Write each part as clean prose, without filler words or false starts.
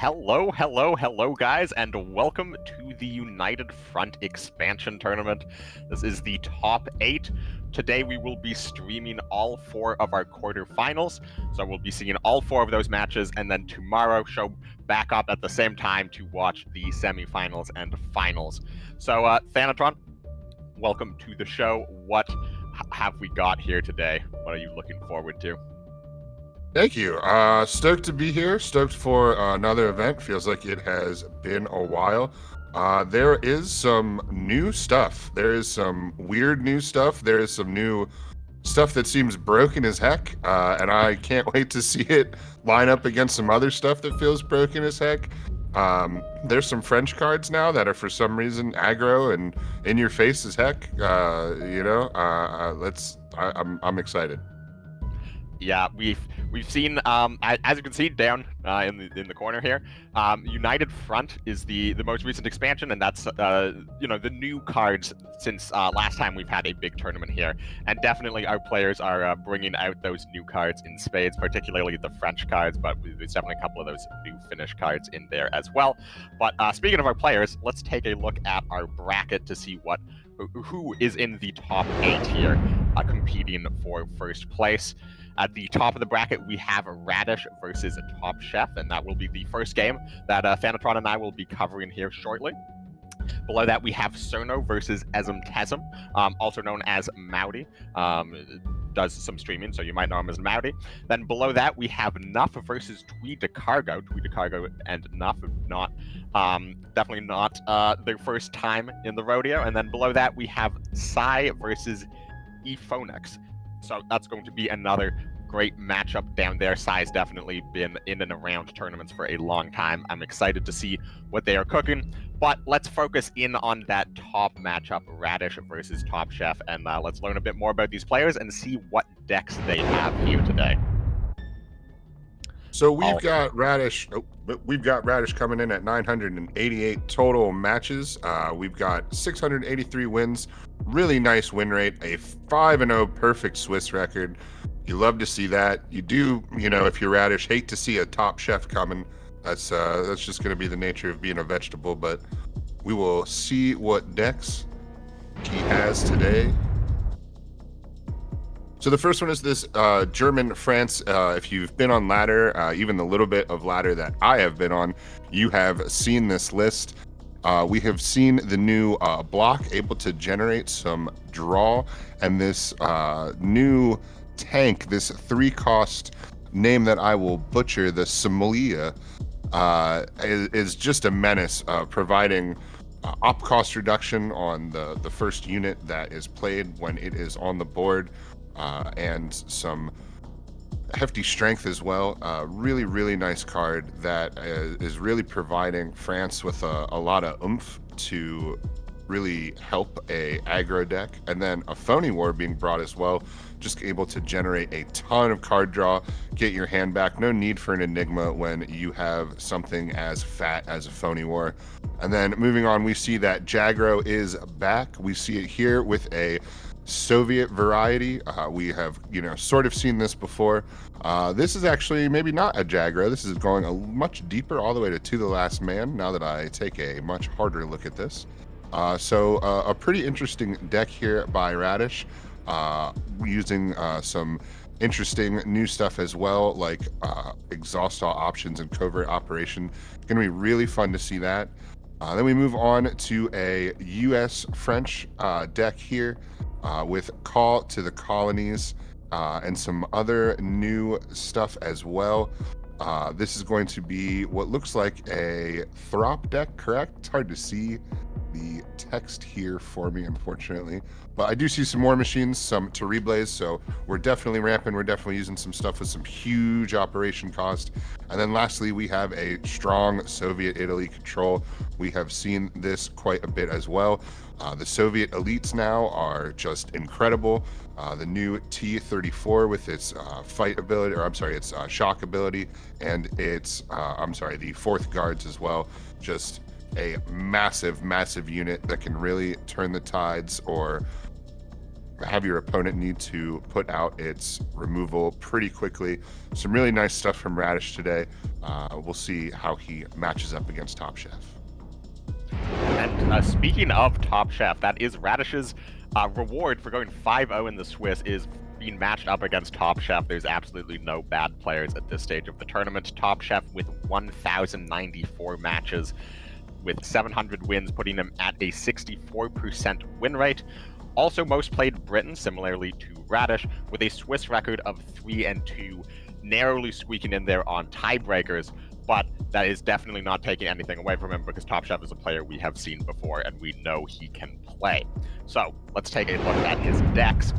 Hello, guys, and welcome to the United Front Expansion Tournament. This is the top 8. Today we will be streaming all 4 of our quarterfinals, so we'll be seeing all 4 of those matches, and then tomorrow show back up at the same time to watch the semifinals and finals. So, Thanatron, welcome to the show. What have we got here today? What are you looking forward to? Thank you. Stoked to be here. Stoked for another event. Feels like it has been a while. There is some new stuff. There is some weird new stuff. There is some new stuff that seems broken as heck. And I can't wait to see it line up against some other stuff that feels broken as heck. There's some French cards now that are for some reason aggro and in your face as heck. I'm excited. Yeah, we've seen, as you can see down in the corner here, United Front is the most recent expansion, and that's the new cards since last time we've had a big tournament here. And definitely our players are bringing out those new cards in spades, particularly the French cards, but there's definitely a couple of those new Finnish cards in there as well. But speaking of our players, let's take a look at our bracket to see who is in the top 8 here, competing for first place. At the top of the bracket, we have Radish versus Top Chef, and that will be the first game that Thanatron and I will be covering here shortly. Below that, we have Cerno versus Tesm, also known as Mowdy. Does some streaming, so you might know him as Mowdy. Then below that, we have Nuff versus Tweed Cargo. Tweed Cargo and Nuff, definitely not their first time in the rodeo. And then below that, we have Sai versus Ephonix. So that's going to be another great matchup down there. Sai's definitely been in and around tournaments for a long time. I'm excited to see what they are cooking. But let's focus in on that top matchup, Radish versus Top Chef, and let's learn a bit more about these players and see what decks they have here today. So we've got Radish. We've got Radish coming in at 988 total matches. We've got 683 wins. Really nice win rate. A 5-0 perfect Swiss record. You love to see that. You do, if you're Radish, hate to see a Top Chef coming. That's just going to be the nature of being a vegetable. But we will see what decks he has today. So the first one is this German France. If you've been on ladder, even the little bit of ladder that I have been on, you have seen this list. We have seen the new block able to generate some draw, and this new tank, this 3-cost name that I will butcher, the Sommelier, is just a menace, providing op cost reduction on the first unit that is played when it is on the board. And some hefty strength as well. Really, really nice card that is really providing France with a lot of oomph to really help a aggro deck. And then a Phony War being brought as well, just able to generate a ton of card draw, get your hand back. No need for an Enigma when you have something as fat as a Phony War. And then moving on, we see that Jagro is back. We see it here with a Soviet variety. We have, sort of seen this before. This is actually maybe not a Jagro. This is going a much deeper, all the way to the Last Man, now that I take a much harder look at this. So a pretty interesting deck here by Radish, using some interesting new stuff as well, like exhaust all options and covert operation. Gonna be really fun to see that. Then we move on to a US French deck here, with Call to the Colonies, and some other new stuff as well. This is going to be what looks like a Throp deck, correct? It's hard to see the text here for me, unfortunately. But I do see some more machines, some Terribles, so we're definitely ramping. We're definitely using some stuff with some huge operation cost. And then lastly, we have a strong Soviet Italy control. We have seen this quite a bit as well. The Soviet elites now are just incredible. The new T-34 with its fight ability, its shock ability, and its, the 4th guards as well. Just a massive unit that can really turn the tides or have your opponent need to put out its removal pretty quickly. Some really nice stuff from Radish today. We'll see how he matches up against Top Chef. And speaking of Top Chef, that is Radish's reward for going 5-0 in the Swiss is being matched up against Top Chef. There's absolutely no bad players at this stage of the tournament. Top Chef with 1,094 matches with 700 wins, putting him at a 64% win rate. Also most played Britain, similarly to Radish, with a Swiss record of 3-2, narrowly squeaking in there on tiebreakers. But that is definitely not taking anything away from him because Top Chef is a player we have seen before and we know he can play. So let's take a look at his decks.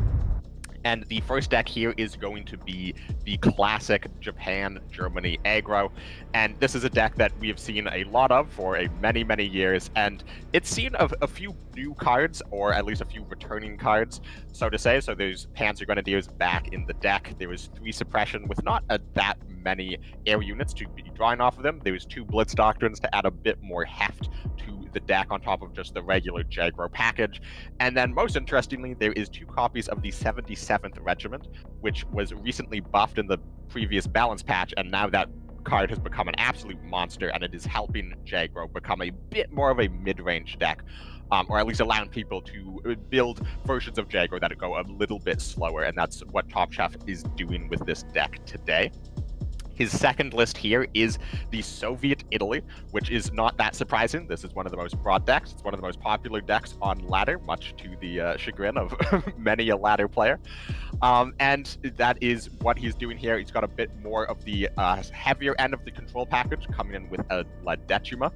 And the first deck here is going to be the classic Japan-Germany aggro. And this is a deck that we have seen a lot of for many, many years. And it's seen a few new cards, or at least a few returning cards, so to say. So there's Panzer Grenadiers back in the deck. There was 3 Suppression with not that many air units to be drawing off of them. There was 2 Blitz Doctrines to add a bit more heft to the deck on top of just the regular Jagro package. And then most interestingly, there is 2 copies of the 77th Regiment, which was recently buffed in the previous balance patch, and now that card has become an absolute monster, and it is helping Jagro become a bit more of a mid-range deck, or at least allowing people to build versions of Jagro that go a little bit slower, and that's what Top Chef is doing with this deck today. His second list here is the Soviet Italy, which is not that surprising. This is one of the most broad decks. It's one of the most popular decks on ladder, much to the chagrin of many a ladder player. And that is what he's doing here. He's got a bit more of the heavier end of the control package, coming in with a La Decima.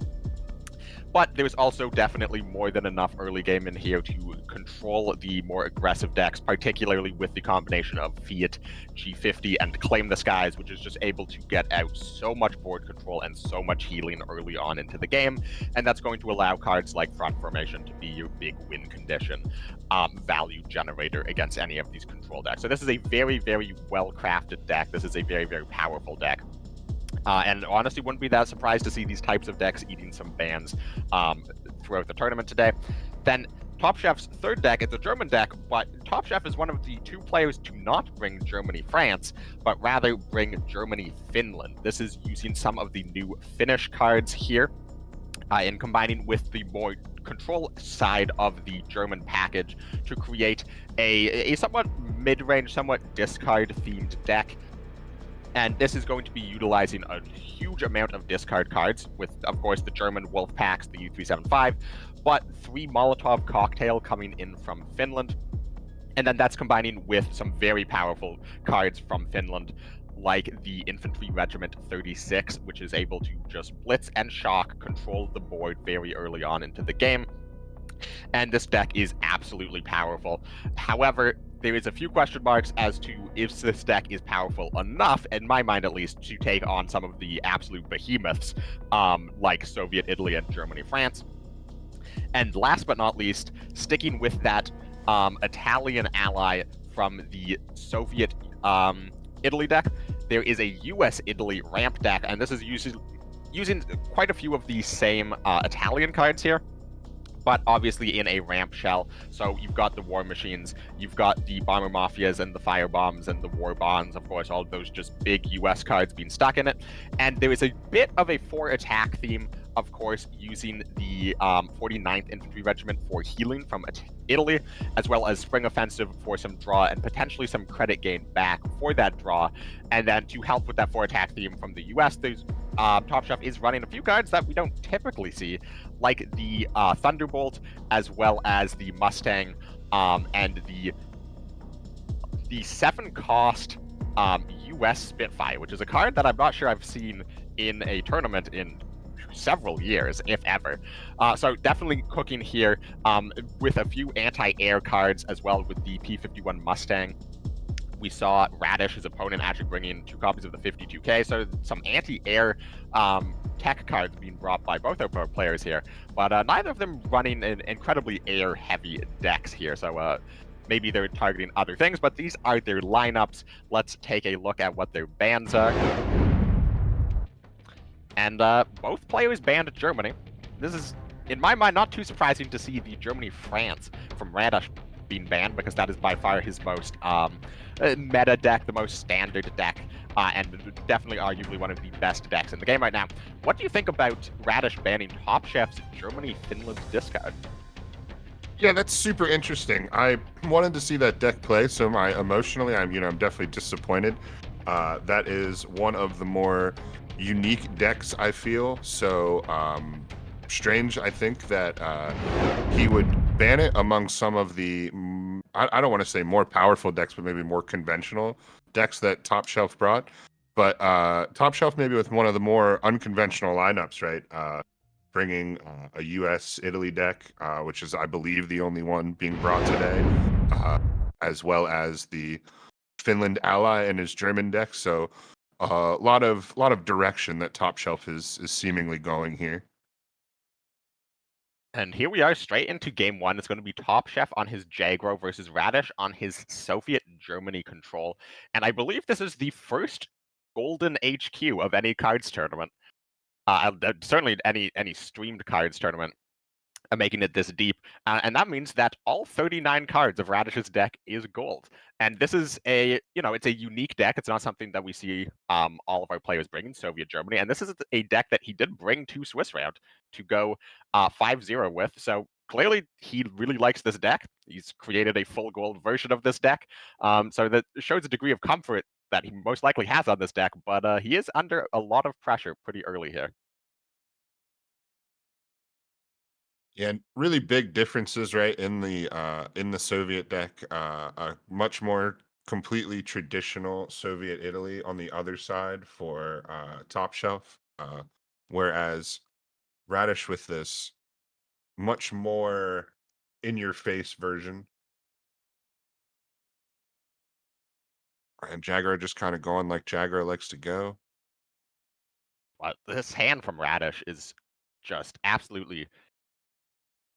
But there's also definitely more than enough early game in here to control the more aggressive decks, particularly with the combination of Fiat, G50, and Claim the Skies, which is just able to get out so much board control and so much healing early on into the game. And that's going to allow cards like Front Formation to be your big win condition value generator against any of these control decks. So this is a very, very well-crafted deck. This is a very, very powerful deck. And honestly, wouldn't be that surprised to see these types of decks eating some bans throughout the tournament today. Then Top Chef's third deck, it's a German deck, but Top Chef is one of the 2 players to not bring Germany-France, but rather bring Germany-Finland. This is using some of the new Finnish cards here, and combining with the more control side of the German package to create a somewhat mid-range, somewhat discard-themed deck. And this is going to be utilizing a huge amount of discard cards with, of course, the German Wolf packs, the U375, but 3 Molotov Cocktail coming in from Finland. And then that's combining with some very powerful cards from Finland, like the Infantry Regiment 36, which is able to just blitz and shock, control the board very early on into the game. And this deck is absolutely powerful. However, there is a few question marks as to if this deck is powerful enough, in my mind at least, to take on some of the absolute behemoths like Soviet Italy and Germany, France. And last but not least, sticking with that Italian ally from the Soviet Italy deck, there is a US Italy ramp deck, and this is using quite a few of the same Italian cards here, but obviously in a ramp shell. So you've got the War Machines, you've got the Bomber Mafias and the Fire Bombs and the War Bonds, of course, all of those just big US cards being stuck in it. And there is a bit of a 4-attack theme, of course, using the 49th Infantry Regiment for healing from Italy, as well as Spring Offensive for some draw and potentially some credit gain back for that draw. And then to help with that 4-attack theme from the US, there's Top Chef is running a few cards that we don't typically see, like the Thunderbolt, as well as the Mustang, and the 7-cost US Spitfire, which is a card that I'm not sure I've seen in a tournament in several years, if ever. So definitely cooking here with a few anti-air cards, as well with the P-51 Mustang. We saw Radish, his opponent, actually bringing 2 copies of the 52K, so some anti-air tech cards being brought by both of our players here, but neither of them running an incredibly air-heavy decks here, so maybe they're targeting other things, but these are their lineups. Let's take a look at what their bans are. And both players banned Germany. This is, in my mind, not too surprising to see the Germany-France from Radish been banned because that is by far his most meta deck, the most standard deck, and definitely arguably one of the best decks in the game right now. What do you think about Radish banning Top Chef's Germany Finland discard? Yeah, that's super interesting. I wanted to see that deck play, so emotionally, I'm definitely disappointed. That is one of the more unique decks, I feel. So strange, I think that he would ban it among some of the I don't want to say more powerful decks, but maybe more conventional decks that Top Shelf brought. But Top Shelf maybe with one of the more unconventional lineups, right? Bringing a U.S. Italy deck, which is, I believe, the only one being brought today, as well as the Finland ally and his German deck. So a lot of direction that Top Shelf is seemingly going here. And here we are straight into game one. It's going to be Top Chef on his Jagro versus Radish on his Soviet Germany control. And I believe this is the first golden HQ of any cards tournament. Certainly any streamed cards tournament, making it this deep. And that means that all 39 cards of Radish's deck is gold. And this is it's a unique deck. It's not something that we see all of our players bring in Soviet Germany. And this is a deck that he did bring to Swiss round to go 5-0 with. So clearly he really likes this deck. He's created a full gold version of this deck. So that shows a degree of comfort that he most likely has on this deck, but he is under a lot of pressure pretty early here. Yeah, and really big differences, right, in the Soviet deck. A much more completely traditional Soviet Italy on the other side for Top Shelf, whereas Radish with this much more in your face version. And Jagger just kind of going like Jagger likes to go. But this hand from Radish is just absolutely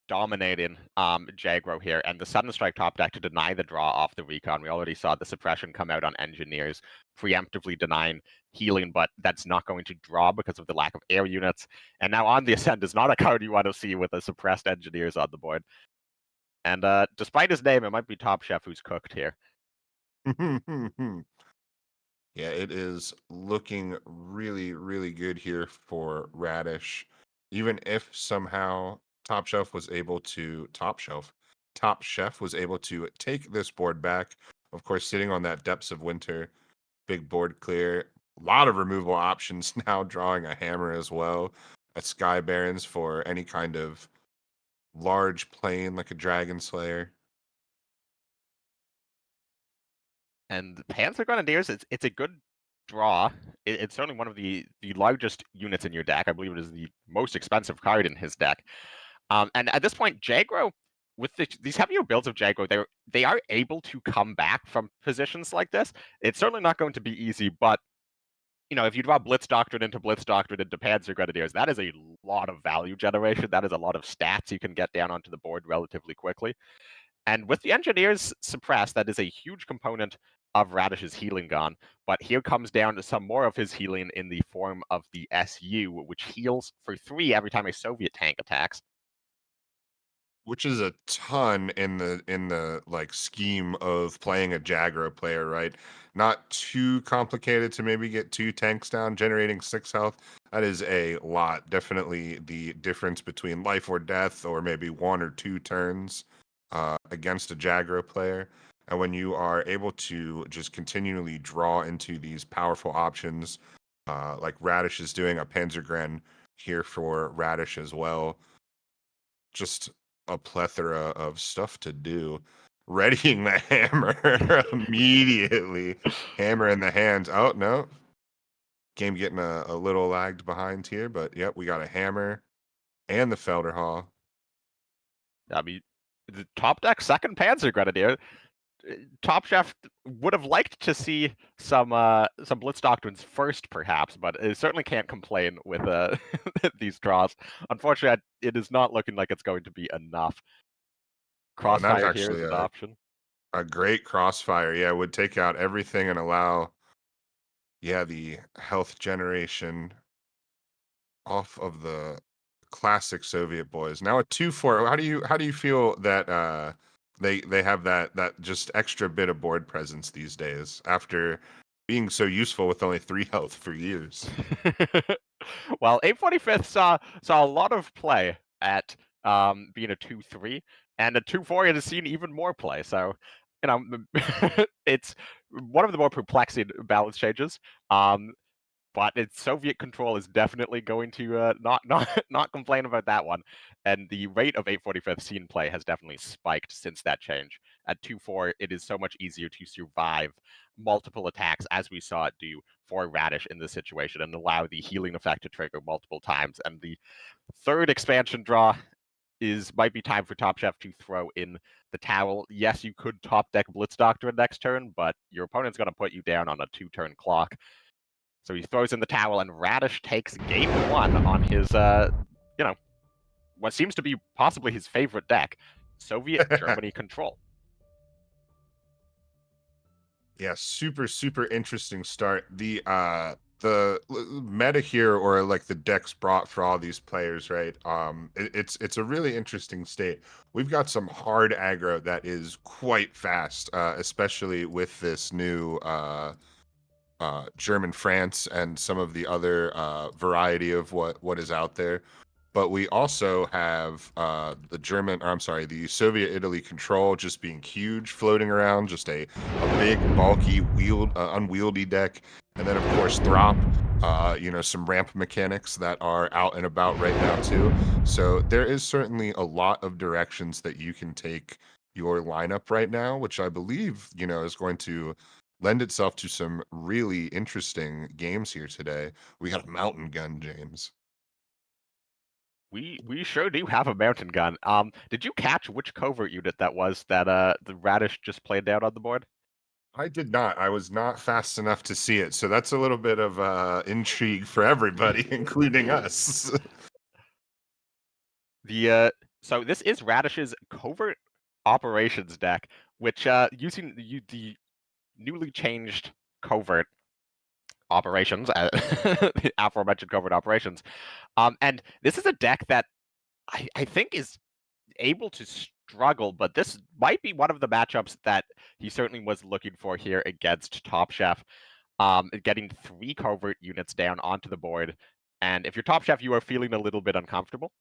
dominating Jagro here, and the Sudden Strike top deck to deny the draw off the Recon. We already saw the suppression come out on Engineers, preemptively denying healing, but that's not going to draw because of the lack of air units. And now On the Ascent is not a card you want to see with a suppressed Engineers on the board. And despite his name, it might be Top Chef who's cooked here. Yeah, it is looking really, really good here for Radish. Even if somehow Top Chef was able to take this board back. Of course, sitting on that Depths of Winter, big board clear. A lot of removal options now, drawing a hammer as well. A Sky Barons for any kind of large plane like a Dragon Slayer. And Panzer Grenadiers, it's a good draw. It's certainly one of the largest units in your deck. I believe it is the most expensive card in his deck. And at this point, Jagro, with these heavier builds of Jagro, they are able to come back from positions like this. It's certainly not going to be easy, but if you draw Blitz Doctrine into Panzer Grenadiers, that is a lot of value generation. That is a lot of stats you can get down onto the board relatively quickly. And with the Engineers suppressed, that is a huge component of Radish's healing gone. But here comes down to some more of his healing in the form of the SU, which heals for 3 every time a Soviet tank attacks. Which is a ton in the like scheme of playing a Jagro player, right? Not too complicated to maybe get 2 tanks down, generating 6 health. That is a lot. Definitely the difference between life or death, or maybe 1 or 2 turns against a Jagro player. And when you are able to just continually draw into these powerful options, like Radish is doing, a Panzergren here for Radish as well. Just a plethora of stuff to do. Readying the hammer immediately. Hammer in the hands. Oh, no. Game getting a little lagged behind here, but yep, we got a hammer and the Felderhall. I mean, the top deck second Panzer Grenadier. Top Chef would have liked to see some Blitz Doctrines first, perhaps, but it certainly can't complain with these draws. Unfortunately, it is not looking like it's going to be enough. Crossfire here is an option. A great crossfire. Yeah, would take out everything and allow, the health generation off of the classic Soviet boys. Now a 2-4. How do you feel that They have that just extra bit of board presence these days after being so useful with only 3 health for years. Well, 845th saw a lot of play at being a 2-3, and a 2-4 has seen even more play. So, you know, it's one of the more perplexing balance changes. But its Soviet control is definitely going to not complain about that one. And the rate of 845th scene play has definitely spiked since that change. At 2-4, it is so much easier to survive multiple attacks, as we saw it do for Radish in this situation, and allow the healing effect to trigger multiple times. And the third expansion draw might be time for Top Chef to throw in the towel. Yes, you could top deck Blitz Doctrine next turn, but your opponent's going to put you down on a 2-turn clock. So he throws in the towel, and Radish takes game 1 on his, what seems to be possibly his favorite deck, Soviet Germany Control. Yeah, super interesting start. The meta here, or like the decks brought for all these players, right? It's a really interesting state. We've got some hard aggro that is quite fast, especially with this new German France and some of the other variety of what is out there. But we also have the Soviet Italy Control just being huge, floating around, just a big, bulky, unwieldy deck. And then, of course, Throp, some ramp mechanics that are out and about right now, too. So there is certainly a lot of directions that you can take your lineup right now, which I believe, is going to lend itself to some really interesting games here today. We got a mountain gun, James. We sure do have a mountain gun. Did you catch which covert unit that was that the Radish just played down on the board? I did not. I was not fast enough to see it, so that's a little bit of intrigue for everybody, including us. So this is Radish's covert operations deck, which using the newly changed covert operations, the aforementioned covert operations, and this is a deck that I think is able to struggle, but this might be one of the matchups that he certainly was looking for here against Top Chef. Getting 3 covert units down onto the board, and if you're Top Chef, you are feeling a little bit uncomfortable.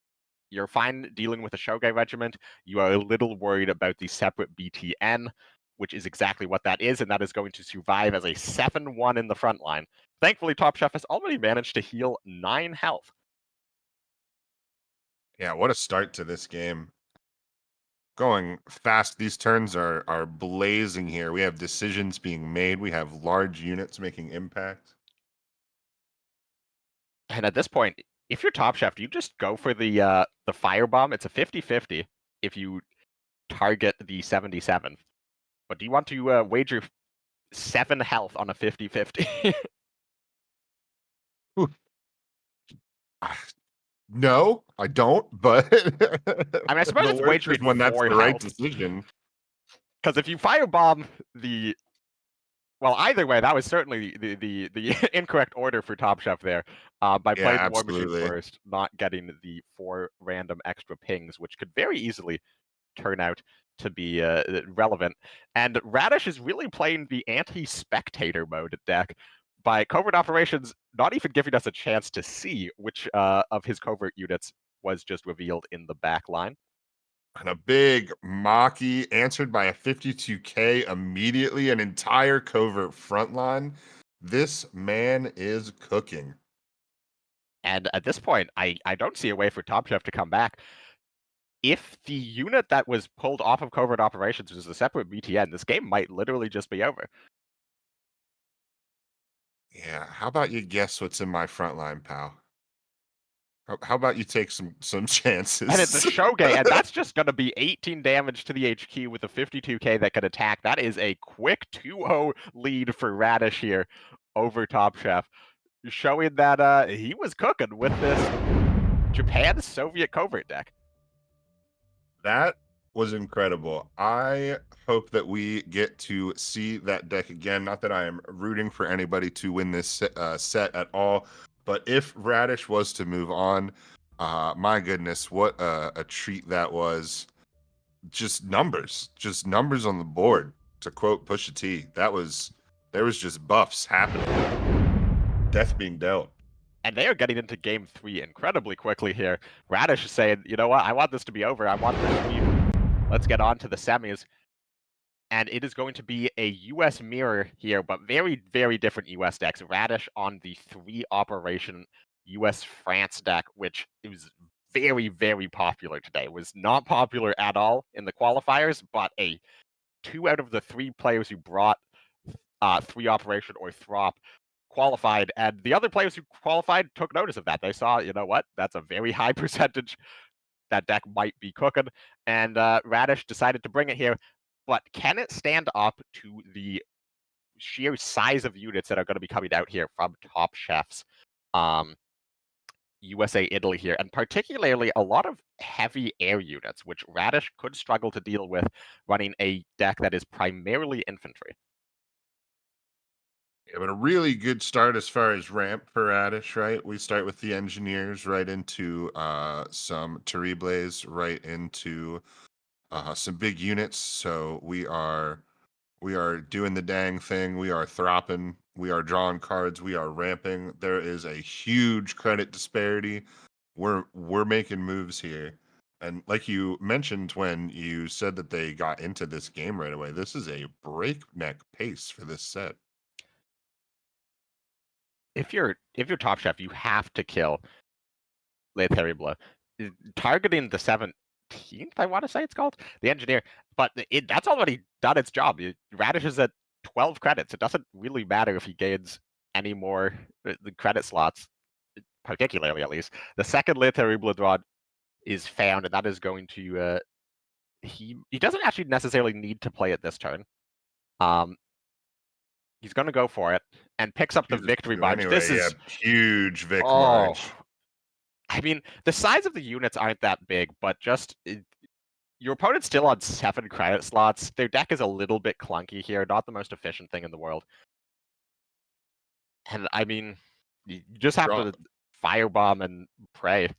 You're fine dealing with a Shogai regiment. You are a little worried about the separate BTN, which is exactly what that is, and that is going to survive as a 7-1 in the front line. Thankfully, Top Chef has already managed to heal 9 health. Yeah, what a start to this game. Going fast. These turns are blazing here. We have decisions being made. We have large units making impact. And at this point, if you're Top Chef, you just go for the firebomb. It's a 50-50 if you target the 77. But do you want to wager 7 health on a 50-50? No, I don't, but I mean, I suppose it's wagering when that's the right health. decision. Because if you firebomb well, either way, that was certainly the incorrect order for Top Chef there. By playing War Machine first, not getting the 4 random extra pings, which could very easily turn out to be relevant. And Radish is really playing the anti-spectator mode deck by covert operations, not even giving us a chance to see which of his covert units was just revealed in the back line. And a big Maki answered by a 52k immediately, an entire covert front line. This man is cooking. And at this point, I don't see a way for Top Chef to come back. If the unit that was pulled off of covert operations was a separate BTN, this game might literally just be over. Yeah, how about you guess what's in my front line, pal? How about you take some chances? And it's a Shogai, and that's just going to be 18 damage to the HQ with a 52k that can attack. That is a quick 2-0 lead for Radish here over Top Chef, showing that he was cooking with this Japan Soviet covert deck. That was incredible. I hope that we get to see that deck again. Not that I am rooting for anybody to win this set at all, but if Radish was to move on, my goodness, what a treat that was. just numbers on the board. To quote Pusha T, there was just buffs happening. Death being dealt. And they are getting into game 3 incredibly quickly here. Radish is saying, you know what, I want this to be over. I want this to be... Let's get on to the semis. And it is going to be a US mirror here, but very, very different US decks. Radish on the 3-operation US France deck, which is very, very popular today. It was not popular at all in the qualifiers, but 2 out of the 3 players who brought 3-operation or Throp qualified, and the other players who qualified took notice of that. They saw, you know what, that's a very high percentage. That deck might be cooking, and Radish decided to bring it here. But can it stand up to the sheer size of units that are going to be coming out here from Top Chef's USA Italy here, and particularly a lot of heavy air units, which Radish could struggle to deal with running a deck that is primarily infantry. Yeah, but a really good start as far as ramp for Radish, right? We start with the engineers right into some Terribles, right into some big units. So we are doing the dang thing. We are thropping. We are drawing cards. We are ramping. There is a huge credit disparity. We're making moves here. And like you mentioned when you said that they got into this game right away, this is a breakneck pace for this set. If you're Top Chef, you have to kill Le Terrible. Targeting the 17th, I want to say it's called, the engineer, but that's already done its job. Radish is at 12 credits. It doesn't really matter if he gains any more the credit slots, particularly at least. The second Le Terrible draw is found, and that is going to he doesn't actually necessarily need to play it this turn. He's going to go for it and picks up the victory march. Anyway, this is huge Vic march. I mean, the size of the units aren't that big, but just your opponent's still on 7 credit slots. Their deck is a little bit clunky here, not the most efficient thing in the world. And I mean, you just have to firebomb and pray.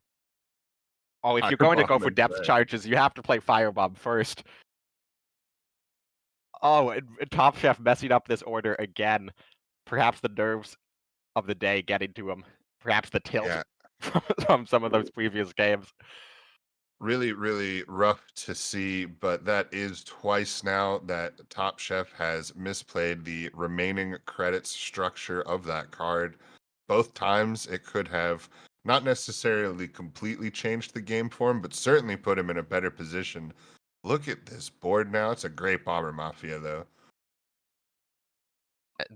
Oh, if you're going to go for depth charges, you have to play firebomb first. Oh, and Top Chef messing up this order again. Perhaps the nerves of the day getting to him. Perhaps the tilt from some of those previous games. Really, really rough to see, but that is twice now that Top Chef has misplayed the remaining credits structure of that card. Both times it could have not necessarily completely changed the game for him, but certainly put him in a better position. Look at this board now. It's a great Bomber Mafia, though.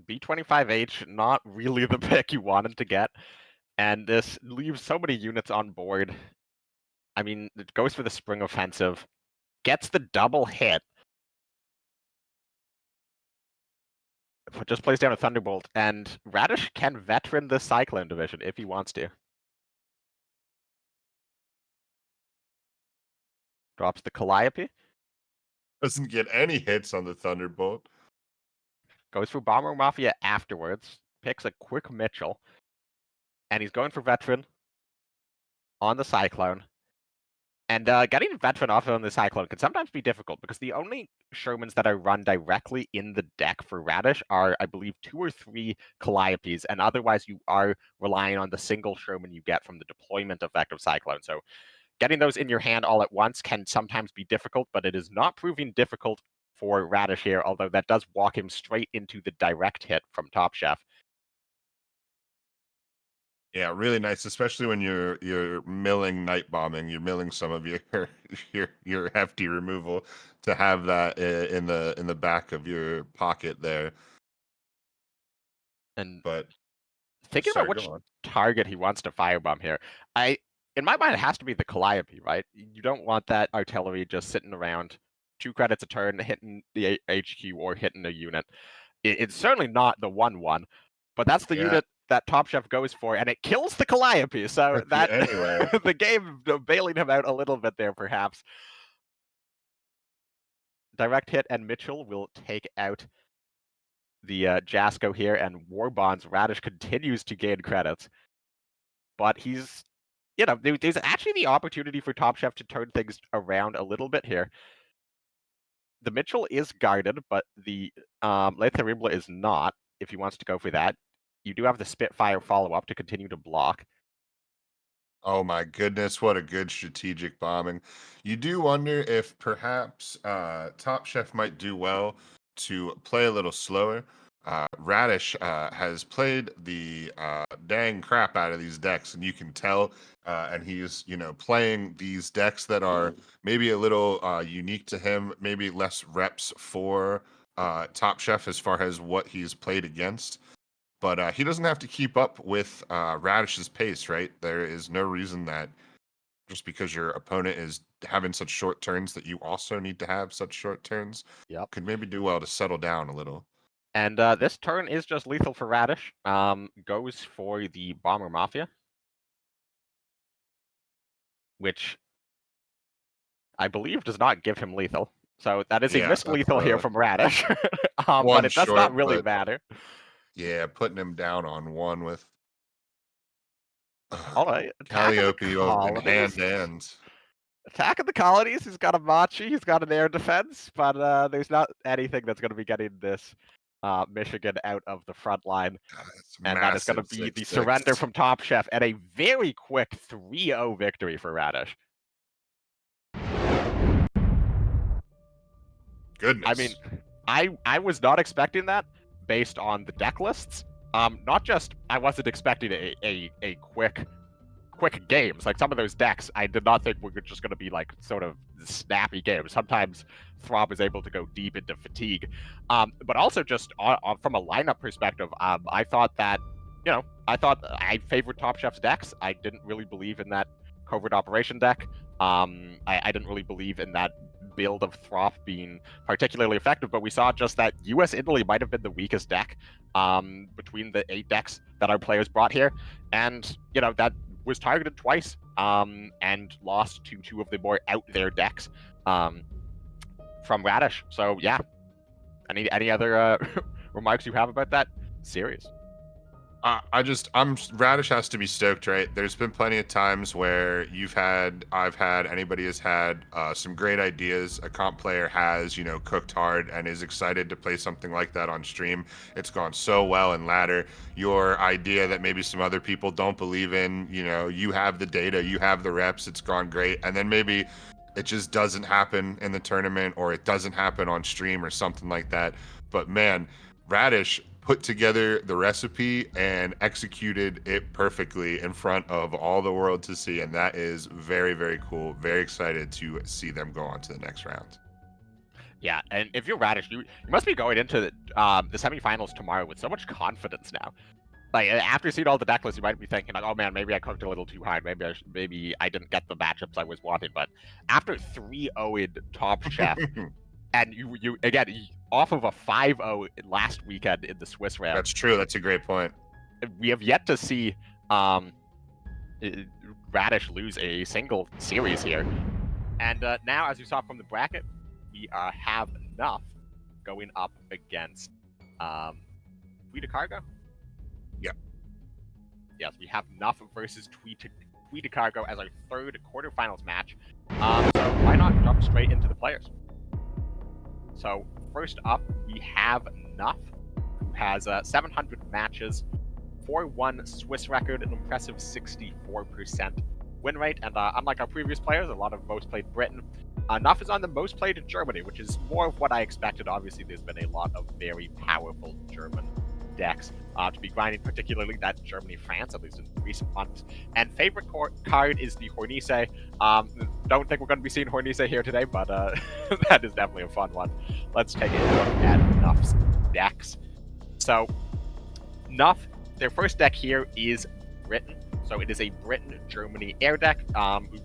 B25H, not really the pick you wanted to get. And this leaves so many units on board. I mean, it goes for the spring offensive, gets the double hit, just plays down a Thunderbolt, and Radish can veteran the Cyclone division if he wants to. Drops the Calliope. Doesn't get any hits on the Thunderbolt. Goes for Bomber Mafia afterwards, picks a quick Mitchell, and he's going for veteran on the Cyclone. And getting veteran off on the Cyclone can sometimes be difficult because the only Shermans that are run directly in the deck for Radish are, I believe, 2 or 3 Calliopes, and otherwise you are relying on the single Sherman you get from the deployment effect of Cyclone. So getting those in your hand all at once can sometimes be difficult, but it is not proving difficult for Radish here, although that does walk him straight into the direct hit from Top Chef. Yeah, really nice, especially when you're milling night bombing. You're milling some of your your hefty removal to have that in the back of your pocket there. But thinking about which target he wants to firebomb here, in my mind it has to be the Calliope, right? You don't want that artillery just sitting around 2 credits a turn hitting the HQ or hitting a unit. It's certainly not the 1/1, but that's the unit that Top Chef goes for, and it kills the Calliope. So that anyway. the game bailing him out a little bit there, perhaps. Direct hit, and Mitchell will take out the Jasko here, and War Bonds. Radish continues to gain credits, but he's, there's actually the opportunity for Top Chef to turn things around a little bit here. The Mitchell is guarded, but the Le Terrible is not, if he wants to go for that. You do have the Spitfire follow-up to continue to block. Oh my goodness, what a good strategic bombing. You do wonder if perhaps Top Chef might do well to play a little slower. Radish has played the dang crap out of these decks, and you can tell. And he's, playing these decks that are maybe a little unique to him, maybe less reps for Top Chef as far as what he's played against. But he doesn't have to keep up with Radish's pace, right? There is no reason that just because your opponent is having such short turns that you also need to have such short turns. Yep. Could maybe do well to settle down a little. And this turn is just lethal for Radish. Goes for the Bomber Mafia, which I believe does not give him lethal. So that is a missed lethal here from Radish. But it does not really matter. Yeah, putting him down on one with all right, Calliope in hand. Attack of the Colonies. He's got a Machi. He's got an air defense, but there's not anything that's going to be getting this Michigan out of the front line. And that is going to be the surrender from Top Chef and a very quick 3-0 victory for Radish. Goodness. I mean, I was not expecting that based on the deck lists. Not just I wasn't expecting a quick games. Like some of those decks, I did not think were just going to be like sort of snappy games. Sometimes Throb is able to go deep into fatigue. But also just from a lineup perspective, I thought that, I favored Top Chef's decks. I didn't really believe in that covert operation deck. I didn't really believe in that build of Throp being particularly effective, but we saw just that US Italy might have been the weakest deck between the 8 decks that our players brought here. And, that was targeted twice and lost to 2 of the more out there decks from Radish. So, yeah. Any other remarks you have about that series? Radish has to be stoked, right? There's been plenty of times where I've had, anybody has had some great ideas. A comp player has, cooked hard and is excited to play something like that on stream. It's gone so well in ladder. Your idea that maybe some other people don't believe in, you have the data, you have the reps, it's gone great. And then maybe it just doesn't happen in the tournament, or it doesn't happen on stream or something like that. But man, Radish put together the recipe and executed it perfectly in front of all the world to see, and that is very, very cool. Very excited to see them go on to the next round. Yeah, and if you're Radish, you must be going into the semifinals tomorrow with so much confidence now. Like, after seeing all the deck lists, you might be thinking, like, oh man, maybe I cooked a little too hard. Maybe I didn't get the matchups I was wanting. But after 3-0'd Top Chef, and you again, off of a 5-0 last weekend in the Swiss round. That's true. That's a great point. We have yet to see Radish lose a single series here. And now, as you saw from the bracket, we have Nuff going up against Tweed Cargo. Yeah. Yes, we have Nuff versus Tweed Cargo as our third quarterfinals match. So why not jump straight into the players? So first up, we have Nuff, who has 700 matches, 4-1 Swiss record, an impressive 64% win rate. And unlike our previous players, a lot of most played Britain, Nuff is on the most played in Germany, which is more of what I expected. Obviously, there's been a lot of very powerful German decks to be grinding, particularly that Germany-France, at least in recent months. And favorite card is the Hornisse. Don't think we're going to be seeing Hornisse here today, but that is definitely a fun one. Let's take a look at Nuff's decks. So, Nuff, their first deck here is Britain. So it is a Britain-Germany air deck.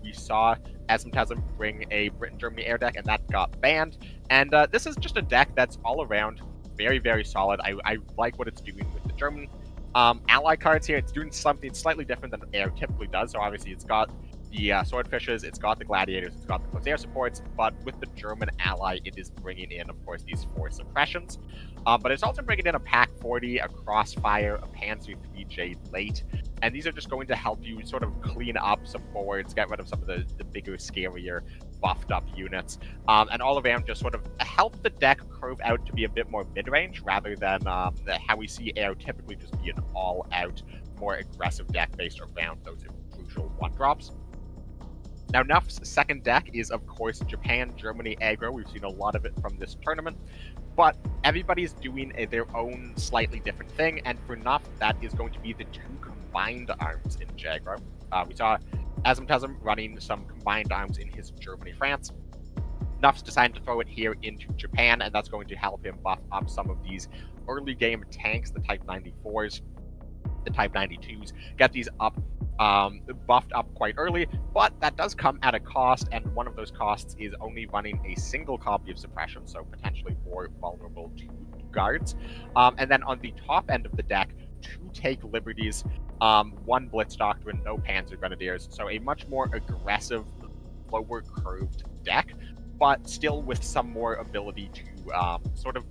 We saw Asmtasm bring a Britain-Germany air deck, and that got banned. And this is just a deck that's all around very, very solid. I like what it's doing with the German ally cards here. It's doing something slightly different than air typically does. So obviously it's got the Swordfishes, it's got the Gladiators, it's got the close air supports, but with the German ally, it is bringing in, of course, these 4 suppressions. But it's also bringing in a Pack 40, a Crossfire, a Panzer 3J late, and these are just going to help you sort of clean up some forwards, get rid of some of the bigger, scarier buffed up units, and all around just sort of help the deck curve out to be a bit more mid-range rather than how we see AO typically just be an all-out, more aggressive deck based around those crucial one-drops. Now, Nuff's second deck is, of course, Japan, Germany aggro. We've seen a lot of it from this tournament, but everybody's doing their own slightly different thing, and for Nuff, that is going to be the two combined arms in Jaggro. We saw Asmtasm running some combined arms in his Germany-France. Nuff's decided to throw it here into Japan, and that's going to help him buff up some of these early game tanks, the Type 94s, the Type 92s, get these up buffed up quite early, but that does come at a cost, and one of those costs is only running a single copy of Suppression, so potentially more vulnerable to guards. And then on the top end of the deck, 2 Take Liberties, 1 Blitz Doctrine, no Panzer Grenadiers, so a much more aggressive, lower curved deck, but still with some more ability to sort of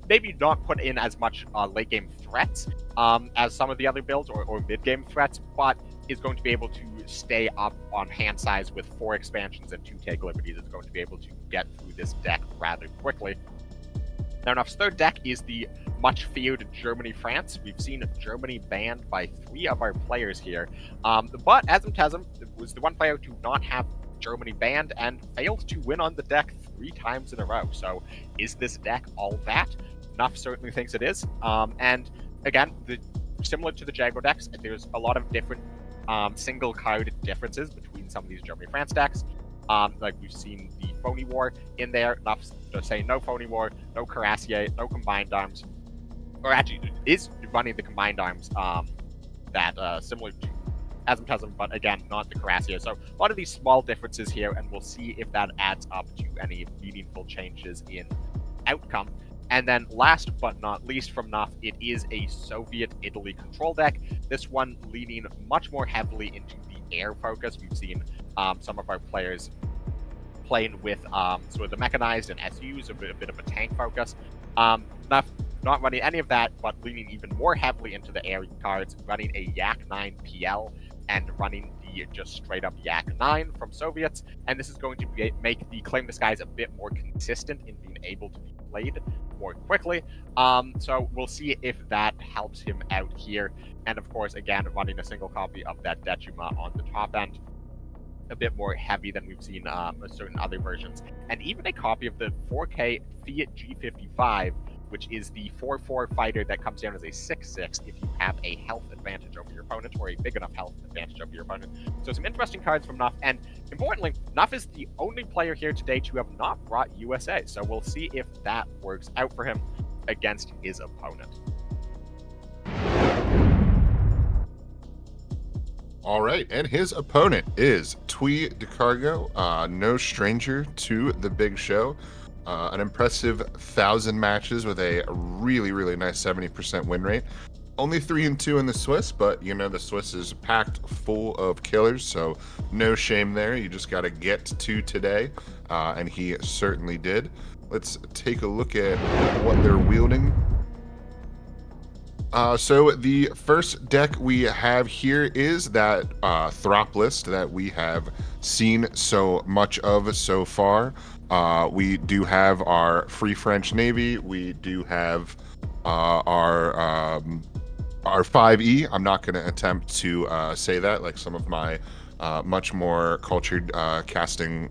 maybe not put in as much late game threats as some of the other builds or mid game threats, but is going to be able to stay up on hand size with 4 expansions and 2 Take Liberties. It's going to be able to get through this deck rather quickly. Now, Nuff's third deck is the much feared Germany-France. We've seen Germany banned by 3 of our players here, but Asmtasm was the one player to not have Germany banned and failed to win on the deck 3 times in a row. So is this deck all that? Nuff certainly thinks it is. And again, similar to the Jaggro decks, there's a lot of different single card differences between some of these Germany-France decks. Like we've seen the Phony War in there. Nuff's just saying no Phony War, no Cuirassier, no combined arms. Or actually, is running the combined arms that similar to Asmtasm, but again, not the Cuirassier. So a lot of these small differences here, and we'll see if that adds up to any meaningful changes in outcome. And then last but not least from Nuff, it is a Soviet Italy control deck. This one leaning much more heavily into the air focus. We've seen some of our players playing with sort of the mechanized and SUs, a bit of a tank focus. Nuff not running any of that, but leaning even more heavily into the air cards, running a Yak 9 PL and running the just straight up Yak 9 from Soviets. And this is going to make the Claim the Skies a bit more consistent in being able to be played more quickly. So we'll see if that helps him out here. And of course, again, running a single copy of that Dechima on the top end, a bit more heavy than we've seen certain other versions. And even a copy of the 4K Fiat G55, which is the 4/4 fighter that comes down as a 6/6 if you have a health advantage over your opponent, or a big enough health advantage over your opponent. So some interesting cards from Nuff, and importantly, Nuff is the only player here today to have not brought USA, so we'll see if that works out for him against his opponent. All right, and his opponent is Tweed Cargo, no stranger to the big show. An impressive 1,000 matches with a really, really nice 70% win rate. Only 3-2 in the Swiss, but you know the Swiss is packed full of killers, so no shame there. You just got to get to today, and he certainly did. Let's take a look at what they're wielding. So the first deck we have here is that Throp list that we have seen so much of so far. We do have our Free French Navy. We do have our 5E. I'm not going to attempt to say that like some of my much more cultured casting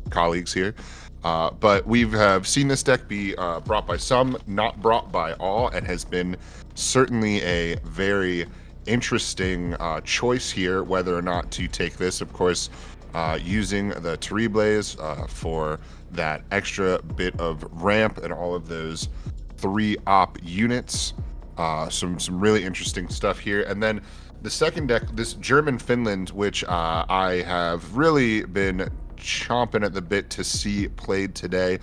colleagues here. But we have seen this deck be brought by some, not brought by all, and has been certainly a very interesting choice here, whether or not to take this. Of course, using the Terribles for that extra bit of ramp and all of those 3-op units. Some really interesting stuff here. And then the second deck, this German Finland, which I have really been chomping at the bit to see played today.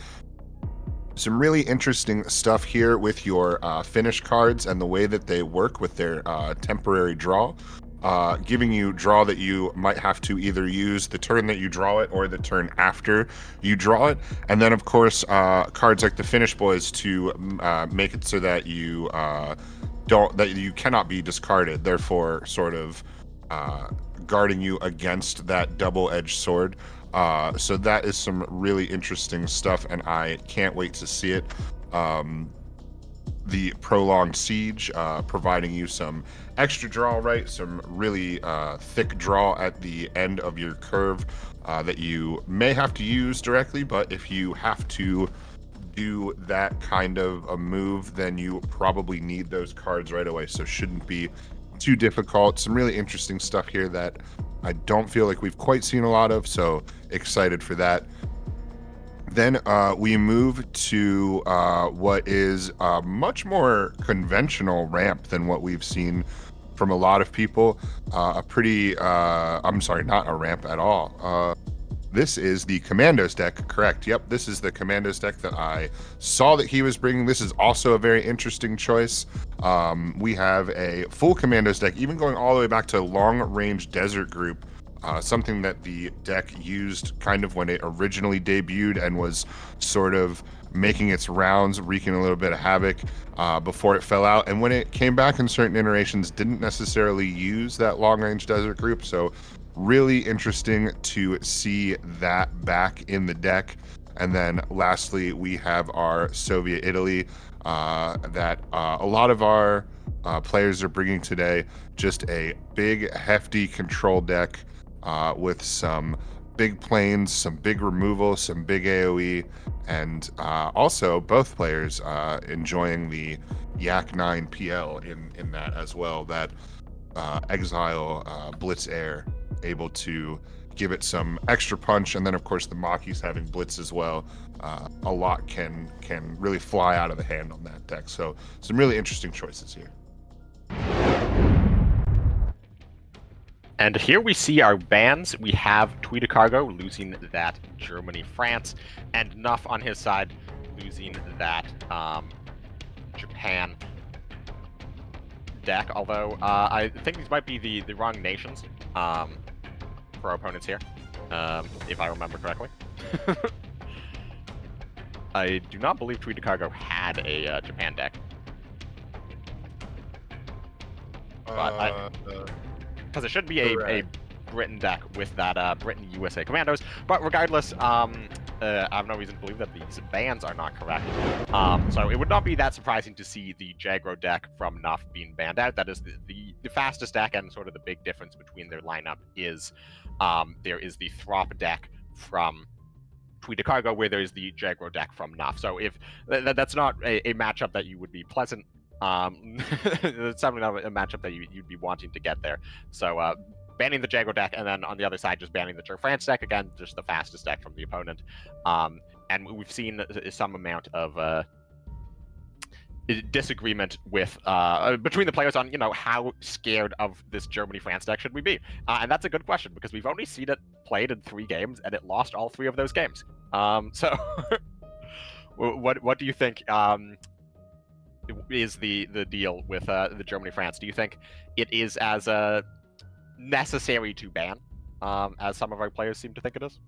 Some really interesting stuff here with your Finnish cards and the way that they work with their temporary draw, giving you draw that you might have to either use the turn that you draw it or the turn after you draw it. And then of course cards like the Finnish boys to make it so that you cannot be discarded, therefore sort of guarding you against that double-edged sword. So that is some really interesting stuff, and I can't wait to see it. The prolonged siege, providing you some extra draw, right? Some really thick draw at the end of your curve that you may have to use directly, but if you have to do that kind of a move, then you probably need those cards right away, so shouldn't be too difficult. Some really interesting stuff here that I don't feel like we've quite seen a lot of, so excited for that. Then we move to what is a much more conventional ramp than what we've seen from a lot of people. A pretty, I'm sorry, not a ramp at all. This is the Commandos deck, correct? Yep, this is the Commandos deck that I saw that he was bringing. This is also a very interesting choice. We have a full Commandos deck, even going all the way back to Long Range Desert Group. Something that the deck used kind of when it originally debuted and was sort of making its rounds, wreaking a little bit of havoc before it fell out. And when it came back in certain iterations, didn't necessarily use that long-range desert group. So really interesting to see that back in the deck. And then lastly, we have our Soviet Italy that a lot of our players are bringing today. Just a big, hefty control deck. With some big planes, some big removal, some big AoE, and also both players enjoying the Yak 9 PL in that as well. That Exile Blitz Air, able to give it some extra punch, and then of course the Maki's having Blitz as well. A lot can really fly out of the hand on that deck. So some really interesting choices here. And here we see our bans. We have Tweed Cargo losing that Germany-France, and Nuff on his side losing that Japan deck. Although I think these might be the wrong nations for our opponents here, if I remember correctly. I do not believe Tweed Cargo had a Japan deck. Because it should be a Britain deck with that Britain USA Commandos. But regardless, I have no reason to believe that these bans are not correct. So it would not be that surprising to see the Jagro deck from Nuff being banned out. That is the fastest deck, and sort of the big difference between their lineup is there is the Throp deck from Tweed Cargo, where there's the Jagro deck from Nuff. So if that's not a matchup that you would be pleasant. It's definitely not a matchup that you'd be wanting to get there. So banning the Jago deck, and then on the other side, just banning the France deck. Again, just the fastest deck from the opponent. And we've seen some amount of disagreement with between the players on, how scared of this Germany-France deck should we be? And that's a good question, because we've only seen it played in 3 games, and it lost all 3 of those games. So what do you think is the deal with the Germany-France? Do you think it is as necessary to ban as some of our players seem to think it is?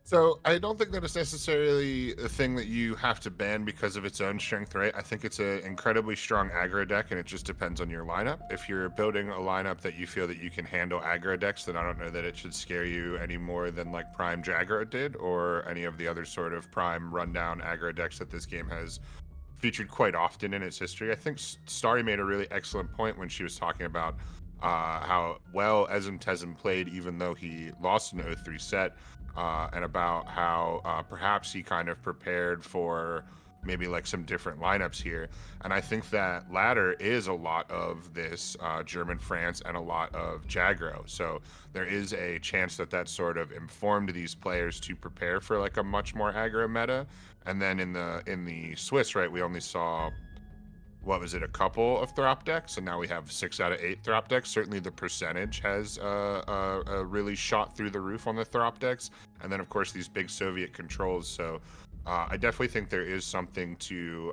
So I don't think that it's necessarily a thing that you have to ban because of its own strength, right? I think it's an incredibly strong aggro deck, and it just depends on your lineup. If you're building a lineup that you feel that you can handle aggro decks, then I don't know that it should scare you any more than like Prime Jagro did, or any of the other sort of Prime rundown aggro decks that this game has featured quite often in its history. I think Starry made a really excellent point when she was talking about how well Ezin Tezin played, even though he lost an 0-3 set, and about how perhaps he kind of prepared for maybe like some different lineups here. And I think that latter is a lot of this German-France and a lot of Jagro. So there is a chance that that sort of informed these players to prepare for like a much more aggro meta. And then in the Swiss, right, we only saw, what was it, a couple of Throp decks, and now we have 6 out of 8 Throp decks. Certainly the percentage has really shot through the roof on the Throp decks. And then of course these big Soviet controls. So I definitely think there is something to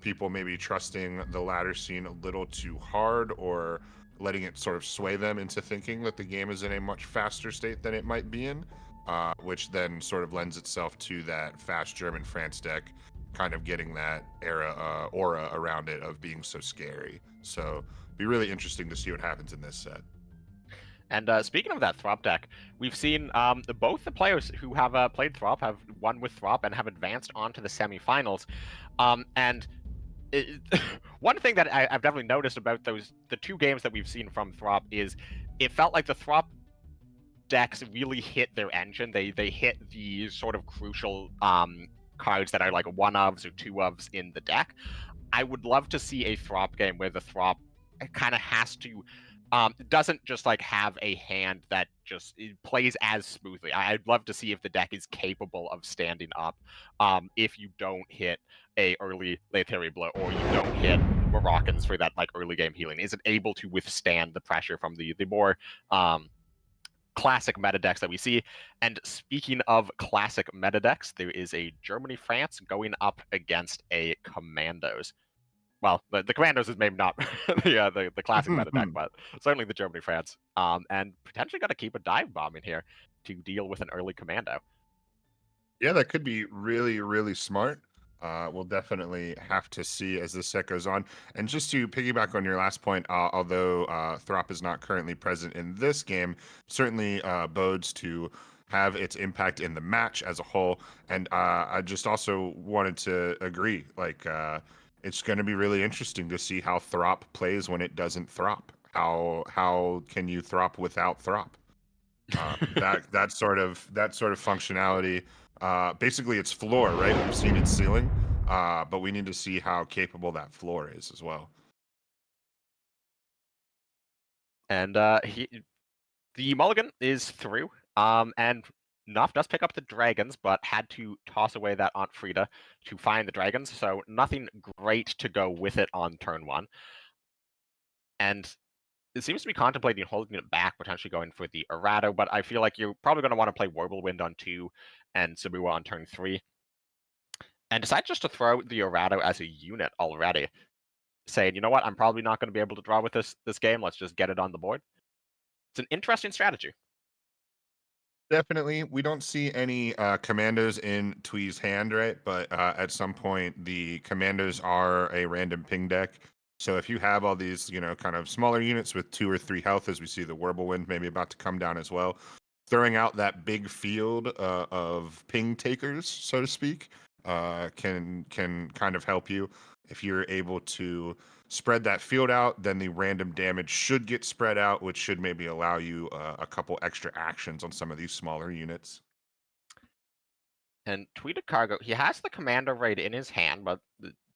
people maybe trusting the ladder scene a little too hard, or letting it sort of sway them into thinking that the game is in a much faster state than it might be in. Which then sort of lends itself to that fast German-France deck kind of getting that aura around it of being so scary. So be really interesting to see what happens in this set. And speaking of that Throp deck, we've seen both the players who have played Throp have won with Throp and have advanced onto the semifinals. And one thing that I've definitely noticed about the two games that we've seen from Throp is it felt like the Throp decks really hit their engine. They hit the sort of crucial cards that are like one-ofs or two-ofs in the deck. I would love to see a Throp game where the Throp kind of has to doesn't just like have a hand that just plays as smoothly. I'd love to see if the deck is capable of standing up if you don't hit a early Laeteri Blow or you don't hit Moroccans for that like early game healing. Is it able to withstand the pressure from the more classic meta decks that we see? And speaking of classic meta decks, there is a Germany-France going up against a Commandos. Well, the Commandos is maybe not the classic meta deck, but certainly the Germany-France. And potentially going to keep a dive bomb in here to deal with an early Commando. Yeah, that could be really, really smart. We'll definitely have to see as this set goes on. And just to piggyback on your last point, although Throp is not currently present in this game, certainly bodes to have its impact in the match as a whole. And I just also wanted to agree, like it's going to be really interesting to see how Throp plays when it doesn't Throp. How can you Throp without Throp? That sort of functionality. Basically, it's floor, right? We've seen its ceiling, but we need to see how capable that floor is as well. And the mulligan is through. And Nuff does pick up the dragons, but had to toss away that Aunt Frida to find the dragons. So nothing great to go with it on turn one. And it seems to be contemplating holding it back, potentially going for the Errata, but I feel like you're probably going to want to play Wirblewind on 2 and Sabua on turn 3. And decide just to throw the Errata as a unit already. Saying, you know what, I'm probably not going to be able to draw with this game. Let's just get it on the board. It's an interesting strategy. Definitely. We don't see any commandos in Tweed's hand, right? But at some point, the commandos are a random ping deck. So if you have all these, kind of smaller units with 2 or 3 health, as we see the Wirblewind maybe about to come down as well, throwing out that big field of ping takers, so to speak, can kind of help you. If you're able to spread that field out, then the random damage should get spread out, which should maybe allow you a couple extra actions on some of these smaller units. And Tweed Cargo, he has the Commander Raid in his hand, but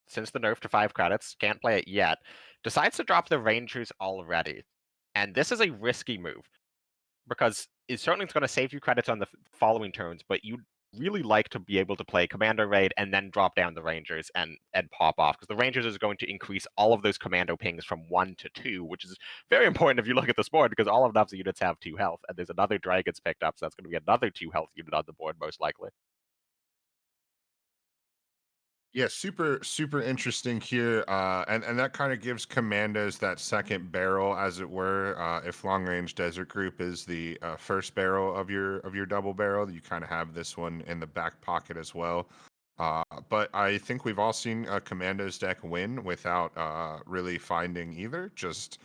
since the nerf to 5 credits, can't play it yet, decides to drop the Rangers already. And this is a risky move, because it's certainly going to save you credits on the following turns, but you really like to be able to play Commando Raid and then drop down the Rangers and pop off, because the Rangers is going to increase all of those Commando pings from 1 to 2, which is very important if you look at this board, because all of Nuff's units have 2 health, and there's another Dragons picked up, so that's going to be another 2 health unit on the board, most likely. Yeah, super, super interesting here. And that kind of gives commandos that second barrel, as it were. If long range desert group is the first barrel of your double barrel, you kind of have this one in the back pocket as well. But I think we've all seen a commandos deck win without really finding either, just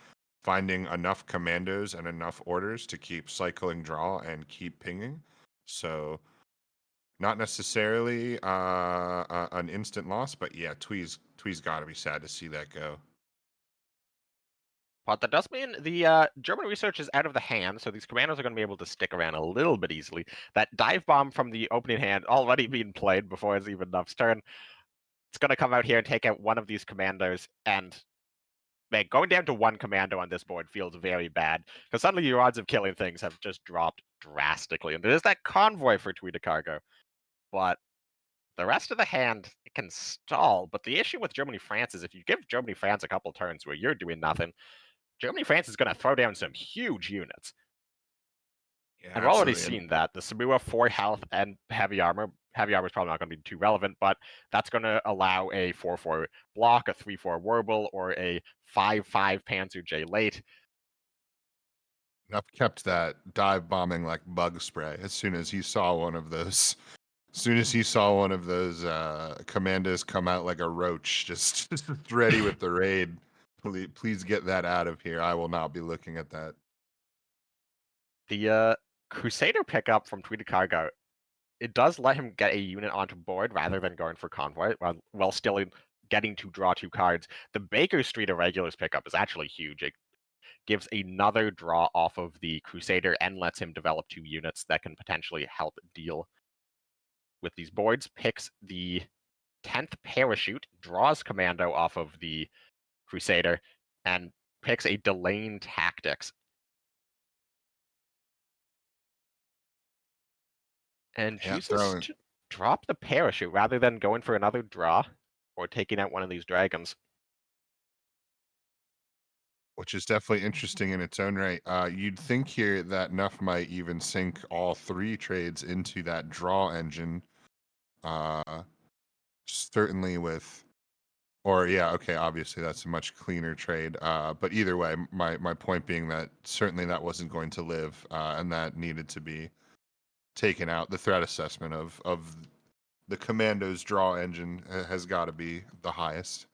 finding enough commandos and enough orders to keep cycling draw and keep pinging. So not necessarily an instant loss, but yeah, Tweed's got to be sad to see that go. But that does mean the German research is out of the hand, so these commandos are going to be able to stick around a little bit easily. That dive bomb from the opening hand already being played before it's even Nuff's turn. It's going to come out here and take out one of these commandos, and man, going down to 1 commando on this board feels very bad, because suddenly your odds of killing things have just dropped drastically. And there's that convoy for Tweed Cargo, but the rest of the hand can stall. But the issue with Germany-France is if you give Germany-France a couple turns where you're doing nothing, Germany-France is going to throw down some huge units. Yeah, and we're already absolutely. seeing that. The Sabua 4 health and heavy armor. Heavy armor is probably not going to be too relevant, but that's going to allow a 4-4 block, a 3-4 Warble, or a 5-5 Panzer J late. Nuff kept that dive bombing like bug spray as soon as he saw one of those. As soon as he saw one of those commandos come out like a roach, just ready with the raid. Please get that out of here. I will not be looking at that. The Crusader pickup from Tweed Cargo, it does let him get a unit onto board rather than going for convoy, while still getting to draw 2 cards. The Baker Street Irregulars pickup is actually huge. It gives another draw off of the Crusader and lets him develop 2 units that can potentially help deal with these boards. Picks the 10th Parachute, draws Commando off of the Crusader, and picks a Delaying Tactics. And chooses to drop the Parachute rather than going for another draw or taking out one of these dragons. Which is definitely interesting in its own right. You'd think here that Nuff might even sink all 3 trades into that draw engine. Certainly with, or yeah, okay, obviously that's a much cleaner trade. But either way, my point being that certainly that wasn't going to live, and that needed to be taken out. The threat assessment of the Commando's draw engine has got to be the highest.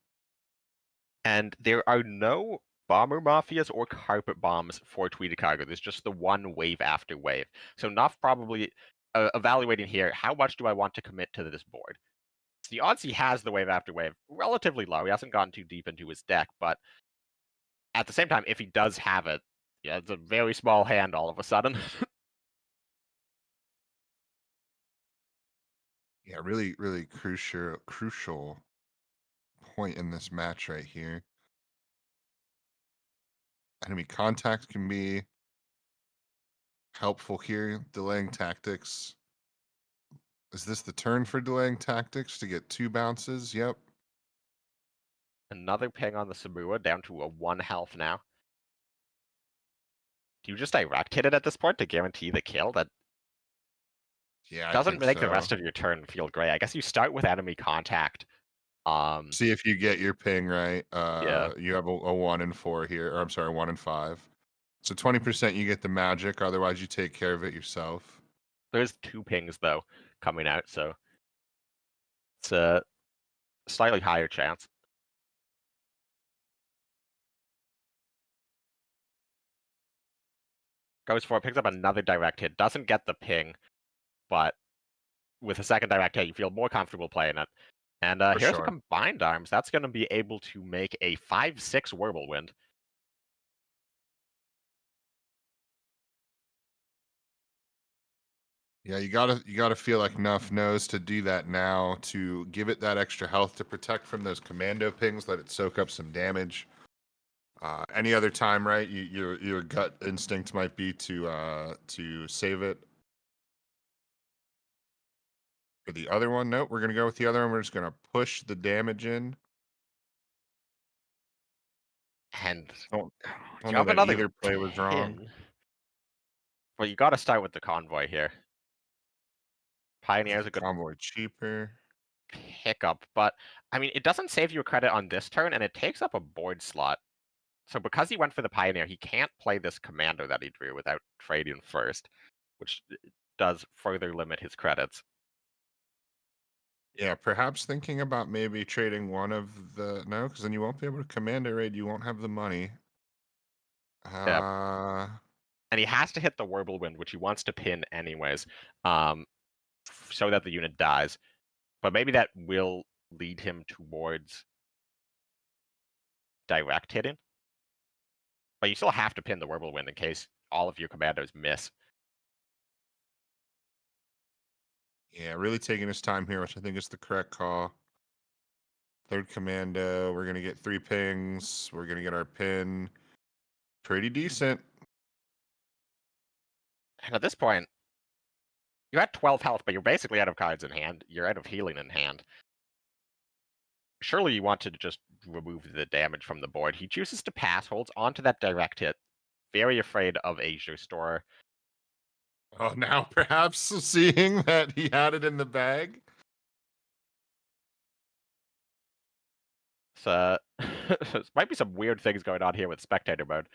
And there are no bomber mafias or carpet bombs for Tweed Cargo. There's just the one wave after wave. So Nuff probably evaluating here, how much do I want to commit to this board? The odds he has the wave after wave, relatively low. He hasn't gone too deep into his deck, but at the same time, if he does have it, yeah, it's a very small hand all of a sudden. Yeah, really, really crucial point in this match right here. Enemy contact can be helpful here. Delaying tactics. Is this the turn for delaying tactics to get 2 bounces? Yep. Another ping on the Sabua, down to a 1 health now. Do you just direct hit it at this point to guarantee the kill? That doesn't make the rest of your turn feel great. I guess you start with enemy contact. See if you get your ping right. Yeah. You have a 1 and 4 here, or I'm sorry, 1 and 5. So 20% you get the magic. Otherwise, you take care of it yourself. There's 2 pings though coming out, so it's a slightly higher chance. Goes for it, picks up another direct hit. Doesn't get the ping, but with a second direct hit, you feel more comfortable playing it. And here's a combined arms. That's going to be able to make a 5/6 Whirlwind. Yeah, you gotta feel like Nuff knows to do that now, to give it that extra health to protect from those commando pings, let it soak up some damage. Any other time, right? Your gut instinct might be to save it. For the other one, nope, we're gonna go with the other one. We're just gonna push the damage in. And don't know that either play was wrong. Well, you got to start with the convoy here. Pioneer's a good convoy cheaper pickup, but I mean, it doesn't save you a credit on this turn, and it takes up a board slot. So because he went for the Pioneer, he can't play this Commando that he drew without trading first, which does further limit his credits. Yeah, perhaps thinking about maybe trading one of the... No, because then you won't be able to Commando raid. You won't have the money. Yeah. And he has to hit the Whirlwind, which he wants to pin anyways, so that the unit dies. But maybe that will lead him towards direct hitting. But you still have to pin the Whirlwind in case all of your commandos miss. Yeah, really taking his time here, which I think is the correct call. Third commando, we're going to get 3 pings. We're going to get our pin. Pretty decent. And at this point, you're at 12 health, but you're basically out of cards in hand. You're out of healing in hand. Surely you want to just remove the damage from the board. He chooses to pass, holds onto that direct hit. Very afraid of Asia Store. Oh, now perhaps seeing that he had it in the bag? So, there might be some weird things going on here with spectator mode.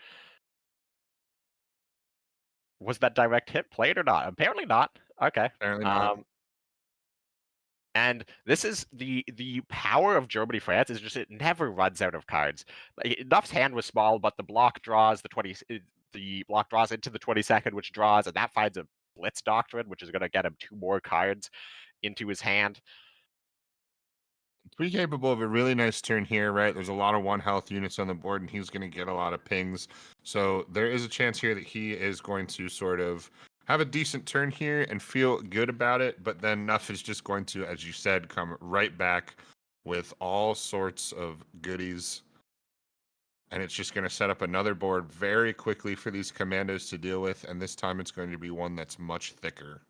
Was that direct hit played or not? Apparently not. Okay. Apparently not. And this is the power of Germany France is just it never runs out of cards. Like, Nuff's hand was small, but the block draws the block draws into the 22nd, which draws, and that finds a Blitz Doctrine, which is going to get him 2 more cards into his hand. Pretty capable of a really nice turn here, right? There's a lot of 1 health units on the board, and he's going to get a lot of pings. So there is a chance here that he is going to sort of have a decent turn here and feel good about it. But then Nuff is just going to, as you said, come right back with all sorts of goodies. And it's just going to set up another board very quickly for these commandos to deal with. And this time it's going to be one that's much thicker.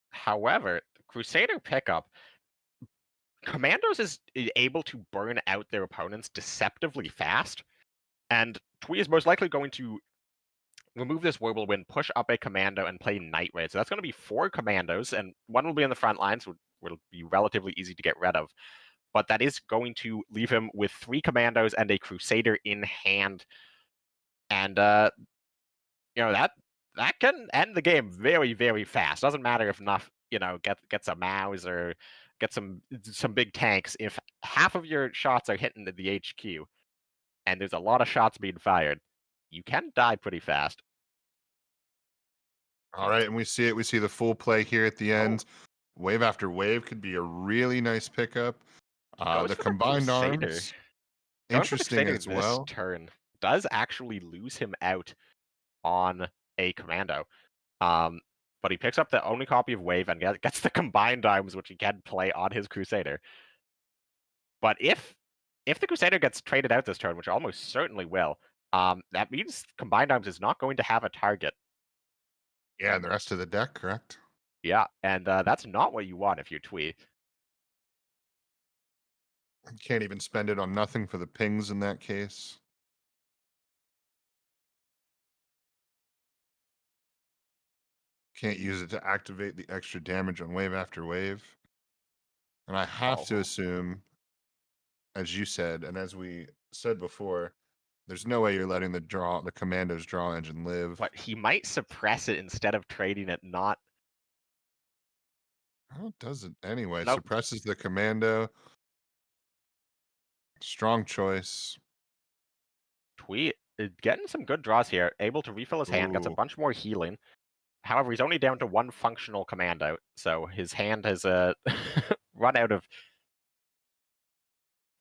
However, Crusader pickup, Commandos is able to burn out their opponents deceptively fast, and Tweed is most likely going to remove this Whirlwind, push up a Commando, and play Night Raid. So that's going to be 4 Commandos, and 1 will be in the front lines, which will be relatively easy to get rid of. But that is going to leave him with 3 Commandos and a Crusader in hand. And, that can end the game very, very fast. Doesn't matter if Nuff, gets a mouse or get some big tanks. If half of your shots are hitting the HQ, and there's a lot of shots being fired, you can die pretty fast. All right, and we see it. We see the full play here at the end. Wave after wave could be a really nice pickup. The combined arms, interesting as well. This turn does actually lose him out on a Commando. But he picks up the only copy of Wave and gets the combined arms, which he can play on his Crusader. But if the Crusader gets traded out this turn, which almost certainly will, that means combined arms is not going to have a target. Yeah, and the rest of the deck, correct? Yeah, and that's not what you want if you're Tweed. You can't even spend it on nothing for the pings in that case. Can't use it to activate the extra damage on wave after wave. And I have to assume, as you said, and as we said before, there's no way you're letting the Commando's draw engine live. But he might suppress it instead of trading it, not... How does it anyway? Nope. Suppresses the Commando. Strong choice. Tweed getting some good draws here. Able to refill his hand, gets a bunch more healing. However, he's only down to 1 functional Commando, so his hand has run out of...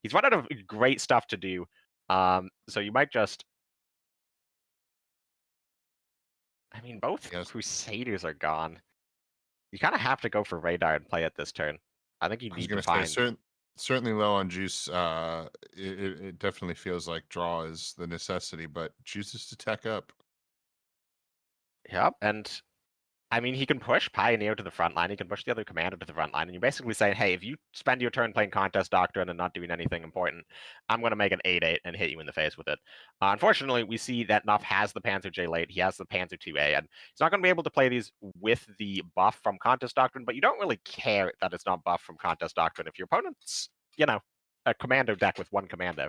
He's run out of great stuff to do. So you might just... I mean, both Crusaders are gone. You kind of have to go for Radar and play it this turn. I think you need to find... Certainly low on juice. It definitely feels like draw is the necessity, but chooses to tech up. Yep, and I mean, he can push Pioneer to the front line, he can push the other Commander to the front line, and you're basically saying, hey, if you spend your turn playing Contest Doctrine and not doing anything important, I'm going to make an 8-8 and hit you in the face with it. Unfortunately, we see that Nuff has the Panzer J late, he has the Panzer 2A, and he's not going to be able to play these with the buff from Contest Doctrine, but you don't really care that it's not buff from Contest Doctrine if your opponent's, a Commando deck with 1 Commando.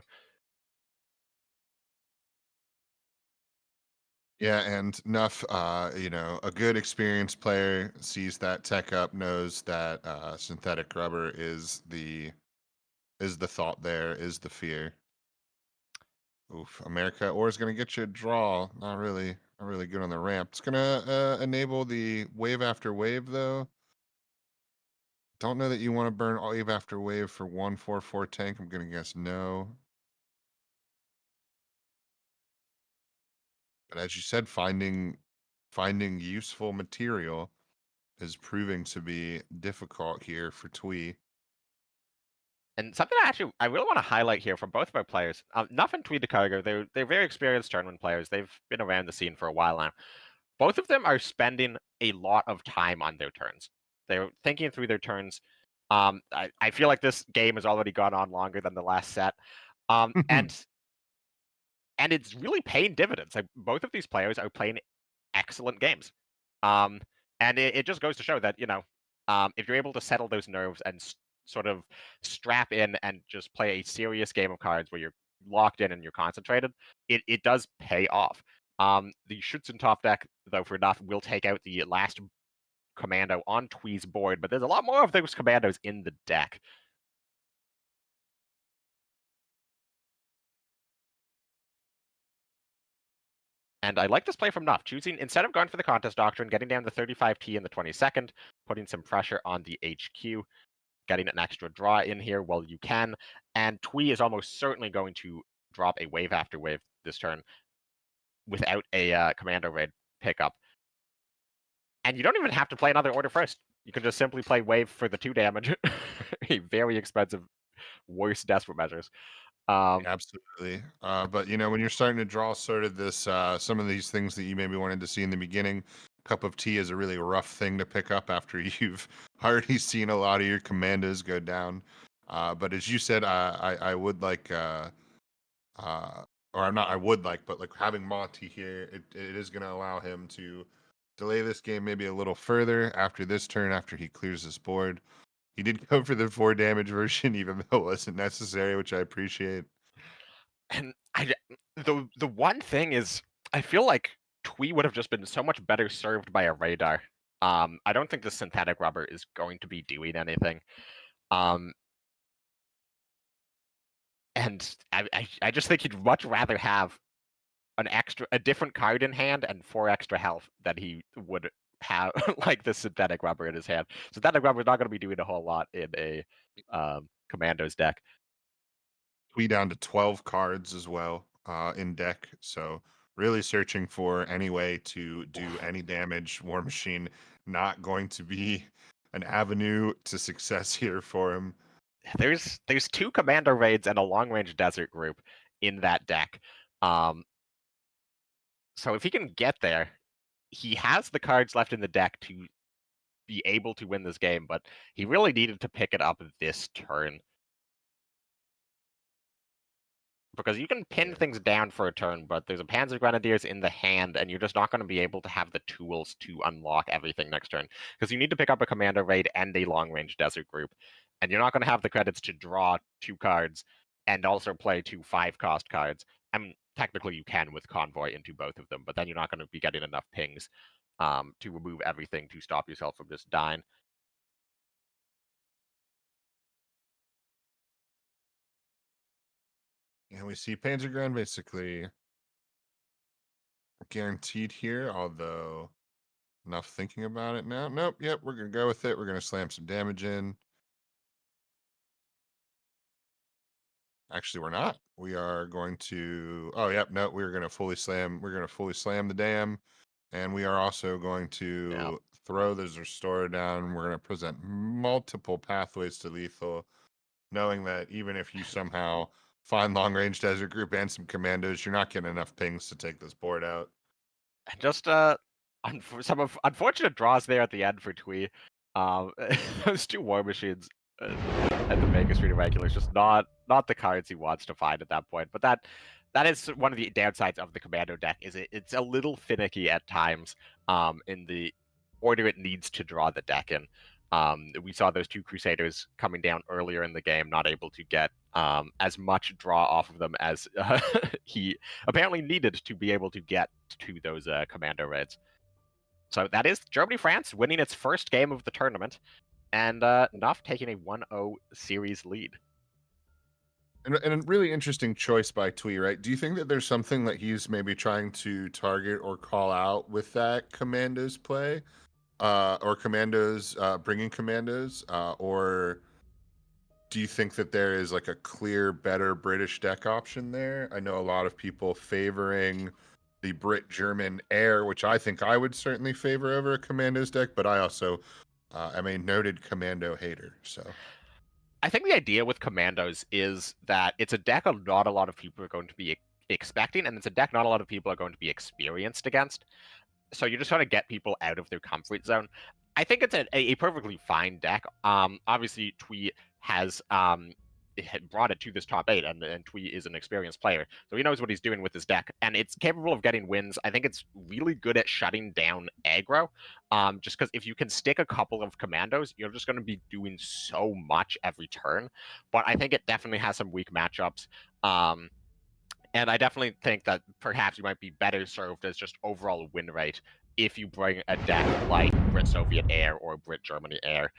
Yeah, and Nuff, a good experienced player sees that tech up, knows that synthetic rubber is the thought there, is the fear. Oof, America or is gonna get you a draw. Not really good on the ramp. It's gonna enable the wave after wave though. Don't know that you want to burn wave after wave for 1/4/4 tank. I'm gonna guess no. But as you said, finding useful material is proving to be difficult here for Twee. And something I really want to highlight here from both of our players, Nuff and Tweed Cargo, they're very experienced tournament players. They've been around the scene for a while now. Both of them are spending a lot of time on their turns. They're thinking through their turns. I feel like this game has already gone on longer than the last set. And it's really paying dividends. Like, both of these players are playing excellent games. And it just goes to show that, if you're able to settle those nerves and sort of strap in and just play a serious game of cards where you're locked in and you're concentrated, it does pay off. The Schützen top deck, though, for Nuff will take out the last commando on Tweed's board, but there's a lot more of those commandos in the deck. And I like this play from Nuff, choosing, instead of going for the contest doctrine, getting down the 35T in the 22nd, putting some pressure on the HQ, getting an extra draw in here while you can, and Tweed is almost certainly going to drop a wave after wave this turn without a commando raid pickup. And you don't even have to play another order first. You can just simply play wave for the 2 damage. A very expensive, worse desperate measures. Absolutely. But when you're starting to draw sort of this, some of these things that you maybe wanted to see in the beginning, cup of tea is a really rough thing to pick up after you've already seen a lot of your commandos go down. But as you said, I would like, or I'm not, I would like, but like having Monty here, it is going to allow him to delay this game maybe a little further after this turn, after he clears his board. He did go for the 4 damage version, even though it wasn't necessary, which I appreciate. And the one thing is, I feel like Tweed would have just been so much better served by a radar. I don't think the synthetic rubber is going to be doing anything. And I just think he'd much rather have a different card in hand and 4 extra health than he would have like the synthetic rubber in his hand. Synthetic rubber is not going to be doing a whole lot in a commandos deck. We down to 12 cards as well in deck, so really searching for any way to do any damage. War Machine not going to be an avenue to success here for him. There's 2 commando raids and a long range desert group in that deck. So if he can get there, he has the cards left in the deck to be able to win this game, but he really needed to pick it up this turn. Because you can pin things down for a turn, but there's a Panzer Grenadiers in the hand, and you're just not going to be able to have the tools to unlock everything next turn. Because you need to pick up a commando raid and a long-range desert group. And you're not going to have the credits to draw 2 cards and also play 2 5-cost cards. I mean, technically you can with Convoy into both of them, but then you're not going to be getting enough pings to remove everything to stop yourself from just dying. And we see Panzergren basically guaranteed here, although enough thinking about it now. Nope, yep, we're going to go with it. We're going to slam some damage in. Actually, we're not. We are going to, oh, yep, no, we're going to fully slam. We're going to fully slam the dam. And we are also going to throw this Restorer down. We're going to present multiple pathways to lethal, knowing that even if you somehow find long-range desert group and some commandos, you're not getting enough pings to take this board out. Just some unfortunate draws there at the end for Tweed. Those 2 War Machines at the Mega Street Regulars, just not the cards he wants to find at that point. But that is one of the downsides of the Commando deck, is it's a little finicky at times in the order it needs to draw the deck in. We saw those 2 Crusaders coming down earlier in the game, not able to get as much draw off of them as he apparently needed to be able to get to those commando raids. So that is Germany-France winning its first game of the tournament, and Nuff taking a 1-0 series lead. And a really interesting choice by Tweed, right? Do you think that there's something that he's maybe trying to target or call out with that commandos play? Or commandos, bringing commandos, or do you think that there is like a clear, better British deck option there? I know a lot of people favoring the Brit-German air, which I think I would certainly favor over a commandos deck, but I also am a noted commando hater, so. I think the idea with commandos is that it's a deck not a lot of people are going to be expecting, and it's a deck not a lot of people are going to be experienced against. So you're just trying to get people out of their comfort zone. I think it's a perfectly fine deck. Obviously, Tweed has brought it to this top 8, and Tweed is an experienced player, so he knows what he's doing with his deck, and it's capable of getting wins. I think it's really good at shutting down aggro, just because if you can stick a couple of commandos, you're just going to be doing so much every turn. But I think it definitely has some weak matchups. And I definitely think that perhaps you might be better served as just overall win rate if you bring a deck like Brit Soviet Air or Brit Germany Air.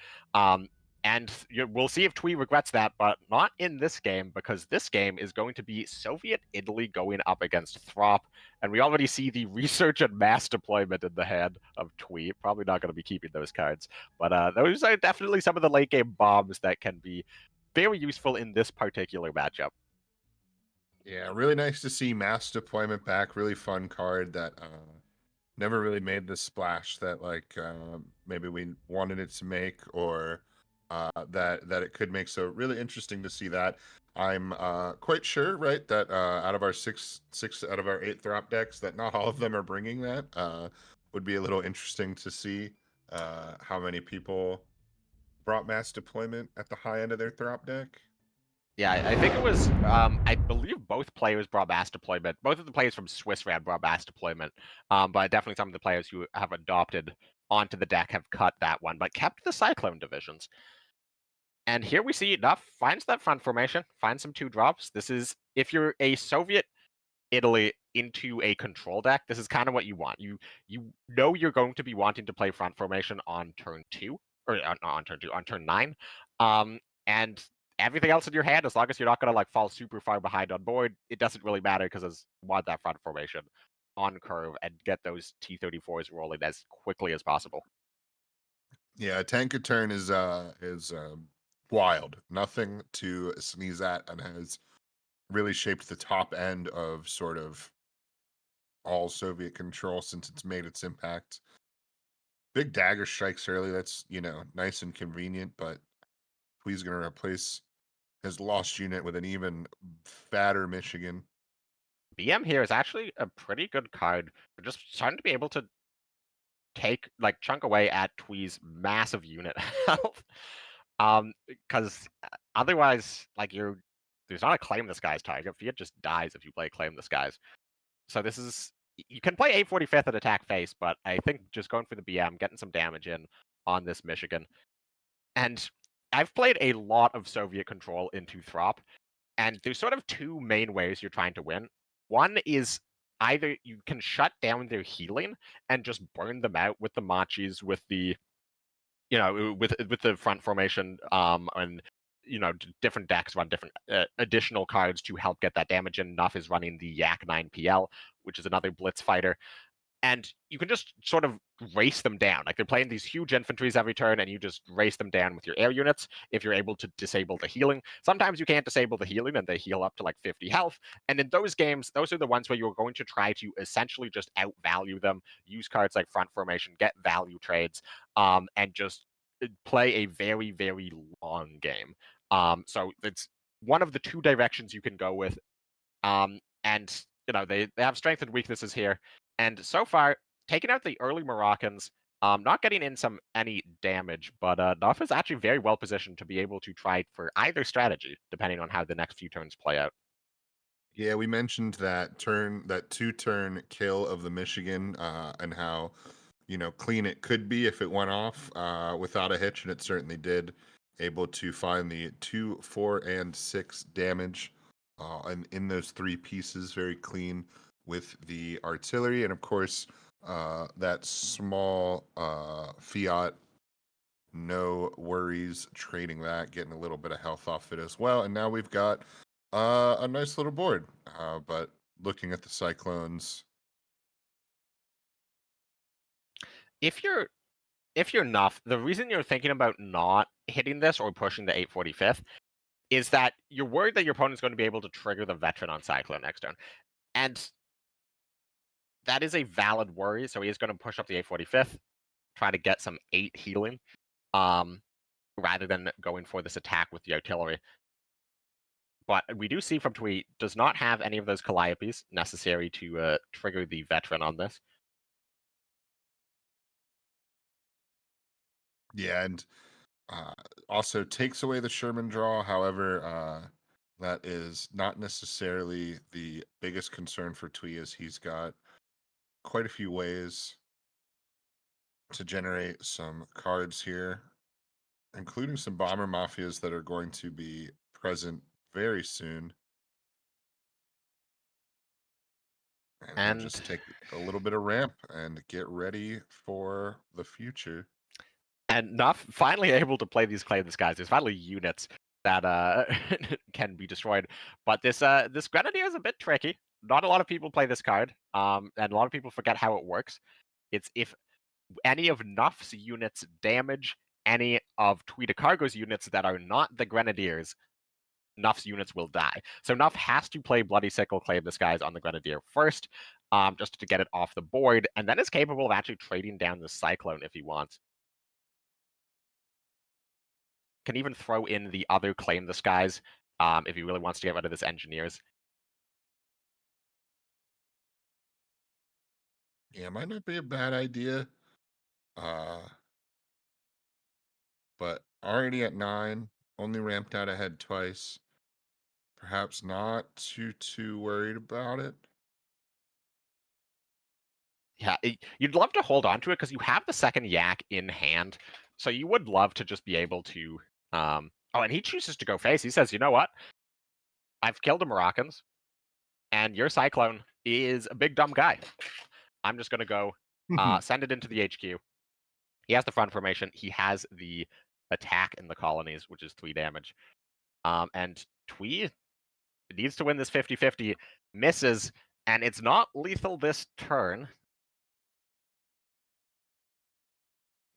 And we'll see if Tweed regrets that, but not in this game, because this game is going to be Soviet Italy going up against Throp. And we already see the research and mass deployment in the hand of Tweed. Probably not going to be keeping those cards. But those are definitely some of the late game bombs that can be very useful in this particular matchup. Yeah, really nice to see mass deployment back. Really fun card that never really made the splash that maybe we wanted it to make, or that it could make. So really interesting to see that. I'm quite sure, right, that out of our six out of our 8 Throp decks, that not all of them are bringing that. Would be a little interesting to see how many people brought mass deployment at the high end of their Throp deck. Yeah, I think it was, I believe both players brought mass deployment. Both of the players from Swiss Rad brought mass deployment, but definitely some of the players who have adopted onto the deck have cut that one, but kept the Cyclone divisions. And here we see Nuff finds that front formation, finds some 2-drops. This is, if you're a Soviet Italy into a control deck, this is kind of what you want. You know you're going to be wanting to play front formation on turn 2, or not on turn 2, on turn 9. And everything else in your hand, as long as you're not going to like fall super far behind on board, it doesn't really matter, because you want that front formation on curve and get those T-34s rolling as quickly as possible. Yeah, a tank a turn is wild. Nothing to sneeze at, and has really shaped the top end of sort of all Soviet control since it's made its impact. Big dagger strikes early. That's, nice and convenient, but he's going to replace his lost unit with an even fatter Michigan. BM here is actually a pretty good card. We're just starting to be able to chunk away at Tweed's massive unit health. Because otherwise, there's not a claim the skies target. Fiat just dies if you play claim the skies. So this is, you can play 845th at attack face, but I think just going for the BM, getting some damage in on this Michigan. And I've played a lot of Soviet control into Throp, and there's sort of 2 main ways you're trying to win. One is either you can shut down their healing and just burn them out with the Machis, with the, with the front formation, and different decks run different additional cards to help get that damage in. Nuff is running the Yak 9 PL, which is another blitz fighter. And you can just sort of race them down. Like, they're playing these huge infantries every turn, and you just race them down with your air units if you're able to disable the healing. Sometimes you can't disable the healing, and they heal up to 50 health. And in those games, those are the ones where you're going to try to essentially just outvalue them, use cards like Front Formation, get value trades, and just play a very, very long game. So it's one of the 2 directions you can go with. And, they have strengths and weaknesses here. And so far, taking out the early Moroccans, not getting in any damage, but Nuff is actually very well positioned to be able to try for either strategy, depending on how the next few turns play out. Yeah, we mentioned that 2-turn kill of the Michigan, and how, clean it could be if it went off without a hitch, and it certainly did. Able to find the 2, 4, and 6 damage and in those 3 pieces, very clean with the artillery, and of course that small Fiat, no worries trading that, getting a little bit of health off it as well. And now we've got a nice little board, but looking at the Cyclones, If you're Nuff, the reason you're thinking about not hitting this or pushing the 845th is that you're worried that your opponent's going to be able to trigger the veteran on Cyclone next turn. And that is a valid worry, so he is going to push up the 845th, try to get some 8 healing, rather than going for this attack with the artillery. But we do see from Tweed does not have any of those Calliopes necessary to trigger the veteran on this. yeah, and also takes away the Sherman draw. However, that is not necessarily the biggest concern for Twee, as he's got quite a few ways to generate some cards here, including some Bomber Mafias that are going to be present very soon. And just take a little bit of ramp and get ready for the future. And Nuff finally able to play these claim guys. There's finally units that can be destroyed. But this Grenadier is a bit tricky. Not a lot of people play this card, and a lot of people forget how it works. It's if any of Nuff's units damage any of Tweed Cargo's units that are not the Grenadiers, Nuff's units will die. So Nuff has to play Bloody Sickle, claim this guys on the Grenadier first, just to get it off the board, and then is capable of actually trading down the Cyclone if he wants. Can even throw in the other claim this guys if he really wants to get rid of this Engineers. Yeah, might not be a bad idea. But already at 9, only ramped out ahead twice. Perhaps not too worried about it. Yeah, you'd love to hold on to it because you have the second yak in hand. So you would love to just be able to... oh, and he chooses to go face. He says, you know what? I've killed the Moroccans, and your Cyclone is a big dumb guy. I'm just going to go send it into the HQ. He has the front formation. He has the attack in the colonies, which is 3 damage. And Tweed needs to win this 50-50, misses, and it's not lethal this turn.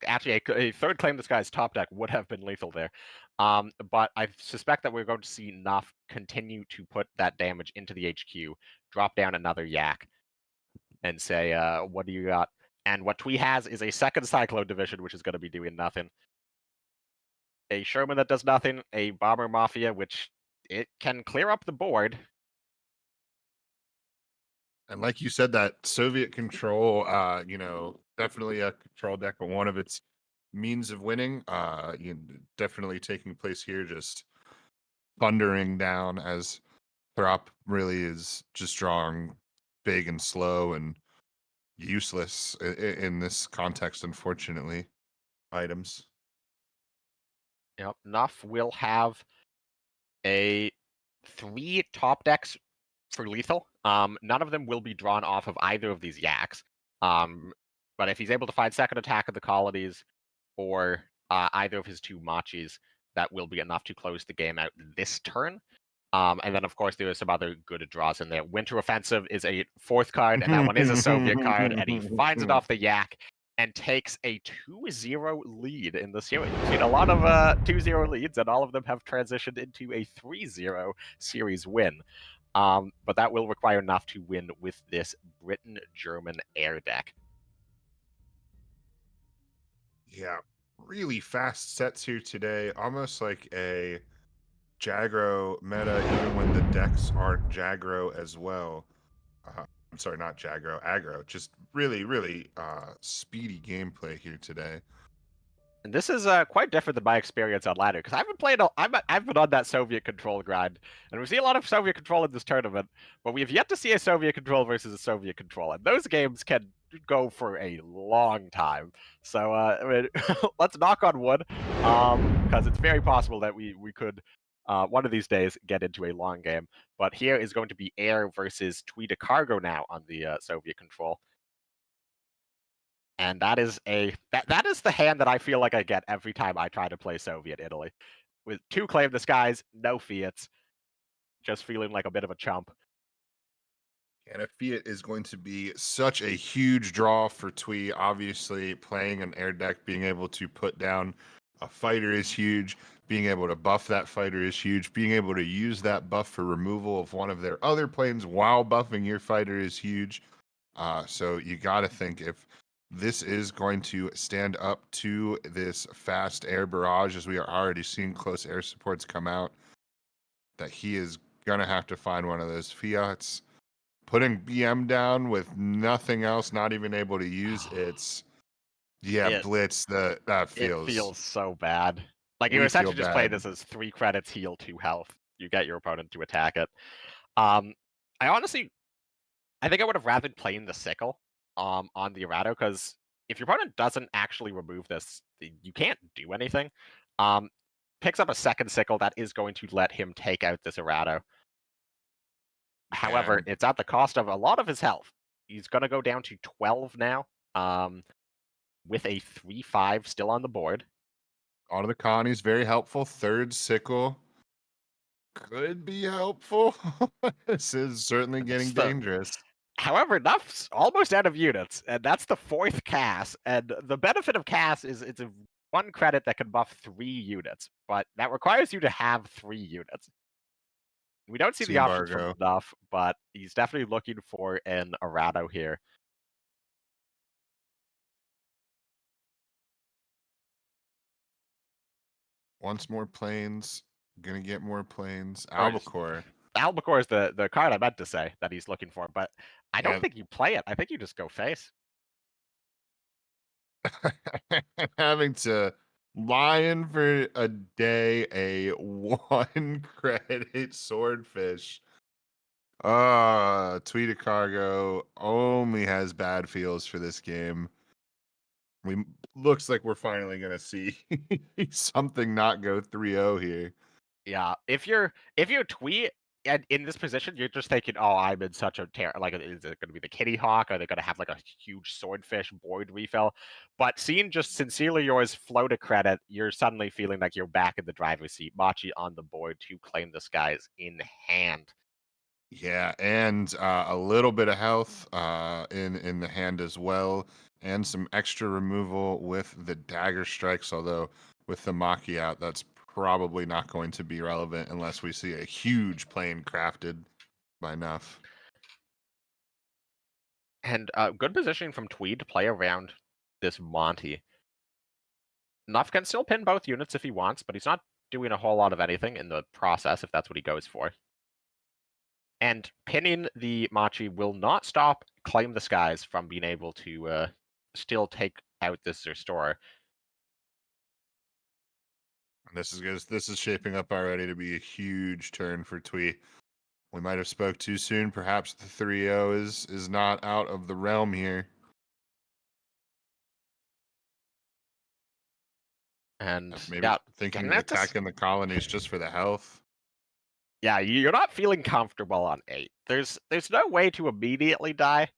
Actually, a third claim this guy's top deck would have been lethal there. But I suspect that we're going to see Nuff continue to put that damage into the HQ, drop down another yak, and say, what do you got? And what Tweed has is a second Cyclone division, which is going to be doing nothing. A Sherman that does nothing, a Bomber Mafia, which it can clear up the board. And like you said, that Soviet control, definitely a control deck, but one of its means of winning, definitely taking place here, just thundering down as Throp really is just drawing big and slow and useless in this context, unfortunately, items. Yep, Nuff will have a 3 top decks for lethal. None of them will be drawn off of either of these yaks. But if he's able to find second attack of the colonies or either of his 2 machis, that will be enough to close the game out this turn. And then, of course, there are some other good draws in there. Winter Offensive is a 4th card, and that one is a Soviet card, and he finds it off the yak and takes a 2-0 lead in the series. We've seen a lot of 2-0 leads, and all of them have transitioned into a 3-0 series win. But that will require enough to win with this Britain-German air deck. Yeah, really fast sets here today, almost like a Jagro meta, even when the decks aren't Jagro as well. I'm sorry, not Jagro, aggro. Just really, really speedy gameplay here today. And this is quite different than my experience on ladder, because I've been on that Soviet control grind, and we see a lot of Soviet control in this tournament, but we have yet to see a Soviet control versus a Soviet control, and those games can go for a long time. So let's knock on wood, because it's very possible that we could one of these days get into a long game. But here is going to be air versus Tweed Cargo now on the Soviet control. And that is that is the hand that I feel like I get every time I try to play Soviet Italy. With 2 claim the skies, no fiats, just feeling like a bit of a chump. And a Fiat is going to be such a huge draw for Twee. Obviously, playing an air deck, being able to put down a fighter is huge. Being able to buff that fighter is huge. Being able to use that buff for removal of one of their other planes while buffing your fighter is huge. So you got to think if this is going to stand up to this fast air barrage, as we are already seeing close air supports come out, that he is going to have to find one of those Fiats. Putting BM down with nothing else, not even able to use Blitz, that feels... It feels so bad. Like, you essentially just play this as 3 credits, heal 2 health. You get your opponent to attack it. I think I would have rather played the Sickle on the Errato, because if your opponent doesn't actually remove this, you can't do anything. Picks up a second Sickle, that is going to let him take out this Errato. However, And it's at the cost of a lot of his health. He's going to go down to 12 now, with a 3-5 still on the board. Auto the Connie's very helpful. Third sickle could be helpful. This is certainly getting dangerous. However, Nuff's almost out of units, and that's the 4th CAS. And the benefit of CAS is it's a 1 credit that can buff 3 units, but that requires you to have 3 units. We don't see the options from Nuff, but he's definitely looking for an errata here. Wants more planes. Gonna get more planes. Albacore. Albacore is the card I meant to say that he's looking for, but I don't think you play it. I think you just go face. Having to lion for a day a 1 credit swordfish. Tweed Cargo only has bad feels for this game. Looks like we're finally gonna see something not go 3-0 here. Yeah, if you're Tweet and in this position, you're just thinking, "Oh, I'm in such a tear." Like, is it going to be the Kitty Hawk? Are they going to have like a huge swordfish board refill? But seeing just Sincerely Yours float a credit, you're suddenly feeling like you're back in the driver's seat. Machi on the board to claim the skies in hand. Yeah, and a little bit of health in the hand as well, and some extra removal with the dagger strikes. Although with the Maki out, that's probably not going to be relevant unless we see a huge plane crafted by Nuff. And good positioning from Tweed to play around this Monty. Nuff can still pin both units if he wants, but he's not doing a whole lot of anything in the process if that's what he goes for. And pinning the Machi will not stop Claim the Skies from being able to still take out this Restorer. This is shaping up already to be a huge turn for Twee. We might have spoke too soon. Perhaps the 3-0 is not out of the realm here. And maybe thinking of attacking the colonies just for the health. Yeah, you're not feeling comfortable on 8. There's no way to immediately die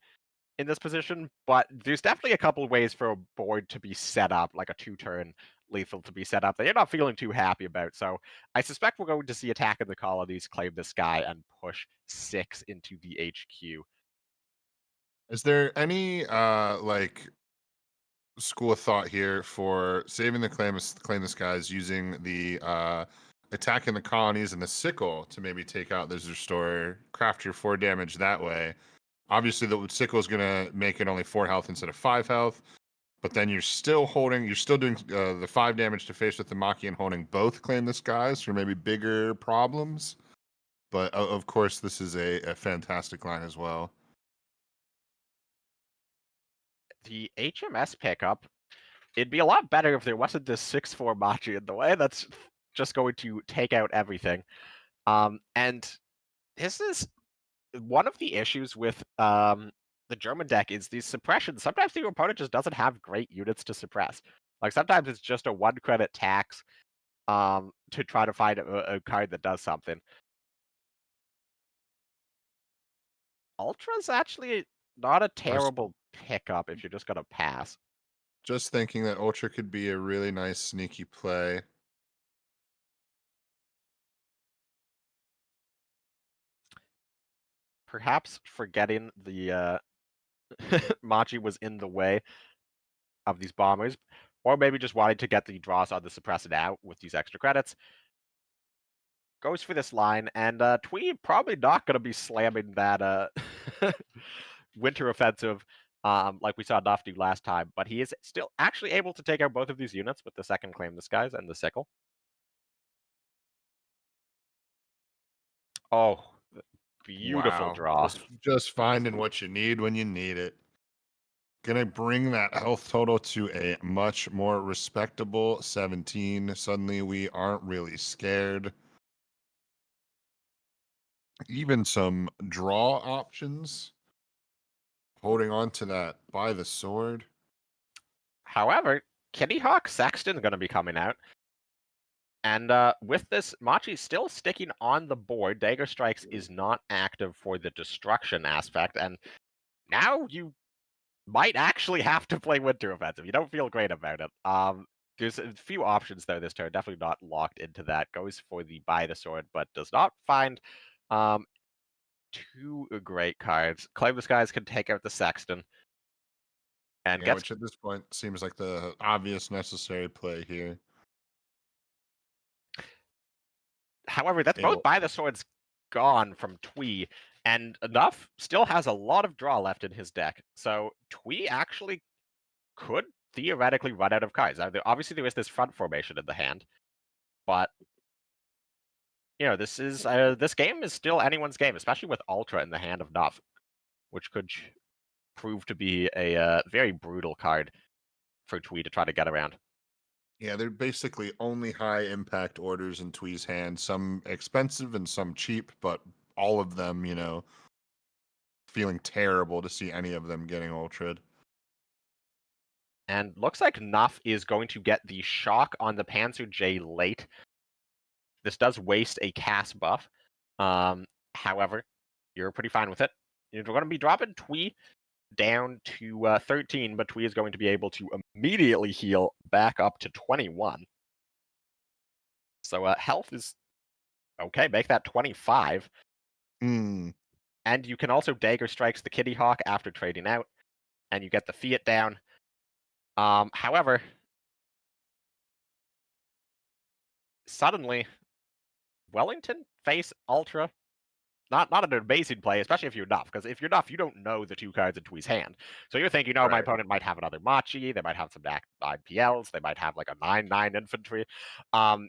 in this position, but there's definitely a couple ways for a board to be set up, like a 2-turn lethal to be set up that you're not feeling too happy about. So I suspect we're going to see Attack in the Colonies claim the sky and push 6 into the HQ. Is there any like school of thought here for saving the claim the skies using the attack in the colonies and the sickle to maybe take out this Restorer, craft your 4 damage that way? Obviously, the sickle is going to make it only 4 health instead of 5 health, but then you're still doing the 5 damage to face with the Maki and holding both claim the skies for maybe bigger problems. But of course, this is a fantastic line as well. The HMS pickup, it'd be a lot better if there wasn't this 6-4 Machi in the way. That's just going to take out everything. And this is one of the issues with the German deck is these suppressions. Sometimes your opponent just doesn't have great units to suppress. Like sometimes it's just a 1 credit tax to try to find a card that does something. Ultra's actually not a terrible pickup if you're just gonna pass. Just thinking that Ultra could be a really nice sneaky play. Perhaps forgetting the Machi was in the way of these bombers, or maybe just wanting to get the draws on the suppressed out with these extra credits. Goes for this line, and Twee probably not going to be slamming that winter offensive like we saw Nuff do last time, but he is still actually able to take out both of these units with the second Claim the Skies and the sickle. Oh, beautiful draw. Just finding what you need when you need it. Gonna bring that health total to a much more respectable 17. Suddenly we aren't really scared. Even some draw options. Holding on to that by the sword. However, Kitty Hawk Sexton's going to be coming out. And with this, Machi's still sticking on the board. Dagger Strikes is not active for the destruction aspect, and now you might actually have to play Winter Offensive. You don't feel great about it. There's a few options though this turn. Definitely not locked into that. Goes for the Buy the Sword, but does not find two great cards. Claim the Skies can take out the Sexton. And Yeah, gets... which at this point seems like the obvious necessary play here. However, that's both Buy the Swords gone from Twee, and Nuff still has a lot of draw left in his deck. So Twee actually could theoretically run out of cards. Obviously, there is this front formation in the hand, but you know, this game is still anyone's game, especially with Ultra in the hand of Nuff, which could prove to be a very brutal card for Twee to try to get around. Yeah, they're basically only high impact orders in Twee's hand, some expensive and some cheap, but all of them, you know, feeling terrible to see any of them getting ultra'd. And looks like Nuff is going to get the shock on the Panzer J late. This does waste a cast buff. However, you're pretty fine with it. You're going to be dropping Twee down to 13, but Twee is going to be able to immediately heal back up to 21. So health is okay. Make that 25. And you can also Dagger Strikes the Kitty Hawk after trading out, and you get the Fiat down. However, suddenly, Wellington face Ultra. Not an amazing play, especially if you're Nuff, because if you're Nuff, you don't know the two cards in Twee's hand. So you're thinking, oh, my opponent might have another Machi, they might have some 9 PLs, they might have like a 9/9 infantry.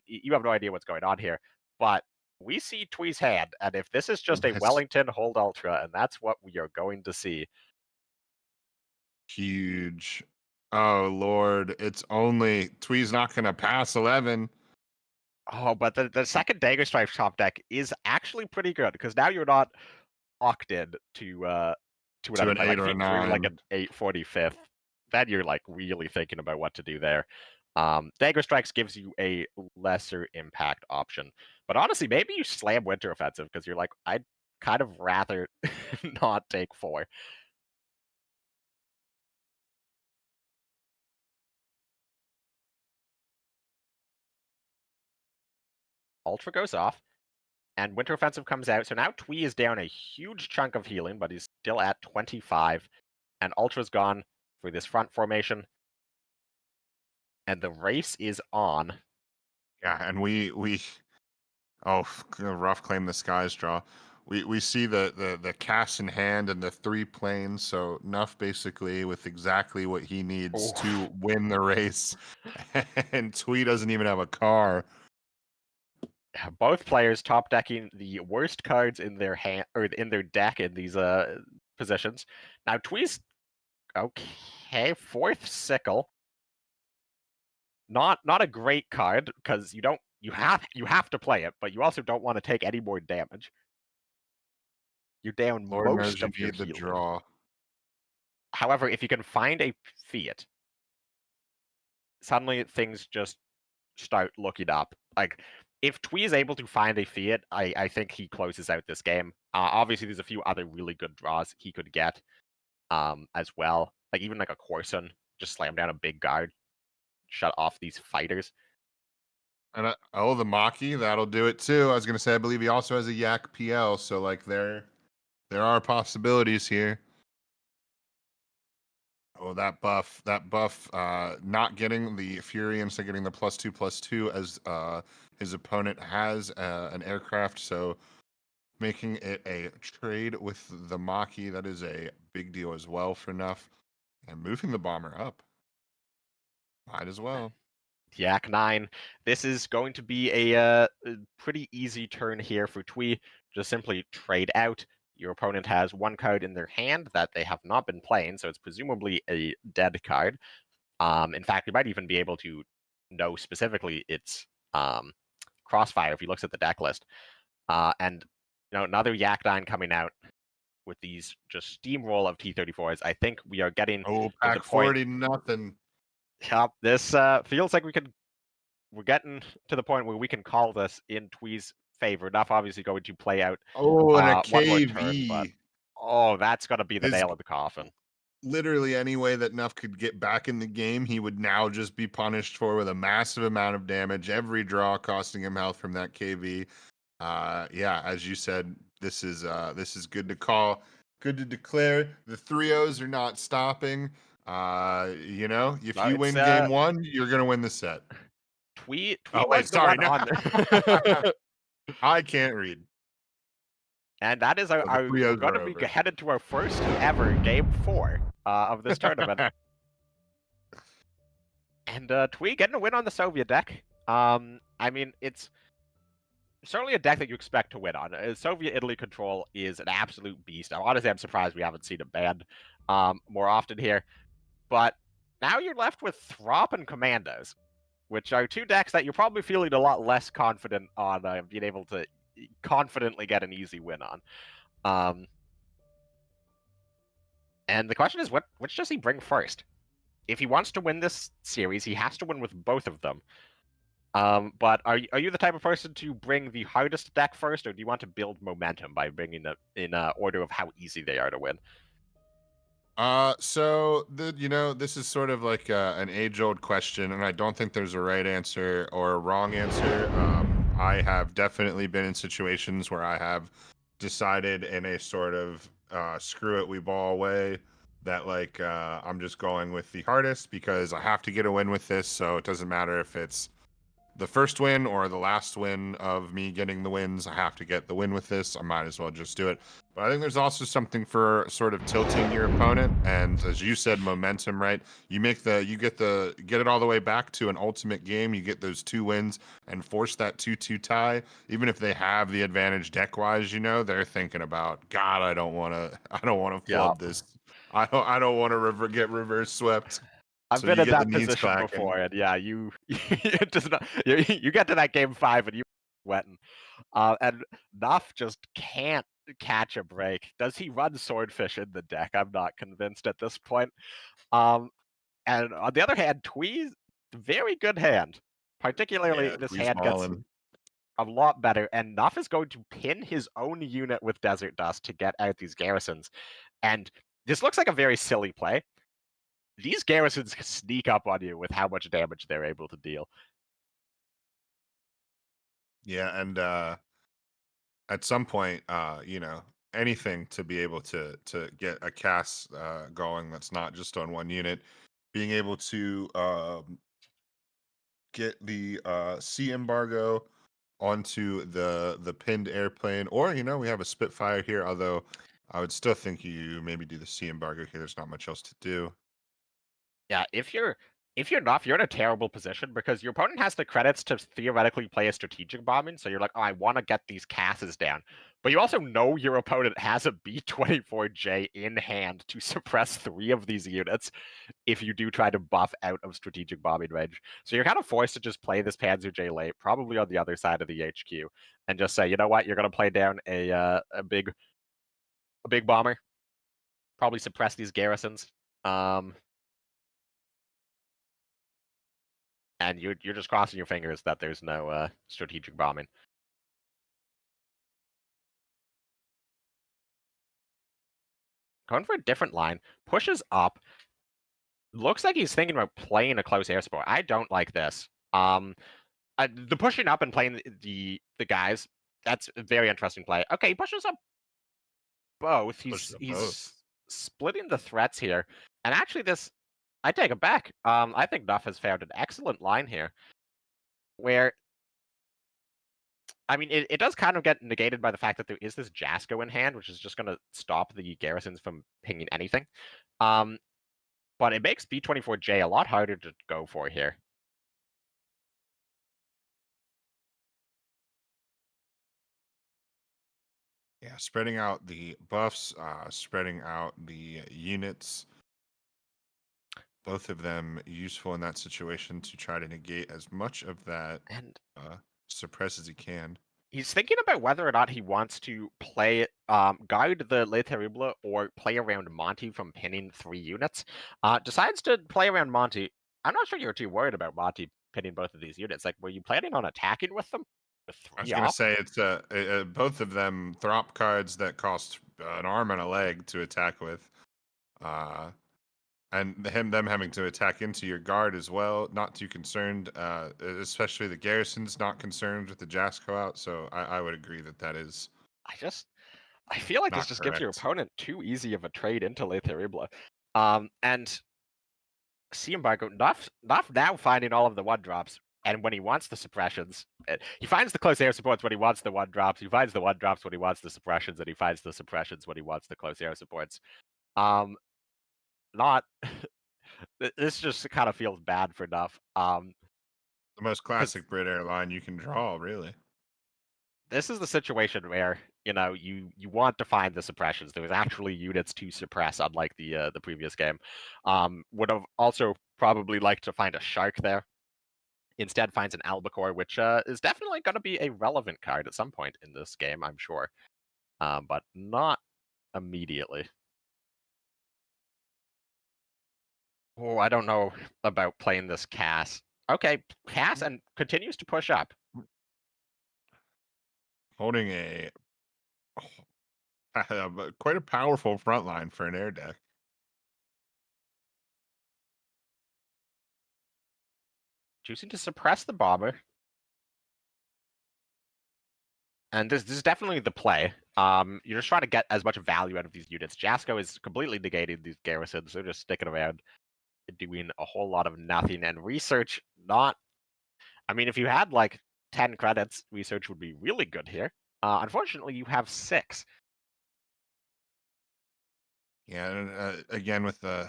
You have no idea what's going on here. But we see Twee's hand, and if this is just a Wellington hold Ultra, and that's what we are going to see. Huge. Oh, Lord. It's only... Twee's not going to pass 11. Oh, but the second Dagger Strike top deck is actually pretty good, because now you're not locked in to an 8 or 9. Like an 845th. Then you're like really thinking about what to do there. Dagger Strikes gives you a lesser impact option. But honestly, maybe you slam Winter Offensive, because you're like, I'd kind of rather not take 4. Ultra goes off, and Winter Offensive comes out. So now Twee is down a huge chunk of healing, but he's still at 25. And Ultra's gone for this front formation. And the race is on. Yeah, and we rough claim the skies draw. We see the cast in hand and the 3 planes, so Nuff basically with exactly what he needs to win the race. And Twee doesn't even have a car. Both players top decking the worst cards in their hand or in their deck in these positions. Now Twee's okay, 4th Sickle. Not a great card, because you have to play it, but you also don't want to take any more damage. You're down most of your healing. The draw. However, if you can find a Fiat, suddenly things just start looking up. Like, if Twee is able to find a Fiat, I think he closes out this game. Obviously, there's a few other really good draws he could get as well. Like, even like a Corson, just slam down a big guard, shut off these fighters. And the Maki, that'll do it too. I was gonna say, I believe he also has a Yak PL, so like there are possibilities here. Oh, that buff, not getting the Fury instead getting the +2/+2 as his opponent has an aircraft, so making it a trade with the Maki, that is a big deal as well for Nuff. And moving the bomber up. Might as well. Yak 9. This is going to be a pretty easy turn here for Twee. Just simply trade out. Your opponent has 1 card in their hand that they have not been playing, so it's presumably a dead card. In fact, you might even be able to know specifically it's Crossfire if he looks at the deck list. And you know, another Yak 9 coming out with these just steamroll of T-34s. I think we are getting pack 40 nothing. Yep, this feels like we could we're getting to the point where we can call this in Tweed's favor. Nuff obviously going to play out Oh, and a one more turn, but KV. that's gonna be the Is nail in the coffin. literally any way that Nuff could get back in the game, he would now just be punished for with a massive amount of damage. Every draw costing him health from that KV. Yeah, as you said, this is good to call, good to declare. The 3-0s are not stopping. If No, you it's win game one, you're gonna win the set. Tweed Oh was wait, the sorry, one no. on there. I can't read. And that is So the we're 3-0s going to are be over. headed to our first ever game 4 of this tournament. And Tweed getting a win on the Soviet deck. I mean, it's certainly a deck that you expect to win on. Soviet Italy control is an absolute beast. Honestly, I'm surprised we haven't seen it banned more often here. But now you're left with Throp and Commandos, which are two decks that you're probably feeling a lot less confident on being able to confidently get an easy win on. And the question is, which does he bring first? If he wants to win this series, he has to win with both of them. But are you the type of person to bring the hardest deck first, or do you want to build momentum by bringing them in order of how easy they are to win? So this is sort of like an age-old question, and I don't think there's a right answer or a wrong answer. I have definitely been in situations where I have decided in a sort of screw it, we ball way that I'm just going with the hardest because I have to get a win with this, so it doesn't matter if it's the first win or the last win of me getting the wins. I have to get the win with this. I might as well just do it. But I think there's also something for sort of tilting your opponent, and as you said, momentum, right? You get it all the way back to an ultimate game. You get those 2 wins and force that 2-2 tie. Even if they have the advantage deck wise, they're thinking about, God, I don't want to flub this. I don't want to get reverse swept. I've So been you in get the that knees position clacking. before, and yeah, you get to that game 5 and you wetting. And Nuff just can't catch a break. Does he run Swordfish in the deck? I'm not convinced at this point. And on the other hand, Tweed's very good hand. Particularly, Yeah, this Tweed's hand gets balling. a lot better, and Nuff is going to pin his own unit with Desert Dust to get out these garrisons. And this looks like a very silly play. These garrisons sneak up on you with how much damage they're able to deal. Yeah, and at some point, anything to be able to get a cast going that's not just on one unit, being able to get the sea embargo onto the pinned airplane, or we have a Spitfire here. Although I would still think you maybe do the sea embargo here. There's not much else to do. Yeah, if you're Nuff, you're in a terrible position because your opponent has the credits to theoretically play a strategic bombing, so you're like, oh, I want to get these casses down. But you also know your opponent has a B-24J in hand to suppress 3 of these units if you do try to buff out of strategic bombing range. So you're kind of forced to just play this Panzer J late, probably on the other side of the HQ, and just say, you know what, you're going to play down a big bomber, probably suppress these garrisons. And you're just crossing your fingers that there's no strategic bombing. Going for a different line, pushes up. Looks like he's thinking about playing a close air support. I don't like this. The pushing up and playing the guys, that's a very interesting play. Okay, he pushes up both. He's splitting the threats here. And actually I take it back. I think Nuff has found an excellent line here where, I mean, it does kind of get negated by the fact that there is this Jasko in hand, which is just going to stop the garrisons from pinging anything. But it makes B-24J a lot harder to go for here. Yeah, spreading out the buffs, spreading out the units. Both of them useful in that situation to try to negate as much of that And suppress as he can. he's thinking about whether or not he wants to play guard the Le Terrible or play around Monty from pinning 3 units. Decides to play around Monty. I'm not sure you're too worried about Monty pinning both of these units. Like, were you planning on attacking with them? With I was 3 gonna off? say it's both of them Throp cards that cost an arm and a leg to attack with, and them having to attack into your guard as well. Not too concerned, especially the garrison's not concerned with the Jasco out. So I would agree that that is I feel like this not just gives your correct. opponent too easy of a trade into Le Terrible. And Sea Embargo, Nuff now finding all of the 1-drops, and when he wants the suppressions, he finds the close air supports when he wants the 1-drops, he finds the 1-drops when he wants the suppressions, and he finds the suppressions when he wants the close air supports. Not this just kind of feels bad for Nuff. The most classic Brit airline you can draw, really. This is the situation where you want to find the suppressions. There was actually units to suppress, unlike the previous game. Would have also probably liked to find a shark there. Instead, finds an albacore, which is definitely going to be a relevant card at some point in this game, I'm sure, but not immediately. Oh, I don't know about playing this Cass. Okay, Cass and continues to push up. Holding quite a powerful front line for an air deck. Choosing to suppress the bomber. And this is definitely the play. You're just trying to get as much value out of these units. Jasco is completely negating these garrisons. They're just sticking around, doing a whole lot of nothing. And research, not... I mean, if you had like 10 credits, research would be really good here. Unfortunately, you have 6. Yeah, and again with the,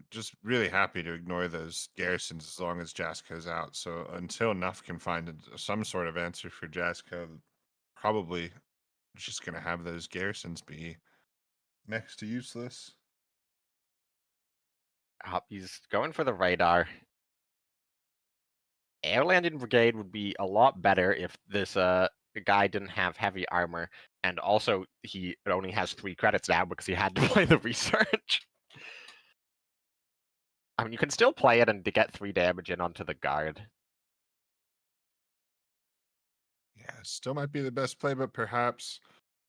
just really happy to ignore those garrisons as long as Jasco's out. So until Nuff can find some sort of answer for Jasco, probably just gonna have those garrisons be next to useless. He's going for the radar. Air landing brigade would be a lot better if this guy didn't have heavy armor, and also he only has 3 credits now because he had to play the research. I mean, you can still play it and to get 3 damage in onto the guard. Yeah, still might be the best play, but perhaps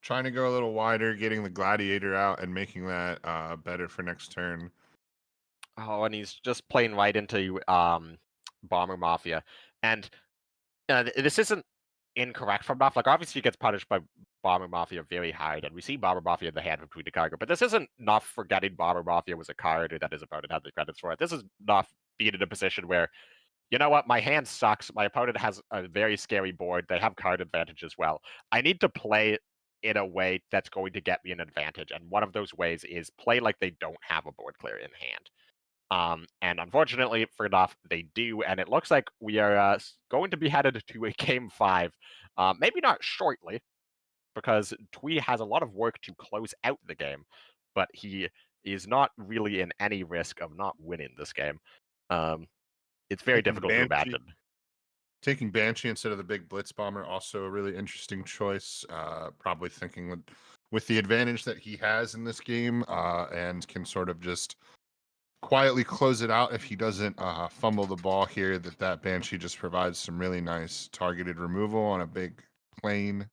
trying to go a little wider, getting the gladiator out and making that better for next turn. Oh, and he's just playing right into Bomber Mafia. And this isn't incorrect from Nuff. Like, obviously, he gets punished by Bomber Mafia very hard, and we see Bomber Mafia in the hand of Tweed Cargo. But this isn't Nuff forgetting Bomber Mafia was a card or that his opponent had the credits for it. This is Nuff being in a position where, you know what, my hand sucks. My opponent has a very scary board. They have card advantage as well. I need to play in a way that's going to get me an advantage. And one of those ways is play like they don't have a board clear in hand. And unfortunately for Nuff, they do, and it looks like we are going to be headed to a Game 5. Maybe not shortly, because Tweed has a lot of work to close out the game, but he is not really in any risk of not winning this game. It's very difficult to imagine. Taking Banshee instead of the big Blitz Bomber, also a really interesting choice. Probably thinking with the advantage that he has in this game, and can sort of just quietly close it out if he doesn't fumble the ball here, that Banshee just provides some really nice targeted removal on a big plane.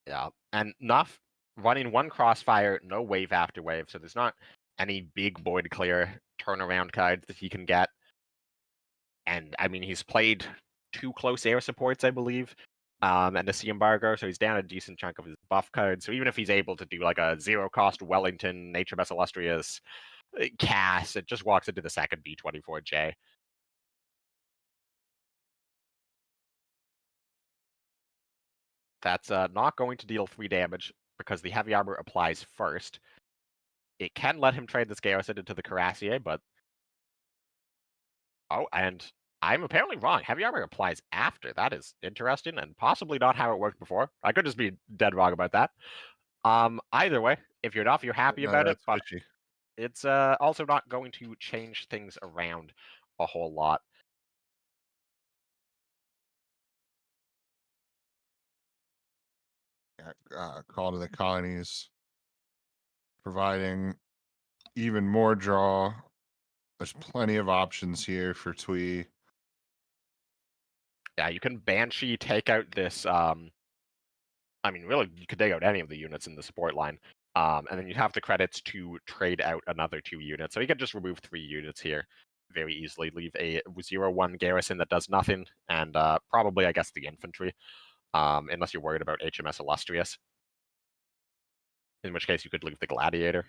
Yeah, and Nuff running 1 Crossfire, no wave after wave, so there's not any big void clear turnaround cards that he can get. And I mean, he's played 2 close air supports, I believe, and a Sea Embargo, so he's down a decent chunk of his buff cards. So even if he's able to do like a 0-cost Wellington, Nature Best Illustrious, Cass, it just walks into the second B24J. That's not going to deal 3 damage because the heavy armor applies first. It can let him trade this garrison into the Cuirassier, but... Oh, and I'm apparently wrong. Heavy armor applies after. That is interesting, and possibly not how it worked before. I could just be dead wrong about that. Either way, if you're Nuff, you're happy about it, but fishy. it's also not going to change things around a whole lot. Call to the Colonies, providing even more draw There's plenty of options here for Twee. Yeah, you can Banshee take out this. I mean, really, you could take out any of the units in the support line. And then you have the credits to trade out another 2 units. So you can just remove 3 units here very easily, leave a 0-1 garrison that does nothing, and probably, I guess, the infantry, unless you're worried about HMS Illustrious. In which case, you could leave the Gladiator.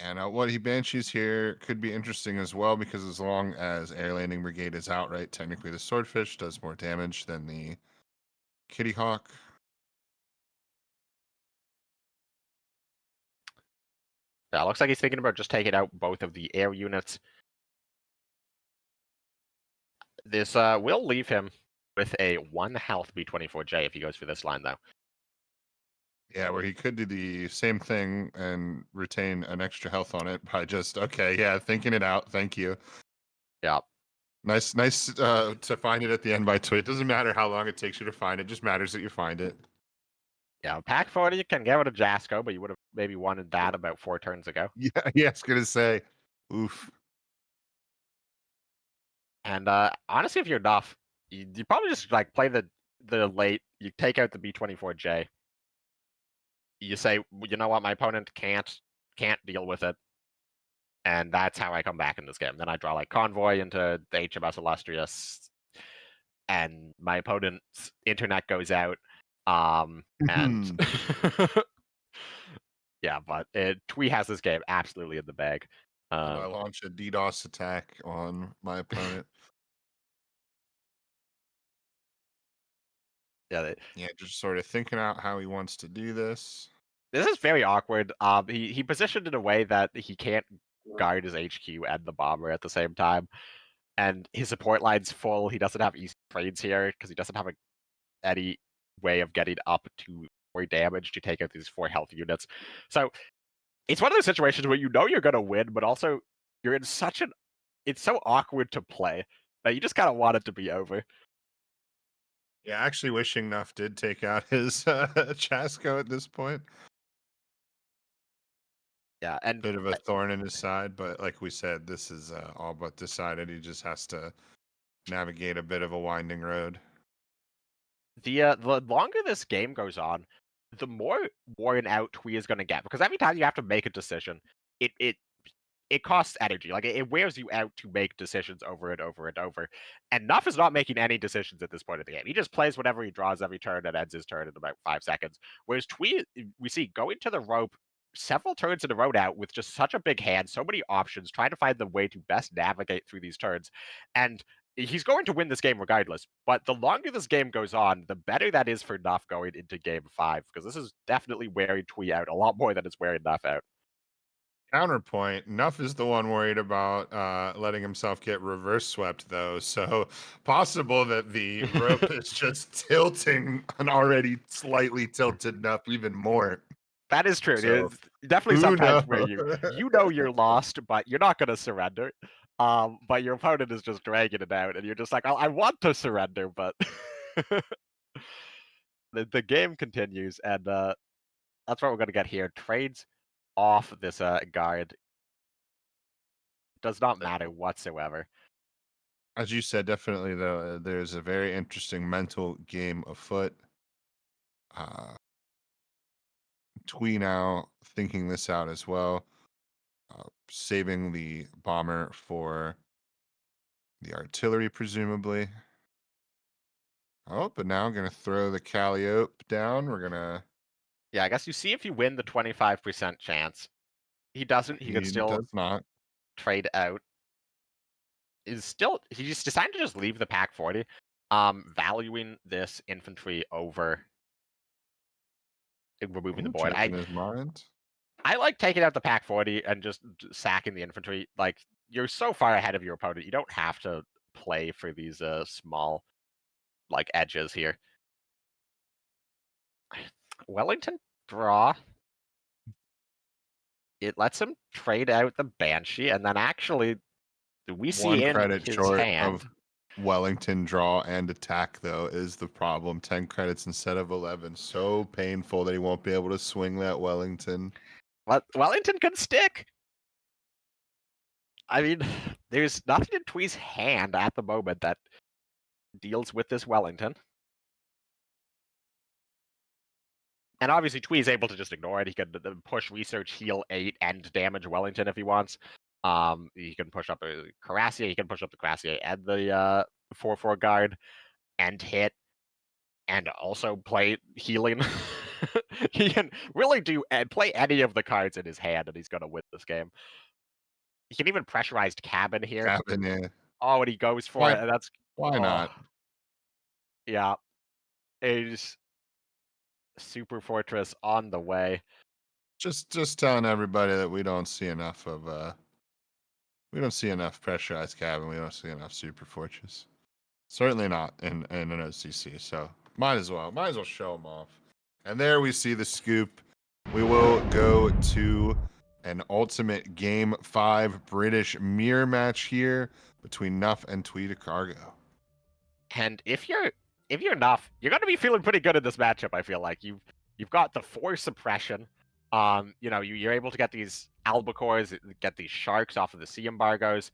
And what he banshees here could be interesting as well, because as long as Air Landing Brigade is outright, technically the Swordfish does more damage than the Kitty Hawk. Yeah, looks like he's thinking about just taking out both of the air units. This will leave him with a 1 health B-24J if he goes for this line, though. Yeah, where he could do the same thing and retain an extra health on it by just, okay, yeah, thinking it out. Thank you. Yeah. Nice to find it at the end by Tweed. It doesn't matter how long it takes you to find it. Just matters that you find it. Yeah, Pack 40, you can get rid of Jasco, but you would have maybe wanted that about 4 turns ago. Yeah, I was going to say, oof. And honestly, if you're Nuff, you probably just like play the late, you take out the B-24J. You say, you know what, my opponent can't deal with it. And that's how I come back in this game. Then I draw like Convoy into the HMS Illustrious, and my opponent's internet goes out. And yeah, but Twee has this game absolutely in the bag. I launch a DDoS attack on my opponent. Yeah, just sort of thinking out how he wants to do this. This is very awkward. He positioned in a way that he can't guard his HQ and the bomber at the same time, and his support line's full. He doesn't have easy trades here because he doesn't have any way of getting up to 4 damage to take out these 4 health units. So it's one of those situations where you know you're gonna win, but also you're in such an it's so awkward to play that you just kind of want it to be over. Yeah, actually wishing Nuff did take out his Chasco at this point. Yeah, and bit of a thorn in his side, but like we said, this is all but decided. He just has to navigate a bit of a winding road. the longer this game goes on, the more worn out Twee is going to get, because every time you have to make a decision, it costs energy. Like it wears you out to make decisions over and over and over. And Nuff is not making any decisions at this point of the game. He just plays whatever he draws every turn and ends his turn in about 5 seconds. Whereas Twee, we see going to the rope several turns in a row now with just such a big hand, so many options, trying to find the way to best navigate through these turns. And he's going to win this game regardless. But the longer this game goes on, the better that is for Nuff going into game 5, because this is definitely wearing Twee out a lot more than it's wearing Nuff out. Counterpoint, Nuff is the one worried about letting himself get reverse swept, though. So possible that the rope is just tilting an already slightly tilted Nuff even more. That is true. So, It's definitely sometimes where you know you're lost, but you're not going to surrender. But your opponent is just dragging it out, and you're just like, I want to surrender, but the game continues, and that's what we're going to get here. Trades off this guard. Does not matter whatsoever. As you said, definitely, though, there's a very interesting mental game afoot. Twee now thinking this out as well, saving the bomber for the artillery, presumably. Oh, but now I'm going to throw the Calliope down. We're going to... Yeah, I guess you see if you win the 25% chance. He doesn't. He can still does not trade out. He's just decided to just leave the Pack 40, valuing this infantry over removing the board. his mind. I like taking out the Pack 40 and just sacking the infantry. Like, you're so far ahead of your opponent, you don't have to play for these small, like, edges here. Wellington draw. It lets him trade out the Banshee, and then actually, we see One in credit his short hand of Wellington draw and attack, though, is the problem. 10 credits instead of 11. So painful that he won't be able to swing that Wellington. Wellington can stick. I mean, there's nothing in Tweed's hand at the moment that deals with this Wellington. And obviously, Tweed's able to just ignore it. He can push Research, heal 8, and damage Wellington if he wants. He can push up a Cuirassier. He can push up the Cuirassier and the 4/4 guard and hit, and also play healing. He can really do and play any of the cards in his hand, and he's going to win this game. He can even pressurized cabin here. Cabin, yeah. Oh, and he goes for Why- it. And that's Why not? Yeah, is Super Fortress on the way. Just telling everybody that we don't see enough pressurized cabin. We don't see enough Super Fortress. Certainly not in an OCC. So might as well show them off. And there we see the scoop. We will go to an ultimate Game 5 British mirror match here between Nuff and Tweed Cargo. And if you're Nuff, you're going to be feeling pretty good in this matchup. I feel like you've got the 4 suppression. You're able to get these albacores, get these sharks off of the sea embargoes.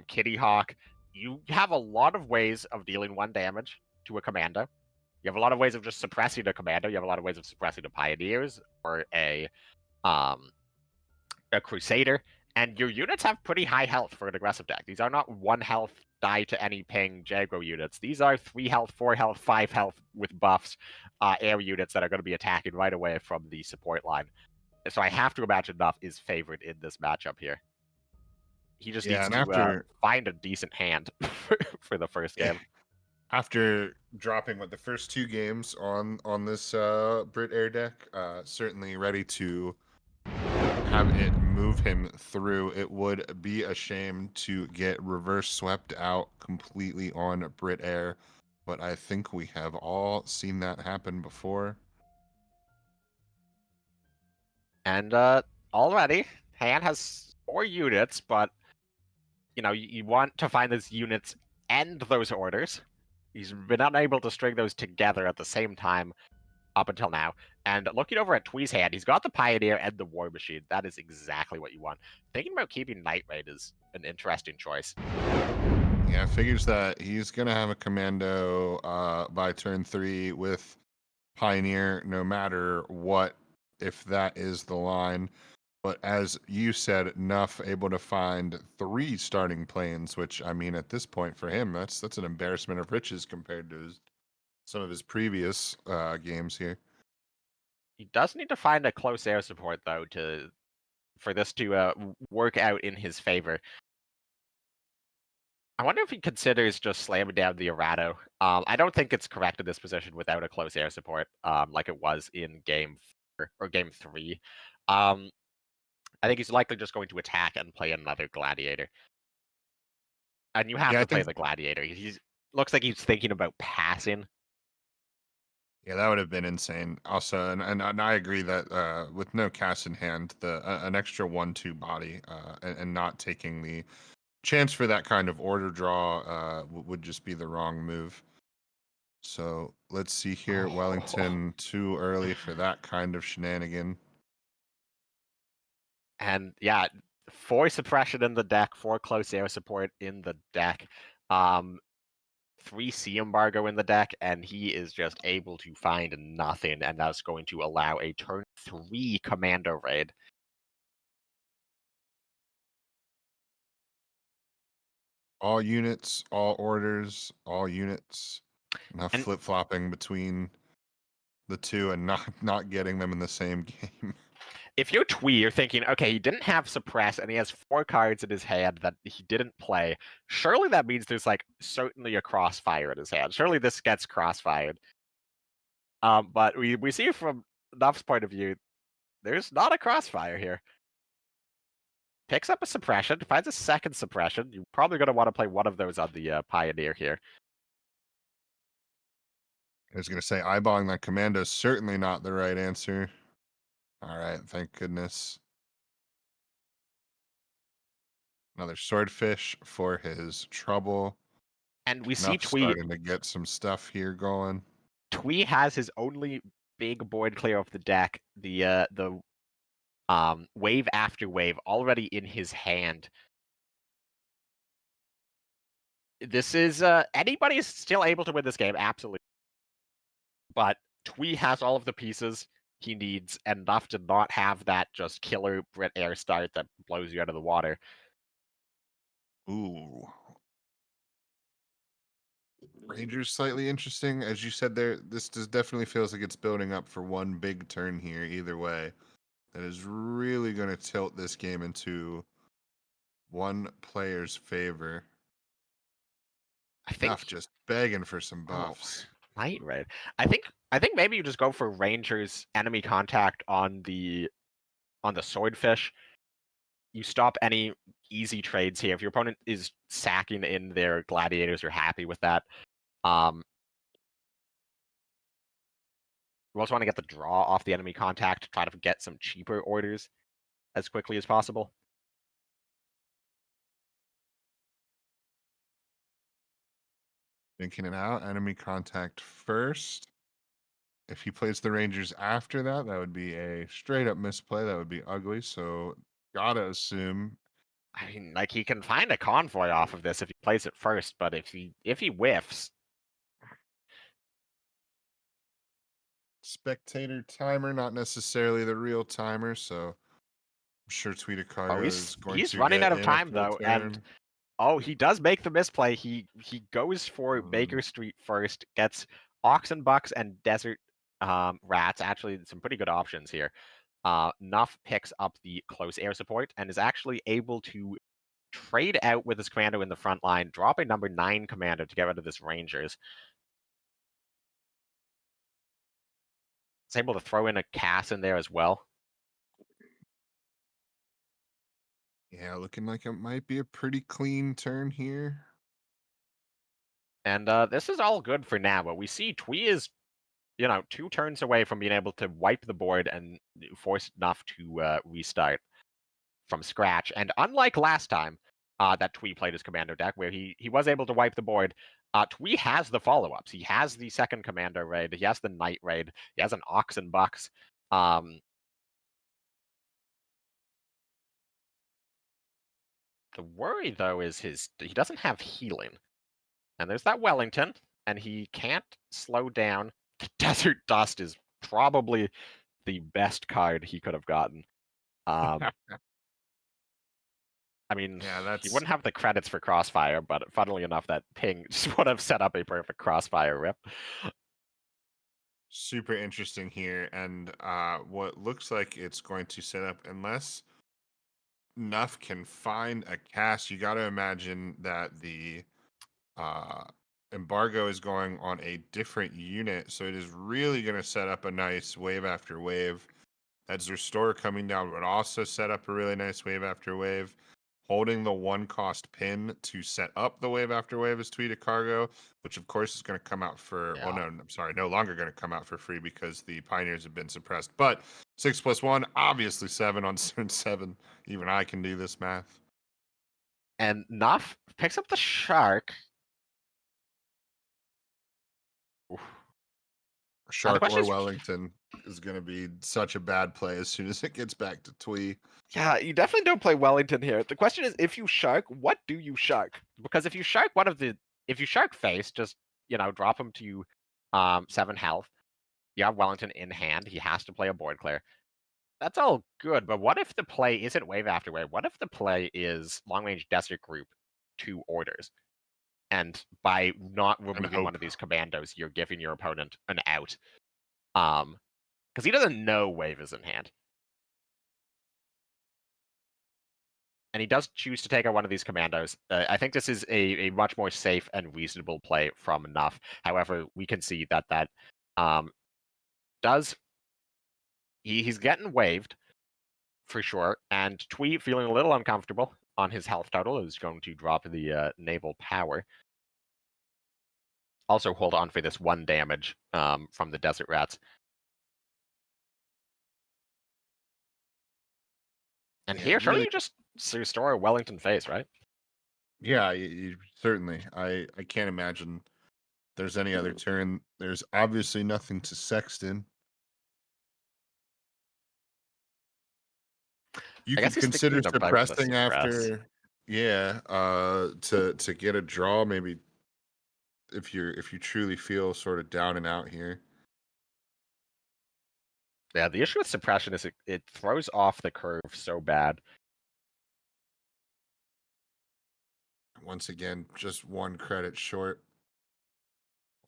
Kitty Hawk. You have a lot of ways of dealing 1 damage to a commando. You have a lot of ways of just suppressing a commando. You have a lot of ways of suppressing the pioneers or a crusader. And your units have pretty high health for an aggressive deck. These are not 1 health die to any ping Jago units. These are 3 health, 4 health, 5 health with buffs air units that are going to be attacking right away from the support line. So I have to imagine Nuff is favored in this matchup here. He just needs to find a decent hand for the first game. After dropping the first 2 games on this Brit Air deck, certainly ready to have it move him through. It would be a shame to get reverse swept out completely on Brit Air, but I think we have all seen that happen before. And already, Han has 4 units, but you want to find those units and those orders. He's been unable to string those together at the same time up until now. And looking over at Tweed's hand, he's got the Pioneer and the War Machine. That is exactly what you want. Thinking about keeping Night Raid is an interesting choice. Yeah, figures that he's going to have a commando by turn 3 with Pioneer no matter what, if that is the line. But as you said, Nuff able to find 3 starting planes, which, I mean, at this point for him, that's an embarrassment of riches compared to some of his previous games here. He does need to find a close air support, though, for this to work out in his favor. I wonder if he considers just slamming down the Errato. I don't think it's correct in this position without a close air support, like it was in Game 4 or Game 3. I think he's likely just going to attack and play another Gladiator. And you have to play the Gladiator. He looks like he's thinking about passing. Yeah, that would have been insane. Also, and I agree that with no cast in hand, an extra 1/2 body and not taking the chance for that kind of order draw would just be the wrong move. So let's see here. Wellington too early for that kind of shenanigan. And yeah, 4 suppression in the deck, 4 close air support in the deck, 3 sea embargo in the deck, and he is just able to find nothing, and that's going to allow a turn 3 commando raid. All units, all orders, all units. Not flip-flopping between the 2 and not getting them in the same game. If you're Tweed, you're thinking, okay, he didn't have suppress, and he has 4 cards in his hand that he didn't play. Surely that means there's certainly a crossfire in his hand. Surely this gets crossfired. But we see from Nuff's point of view, there's not a crossfire here. Picks up a suppression, finds a second suppression. You're probably going to want to play one of those on the Pioneer here. I was going to say, eyeballing that commando is certainly not the right answer. All right, thank goodness. Another swordfish for his trouble. And we see Tweed starting to get some stuff here going. Tweed has his only big board clear of the deck. The wave after wave already in his hand. this is anybody is still able to win this game, absolutely. But Twee has all of the pieces he needs, and Nuff to not have that just killer Brit air start that blows you out of the water. Ooh. Rangers slightly interesting. As you said there, this definitely feels like it's building up for one big turn here, either way. That is really going to tilt this game into one player's favor. I think. Nuff just begging for some Oh, buffs. Night Raid. I think maybe you just go for Rangers enemy contact on the Swordfish. You stop any easy trades here. If your opponent is sacking in their gladiators, you're happy with that. You also want to get the draw off the enemy contact to try to get some cheaper orders as quickly as possible. Thinking it out. Enemy contact first. If he plays the Rangers after that, that would be a straight up misplay. That would be ugly. So gotta assume. I mean, like, he can find a convoy off of this if he plays it first, but if he whiffs, Spectator timer, not necessarily the real timer. So I'm sure Tweed Cargo is going he's to running get out of in a time full though, and turn. oh, he does make the misplay. He goes for Baker Street first, gets Oxen Bucks and Desert Rats. Actually, some pretty good options here. Nuff picks up the close air support and is actually able to trade out with his commando in the front line, drop a number 9 commando to get rid of this Rangers. It's able to throw in a Cass in there as well. Yeah, looking like it might be a pretty clean turn here. And this is all good for now, but we see Twee is, 2 turns away from being able to wipe the board and force Nuff to restart from scratch. And unlike last time that Twee played his commando deck, where he was able to wipe the board, Twee has the follow-ups. He has the second commando raid. He has the night raid. He has an Oxen Bucks. The worry, though, is he doesn't have healing. And there's that Wellington, and he can't slow down. The Desert Dust is probably the best card he could have gotten. I mean, Yeah, he wouldn't have the credits for Crossfire, but funnily enough, that ping just would have set up a perfect Crossfire rip. super interesting here. And what looks like it's going to set up, unless Nuff can find a cast, you got to imagine that the embargo is going on a different unit. So it is really going to set up a nice wave after wave. That's Restore coming down would also set up a really nice wave after wave. Holding the 1 cost pin to set up the wave after wave is Tweed Cargo, which of course is going to come out for, Yeah. well, no, I'm sorry, no longer going to come out for free because the Pioneers have been suppressed. But 6 + 1, obviously 7 on turn 7. Even I can do this math. And Nuff picks up the Shark. Oof. Shark or Wellington is going to be such a bad play as soon as it gets back to Twee. Yeah, you definitely don't play Wellington here. The question is, if you Shark, what do you Shark? Because if you Shark if you Shark face, just, drop him to 7 health. You have Wellington in hand. He has to play a board clear. That's all good, but what if the play isn't wave after wave? What if the play is long range desert group 2 orders? And by not removing one of these commandos, you're giving your opponent an out. Because he doesn't know wave is in hand. And he does choose to take out one of these commandos. I think this is a much more safe and reasonable play from Nuff. However, we can see that he's getting waved for sure, and Twee, feeling a little uncomfortable on his health total, is going to drop the naval power. Also hold on for this 1 damage from the Desert Rats. And here, surely you just restore a Wellington face, right? Yeah, certainly. I can't imagine there's any other turn. There's obviously nothing to Sexton. You could consider suppressing after. Yeah, to get a draw, maybe if you truly feel sort of down and out here. Yeah, the issue with suppression is it throws off the curve so bad. Once again, just one credit short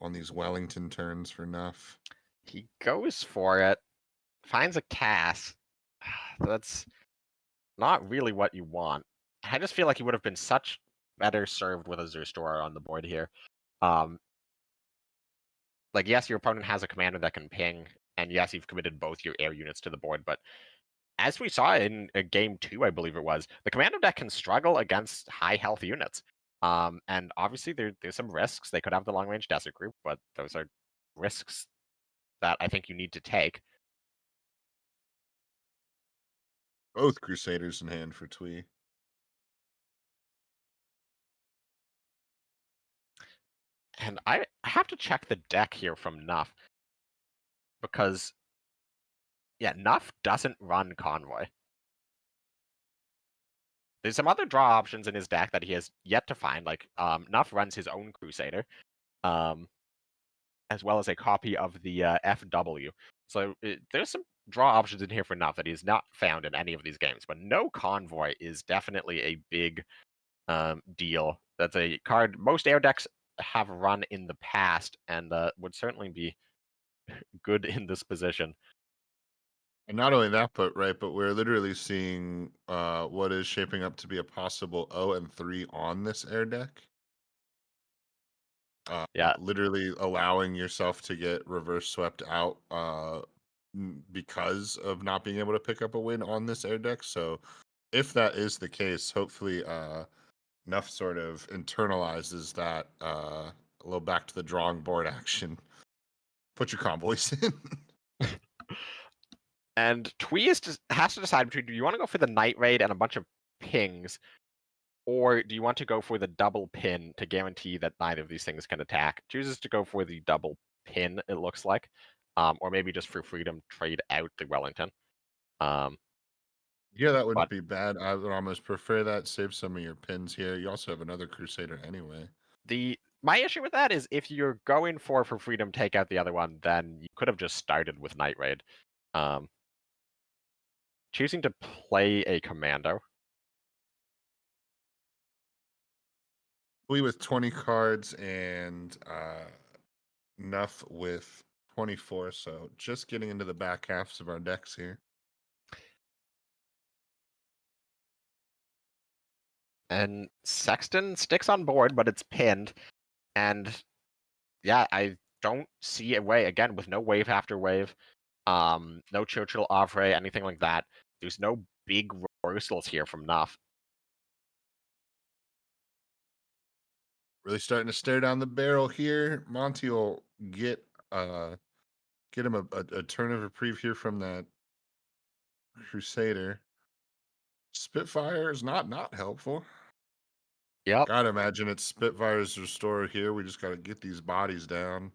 on these Wellington turns for Nuff. He goes for it, finds a cast. That's not really what you want. I just feel like he would have been such better served with a Zerstorer on the board here. Like, yes, your opponent has a commander that can ping, and yes, you've committed both your air units to the board, but as we saw in game 2, I believe it was, the commander deck can struggle against high health units. And obviously there's some risks. They could have the long range desert group, but those are risks that I think you need to take. Both Crusaders in hand for Twee. And I have to check the deck here from Nuff, because yeah, Nuff doesn't run Convoy. There's some other draw options in his deck that he has yet to find. Like Nuff runs his own Crusader, as well as a copy of the FW. So there's some draw options in here for Nuff that he's not found in any of these games. But no Convoy is definitely a big deal. That's a card most air decks have run in the past, and would certainly be good in this position. And not only that, but we're literally seeing what is shaping up to be a possible 0-3 on this air deck. Yeah, Literally allowing yourself to get reverse swept out because of not being able to pick up a win on this air deck. So if that is the case, hopefully Nuff sort of internalizes that a little back to the drawing board action. Put your convoys in. and Twee has to decide between, do you want to go for the Night Raid and a bunch of pings, or do you want to go for the double pin to guarantee that neither of these things can attack? Chooses to go for the double pin, it looks like. Or maybe just for freedom, trade out the Wellington. Yeah, that wouldn't But be bad. I would almost prefer that. Save some of your pins here. You also have another Crusader anyway. my issue with that is if you're going for freedom, take out the other one, then you could have just started with Night Raid. Choosing to play a commando. We with 20 cards and Nuff with 24. So just getting into the back halves of our decks here. And Sexton sticks on board, but it's pinned. And yeah, I don't see a way, again, with no wave after wave, no Churchill Offray, anything like that. There's no big reversals here from Nuff. Really starting to stare down the barrel here. Monty will get him a turn of reprieve here from that Crusader. Spitfire is not helpful. Yep. Gotta imagine it's Spitfire's restore here. We just gotta get these bodies down.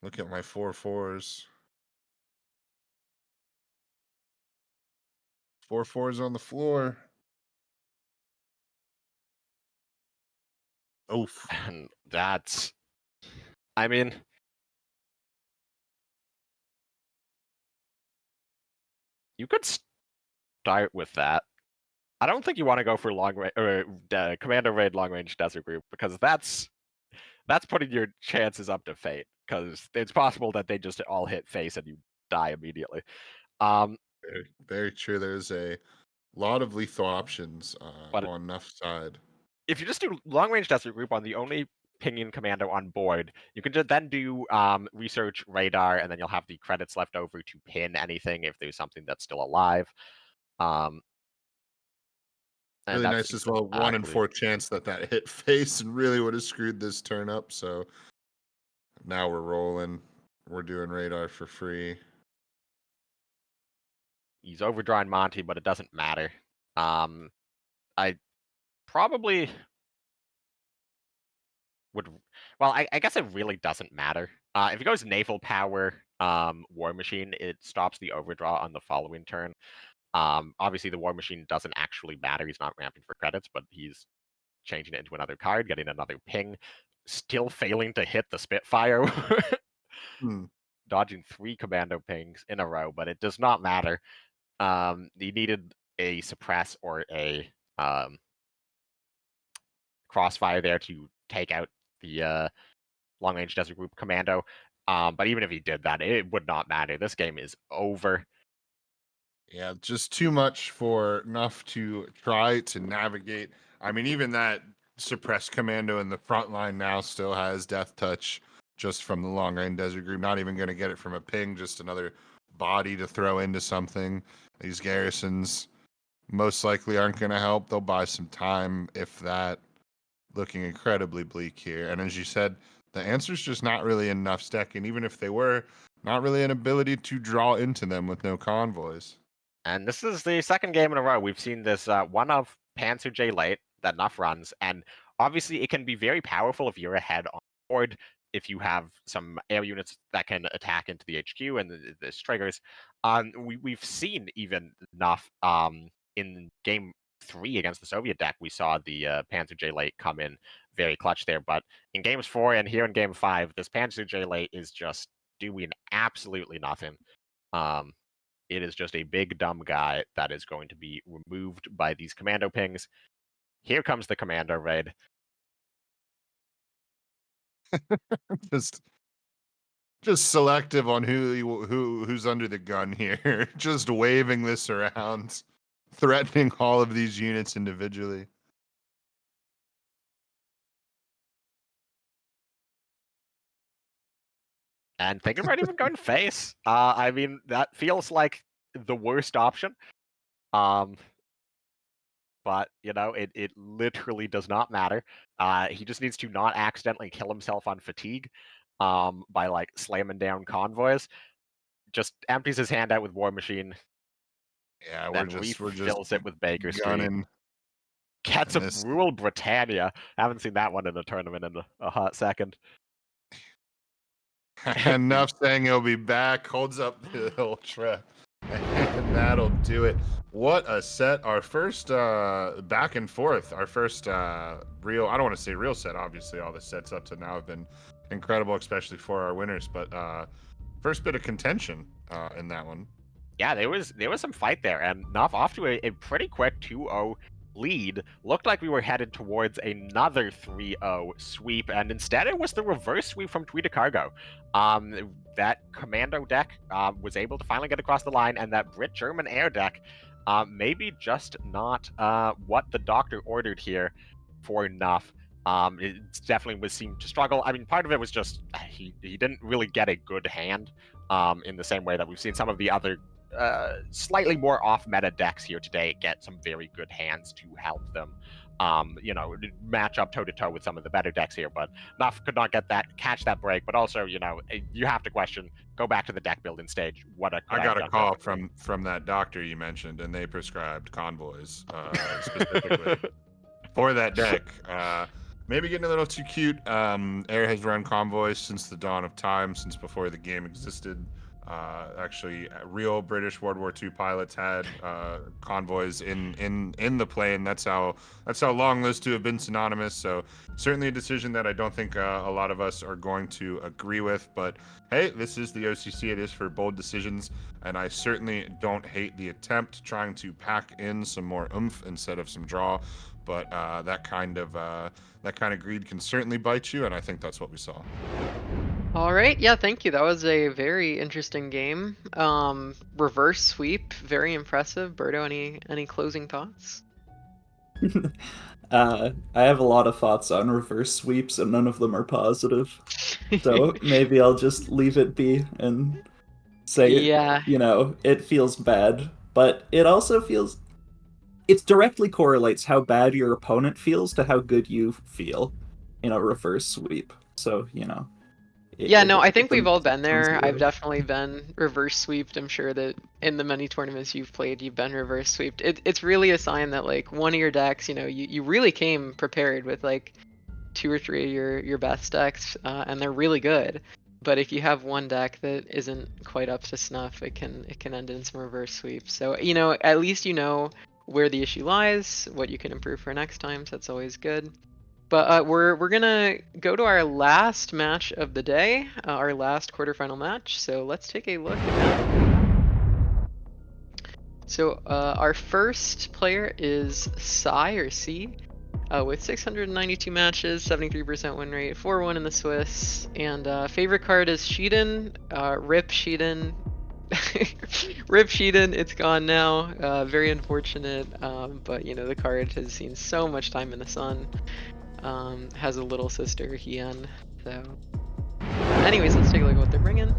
Look at my 4/4s. 4/4s on the floor. Oof. And that's, I mean, you could start with that. I don't think you want to go for long range or Commander Raid long range desert group, because that's putting your chances up to fate, because it's possible that they just all hit face and you die immediately. Very, very true. There's a lot of lethal options But on Nuff's side. if you just do long range desert group on the only pinging commando on board, you can just then do research radar, and then you'll have the credits left over to pin anything if there's something that's still alive. Really nice as well. 1 in 4 chance that hit face and really would have screwed this turn up. So now we're rolling. We're doing radar for free. He's overdrawing Monty, but it doesn't matter. I probably would. Well, I guess it really doesn't matter. If he goes naval power, War Machine, it stops the overdraw on the following turn. Obviously, the War Machine doesn't actually matter. He's not ramping for credits, but he's changing it into another card, getting another ping, still failing to hit the Spitfire. Dodging 3 commando pings in a row, but it does not matter. He needed a suppress or a crossfire there to take out the long-range desert group commando. But even if he did that, it would not matter. This game is over. Yeah, just too much for Nuff to try to navigate. I mean, even that suppressed commando in the front line now still has death touch just from the long range desert group. Not even going to get it from a ping, just another body to throw into something. These garrisons most likely aren't going to help. They'll buy some time, if that. Looking incredibly bleak here. And as you said, the answer's just not really in Nuff's deck. And even if they were, not really an ability to draw into them with no convoys. And this is the second game in a row we've seen this one of Panzer J late that Nuff runs. And obviously, it can be very powerful if you're ahead on board, if you have some air units that can attack into the HQ and the triggers. We've seen even Nuff in game 3 against the Soviet deck. We saw the Panzer J late come in very clutch there. But in games 4 and here in game 5, this Panzer J late is just doing absolutely nothing. It is just a big, dumb guy that is going to be removed by these commando pings. Here comes the commando raid. just selective on who's under the gun here. Just waving this around, threatening all of these units individually. And thinking about even going face. I mean, that feels like the worst option. But, you know, it literally does not matter. He just needs to not accidentally kill himself on fatigue by, like, slamming down convoys. Just empties his hand out with War Machine. Yeah, then refills it with Baker Street. Gets a Rule Britannia. Haven't seen that one in a tournament in a hot second. Enough saying he'll be back. Holds up the ultra. And that'll do it. What a set. Our first back and forth. Our first real, I don't want to say real set. Obviously, all the sets up to now have been incredible, especially for our winners. But first bit of contention in that one. Yeah, there was some fight there. And Nuff off to a pretty quick 2-0 lead. Looked like we were headed towards another 3-0 sweep, and instead it was the reverse sweep from Tweed Cargo. That commando deck was able to finally get across the line, and that Brit-German air deck maybe just not what the doctor ordered here for Nuff. It definitely was seemed to struggle. I mean, part of it was just he didn't really get a good hand in the same way that we've seen some of the other slightly more off-meta decks here today get some very good hands to help them, you know, match up toe-to-toe with some of the better decks here. But Nuff could not catch that break. But also, you know, you have to question, go back to the deck building stage. I got a call from that doctor you mentioned, and they prescribed convoys specifically for that deck. Maybe getting a little too cute. Air has run convoys since the dawn of time, since before the game existed. Actually, real British World War II pilots had convoys in the plane. That's how long those two have been synonymous. So certainly a decision that I don't think a lot of us are going to agree with. But hey, this is the OCC. It is for bold decisions, and I certainly don't hate the attempt trying to pack in some more oomph instead of some draw. But that kind of greed can certainly bite you, and I think that's what we saw. All right, yeah, thank you. That was a very interesting game. Reverse sweep, very impressive. Berto, any closing thoughts? I have a lot of thoughts on reverse sweeps, and none of them are positive. So maybe I'll just leave it be and say, yeah, you know, it feels bad, but it also feels... It directly correlates how bad your opponent feels to how good you feel in a reverse sweep. So, you know... Yeah, no, I think we've all been there. I've definitely been reverse sweeped. I'm sure that in the many tournaments you've played, you've been reverse sweeped. It's really a sign that, like, one of your decks, you know, you really came prepared with, like, 2 or 3 of your best decks, and they're really good. But if you have one deck that isn't quite up to snuff, it can end in some reverse sweeps. So at least you know where the issue lies, what you can improve for next time. So that's always good. But we're gonna go to our last match of the day, our last quarterfinal match. So let's take a look at that. So our first player is Sai or C. With 692 matches, 73% win rate, 4-1 in the Swiss, and favorite card is Sheeden. Rip Sheeden. Rip Sheeden, it's gone now. Very unfortunate, but the card has seen so much time in the sun. Has a little sister, Hien. So, anyways, let's take a look at what they're bringing.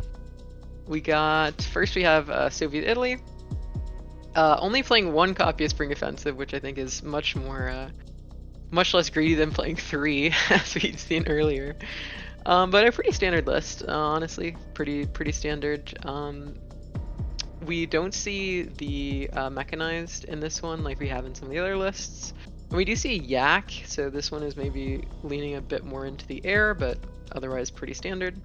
First we have Soviet Italy. Only playing one copy of Spring Offensive, which I think is much less greedy than playing 3, as we've seen earlier. But a pretty standard list, honestly. Pretty standard. We don't see the mechanized in this one like we have in some of the other lists. And we do see Yak, so this one is maybe leaning a bit more into the air, but otherwise pretty standard.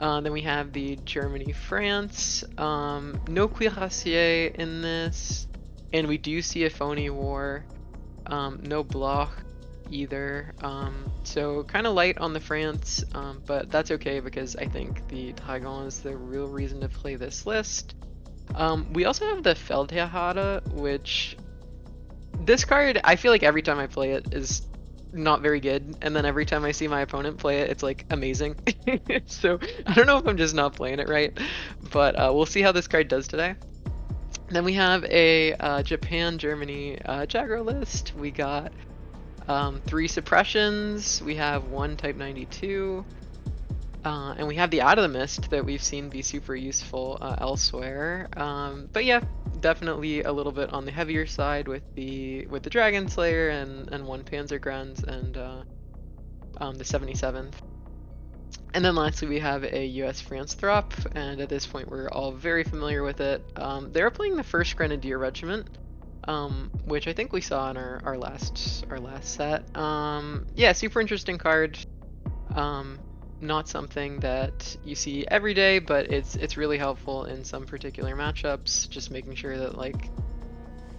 Then we have the Germany-France. No Cuirassier in this. And we do see a Phony War. No Bloch either. So kind of light on the France, but that's okay because I think the Dragon is the real reason to play this list. We also have the Feldherrhade, which this card, I feel like every time I play it is not very good, and then every time I see my opponent play it, it's like amazing. So I don't know if I'm just not playing it right, but we'll see how this card does today. Then we have a Japan-Germany Jagro list. We got 3 suppressions, we have 1 Type 92, and we have the Out of the Mist that we've seen be super useful elsewhere. But yeah, definitely a little bit on the heavier side with the Dragon Slayer and 1 Panzergrenz and the 77th. And then lastly we have a US-France Throp, and at this point we're all very familiar with it. They're playing the 1st Grenadier Regiment, which I think we saw in our last set. Yeah, super interesting card. Not something that you see every day, but it's really helpful in some particular matchups, just making sure that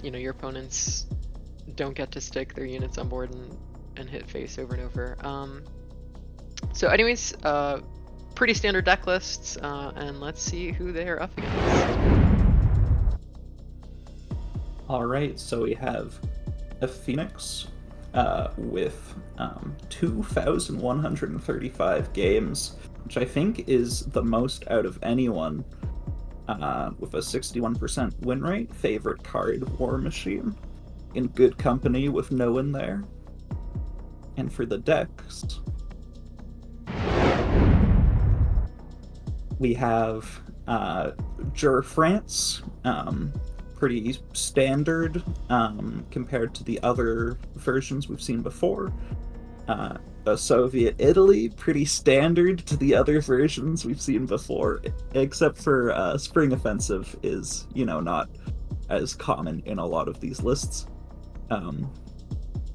your opponents don't get to stick their units on board and hit face over and over. So anyways, pretty standard deck lists, and let's see who they are up against. Alright, so we have Ephonix with 2,135 games, which I think is the most out of anyone, with a 61% win rate. Favorite card, War Machine, in good company with no one there. And for the decks, we have France, pretty standard compared to the other versions we've seen before. Soviet Italy, pretty standard to the other versions we've seen before, except for Spring Offensive is, not as common in a lot of these lists.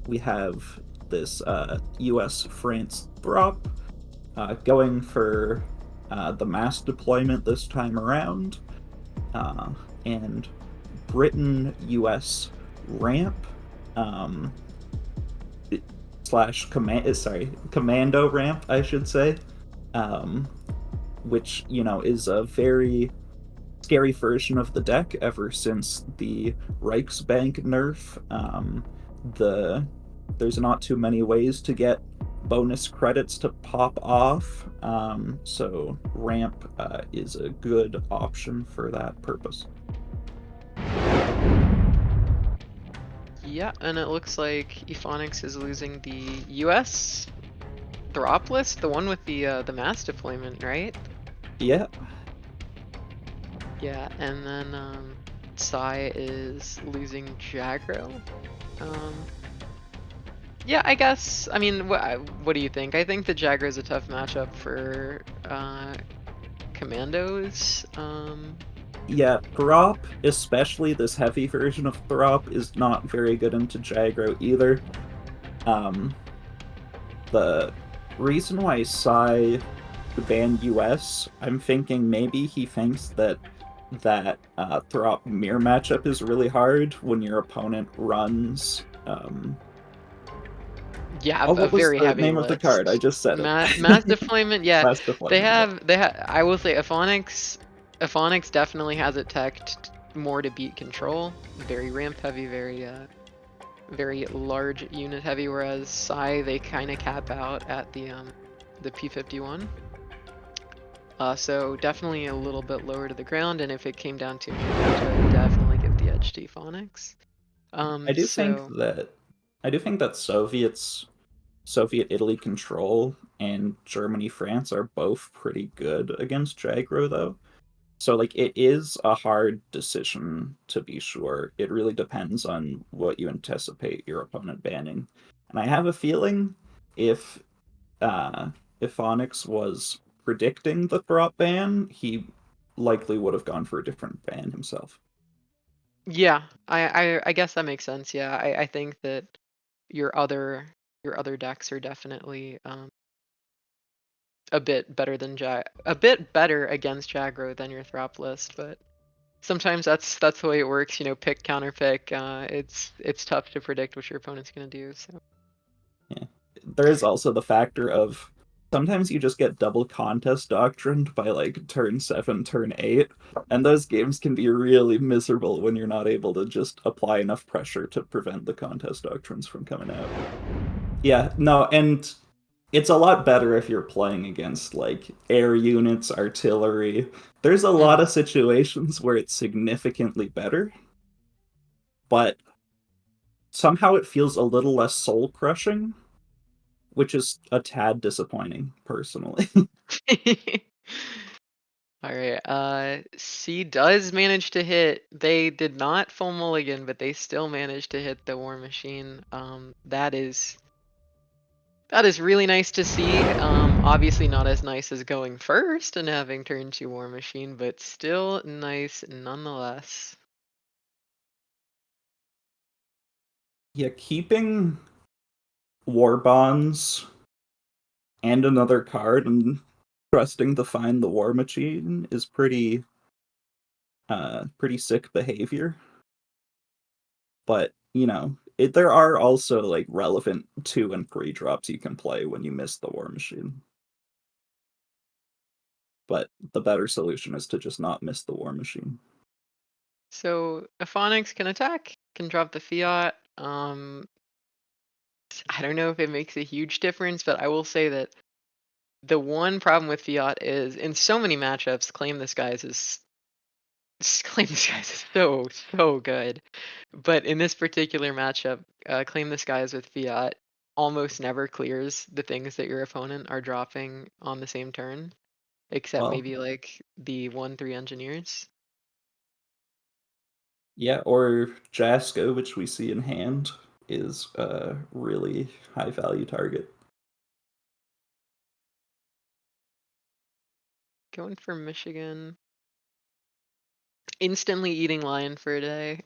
We have this US-France Throp, going for the mass deployment this time around, and Britain-US Ramp, Commando Ramp, I should say, which, is a very scary version of the deck ever since the Reichsbank nerf. There's not too many ways to get bonus credits to pop off, so Ramp is a good option for that purpose. Yeah, and it looks like Ephonix is losing the US Throp list, the one with the mass deployment, right? Yeah. Yeah, and then Sai is losing Jagro. Yeah, I guess. I mean, what do you think? I think the Jagro is a tough matchup for Commandos. Yeah, Throp, especially this heavy version of Throp, is not very good into Jagro either. The reason why Sai ban US, I'm thinking maybe he thinks that Throp mirror matchup is really hard when your opponent runs. Yeah, Oh, a what was very the heavy name of the card? I list. just said it. Mass deployment. Yeah, Mass deployment. they have. I will say, Ephonix definitely has it teched more to beat control. Very ramp heavy, very large unit heavy. Whereas Sai, they kind of cap out at the P51. So definitely a little bit lower to the ground, and if it came down to a match, I would definitely give the edge to Ephonix. I do think that Soviet Italy control and Germany France are both pretty good against Jagro though. So like it is a hard decision to be sure. It really depends on what you anticipate your opponent banning. And I have a feeling if if Onyx was predicting the Throp ban, he likely would have gone for a different ban himself. Yeah, I guess that makes sense. Yeah, I think that your other decks are definitely a bit better against Jagro than your Throp list, but sometimes that's the way it works. You know, pick counter pick. It's tough to predict what your opponent's gonna do. So Yeah. There is also the factor of sometimes you just get double contest doctrined by like turn 7, turn 8, and those games can be really miserable when you're not able to just apply enough pressure to prevent the contest doctrines from coming out. Yeah, no, and it's a lot better if you're playing against like air units, artillery. There's a lot of situations where it's significantly better, but somehow it feels a little less soul crushing, which is a tad disappointing, personally. All right. C does manage to hit. They did not full mulligan, but they still managed to hit the War Machine. That is really nice to see. Obviously not as nice as going first and having turn 2 War Machine, but still nice nonetheless. Yeah, keeping war bonds and another card and trusting to find the war machine is pretty sick behavior. But, you know, there are also like relevant 2 and 3 drops you can play when you miss the war machine. But the better solution is to just not miss the war machine. So Ephonix can attack, can drop the fiat. I don't know if it makes a huge difference, but I will say that the one problem with fiat is in so many matchups, claim this guy's is so good. But in this particular matchup, claim this guy's with fiat almost never clears the things that your opponent are dropping on the same turn, except Well, maybe like the 1/3 engineers. yeah, or Jaska, which we see in hand, is a really high value target. Going for Michigan. Instantly eating lion for a day.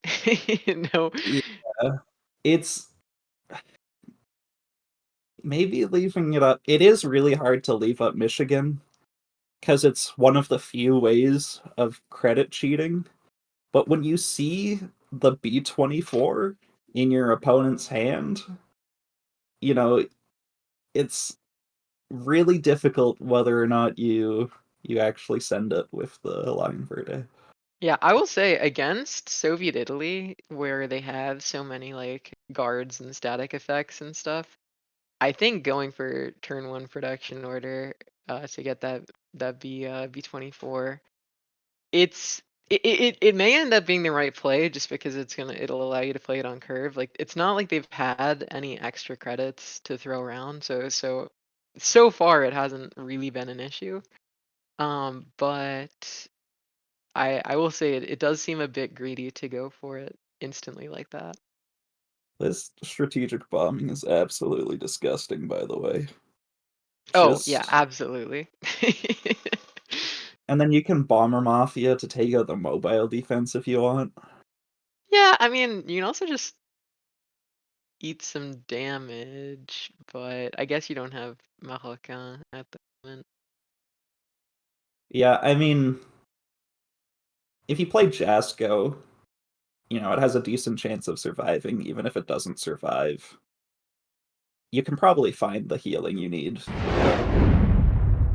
No. Yeah. It's maybe leaving it up. It is really hard to leave up Michigan because it's one of the few ways of credit cheating. But when you see the B-24 in your opponent's hand, you know, it's really difficult whether or not you actually send it with the Lion Verde. Yeah, I will say against Soviet Italy, where they have so many like guards and static effects and stuff, I think going for turn 1 production order to get that B24, it may end up being the right play just because it'll allow you to play it on curve. Like it's not like they've had any extra credits to throw around, so far it hasn't really been an issue. But I will say it does seem a bit greedy to go for it instantly like that. This strategic bombing is absolutely disgusting, by the way. Oh yeah, Just absolutely. and then you can Bomber Mafia to take out the mobile defense if you want. Yeah, I mean, you can also just eat some damage, but I guess you don't have Marocain at the moment. Yeah, I mean, if you play Jasko, it has a decent chance of surviving, even if it doesn't survive. You can probably find the healing you need.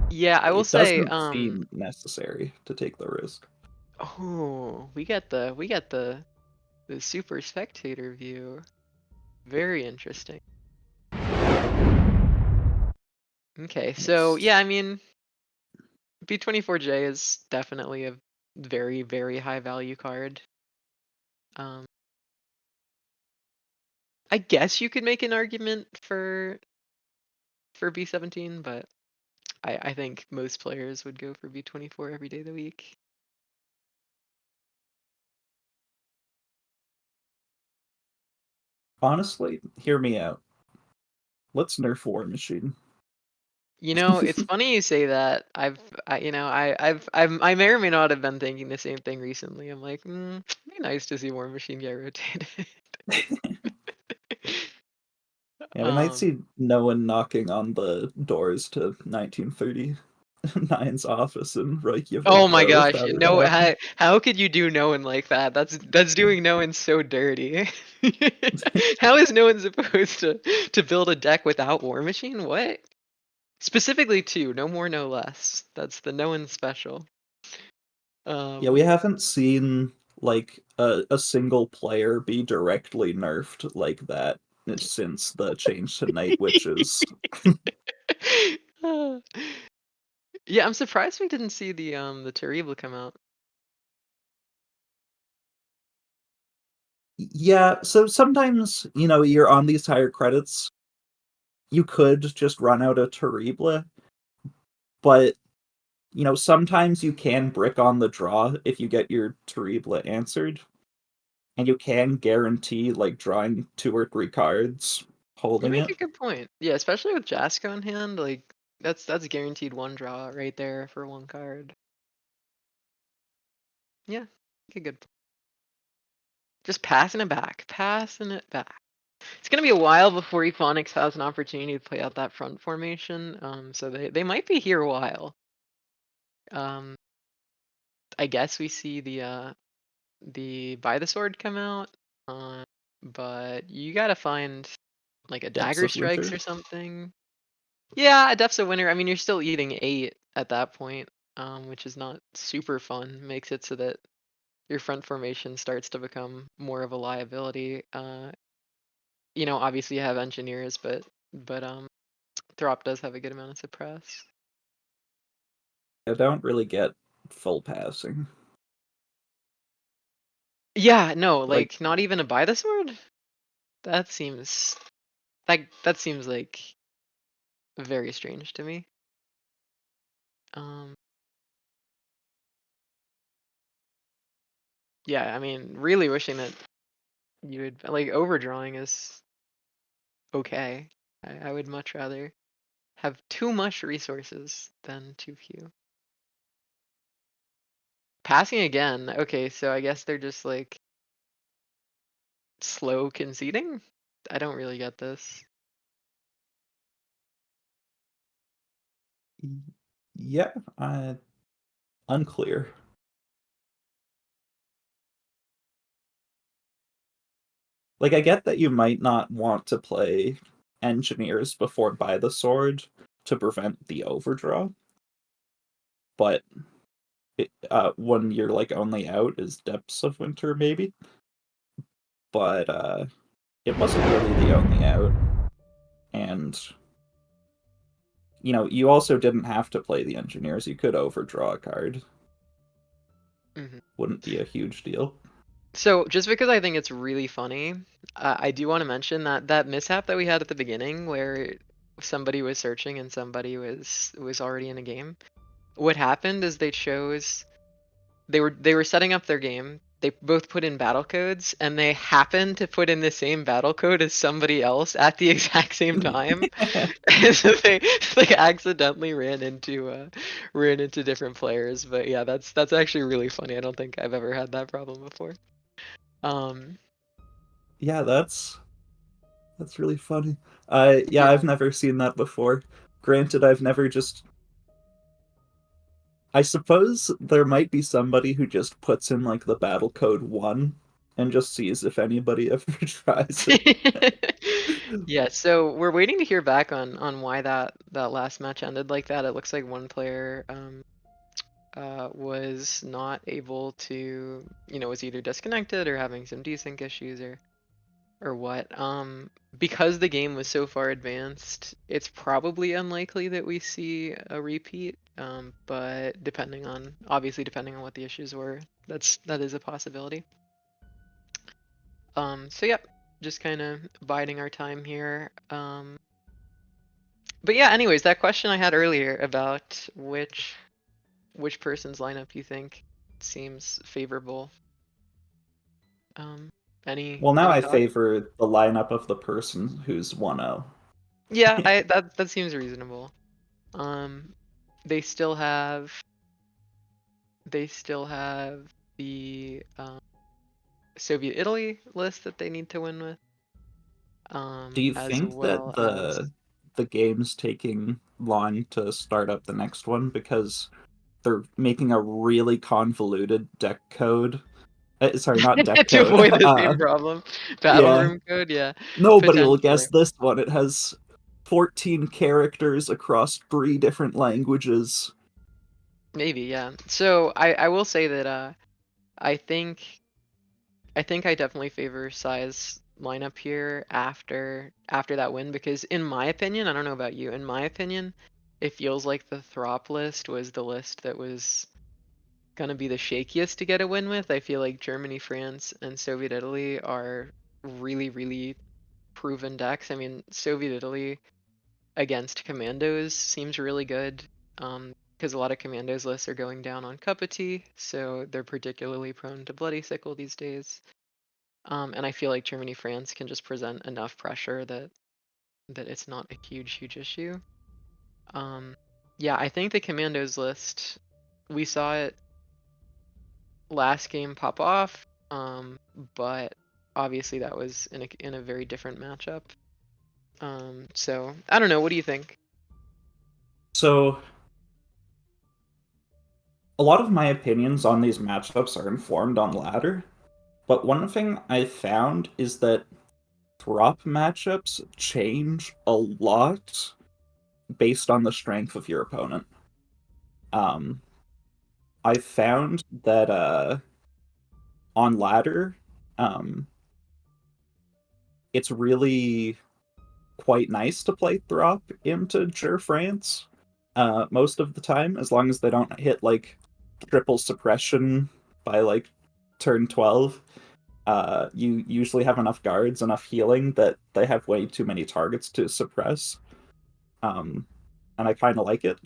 Yeah, I will It say, doesn't seem necessary to take the risk. oh, we got the super spectator view. Very interesting. Okay, so It's yeah, I mean, B24J is definitely a very, very high value card. Um, I guess you could make an argument for B17, but I think most players would go for B24 every day of the week. honestly, hear me out. Let's nerf War Machine. It's funny you say that. I may or may not have been thinking the same thing recently. I'm like, it'd be nice to see War Machine get rotated. Yeah, we might Um, see no one knocking on the doors to 1939's office in oh Reykjavik, my though, if gosh, that were to no, happen. how could you do no one like that? That's doing no one so dirty. How is no one supposed to build a deck without War Machine? What? Specifically two, no more, no less. That's the no one special. Yeah, we haven't seen like a single player be directly nerfed like that since the change to Night Witches. Yeah, I'm surprised we didn't see the Terrible come out. Yeah, so sometimes, you're on these higher credits, you could just run out a Terrible, but sometimes you can brick on the draw if you get your Terrible answered, and you can guarantee like drawing 2 or 3 cards You holding make it. a good point. Yeah, especially with Jasko in hand, like that's guaranteed one draw right there for one card. Yeah, make a good point. Just passing it back, passing it back. It's gonna be a while before Ephonix has an opportunity to play out that front formation. So they might be here a while. Um, I guess we see the By the Sword come out. But you gotta find like a Depths Dagger of Strikes Winter. or something. Yeah, a Depths of Winter. I mean, you're still eating 8 at that point, which is not super fun. Makes it so that your front formation starts to become more of a liability. Obviously you have engineers, but Throp does have a good amount of suppress. I don't really get full passing. Yeah, no, Like, like not even a By the Sword? That seems that seems like very strange to me. Um yeah, I mean, really wishing that you would like overdrawing is okay. I would much rather have too much resources than too few. Passing again. Okay, so I guess they're just like slow conceding? I don't really get this. yeah, unclear. Like, I get that you might not want to play engineers before By the Sword to prevent the overdraw, but when you're like only out is Depths of Winter, maybe. But it wasn't really the only out, and you also didn't have to play the engineers. You could overdraw a card. Hmm. Wouldn't be a huge deal. So just because I think it's really funny, I do want to mention that mishap that we had at the beginning where somebody was searching and somebody was already in a game. What happened is they were setting up their game. They both put in battle codes, and they happened to put in the same battle code as somebody else at the exact same time. And so they accidentally ran into different players. But yeah, that's actually really funny. I don't think I've ever had that problem before. Um, Yeah, that's really funny. Yeah, yeah. I've never seen that before. Granted, I've never just I suppose there might be somebody who just puts in like the battle code 1 and just sees if anybody ever tries it. Yeah, so we're waiting to hear back on why that last match ended like that. It looks like one player was not able to, was either disconnected or having some desync issues or what. Because the game was so far advanced, it's probably unlikely that we see a repeat. But obviously depending on what the issues were, that is a possibility. So yep, just kind of biding our time here. But yeah, anyways, that question I had earlier about which person's lineup you think seems favorable. Any Well, now I thoughts? favor the lineup of the person who's 1-0. Yeah, that seems reasonable. They still have the Soviet Italy list that they need to win with. Do you As think that well as the game's taking long to start up the next one because they're making a really convoluted deck code? Sorry, not deck to code. avoid the same problem. Battle Yeah, room code, yeah, nobody will potentially. guess this one. It has 14 characters across 3 different languages. Maybe, yeah. So I will say that I think I definitely favor Sai's lineup here after that win, because in my opinion, I don't know about you, in my opinion, it feels like the Throp list was the list that was gonna be the shakiest to get a win with. I feel like Germany, France, and Soviet Italy are really, really proven decks. I mean, Soviet Italy against Commandos seems really good, because a lot of Commandos lists are going down on cup of tea, so they're particularly prone to Bloody Sickle these days. And I feel like Germany, France can just present enough pressure that it's not a huge issue. Yeah, I think the Commandos list, we saw it last game pop off, but obviously that was in a very different matchup. So I don't know. What do you think? So, a lot of my opinions on these matchups are informed on ladder, but one thing I found is that drop matchups change a lot based on the strength of your opponent. I found that on ladder, um, it's really quite nice to play Throp into Jur France most of the time, as long as they don't hit like triple suppression by like turn 12. You usually have enough guards, enough healing that they have way too many targets to suppress. And I kind of like it.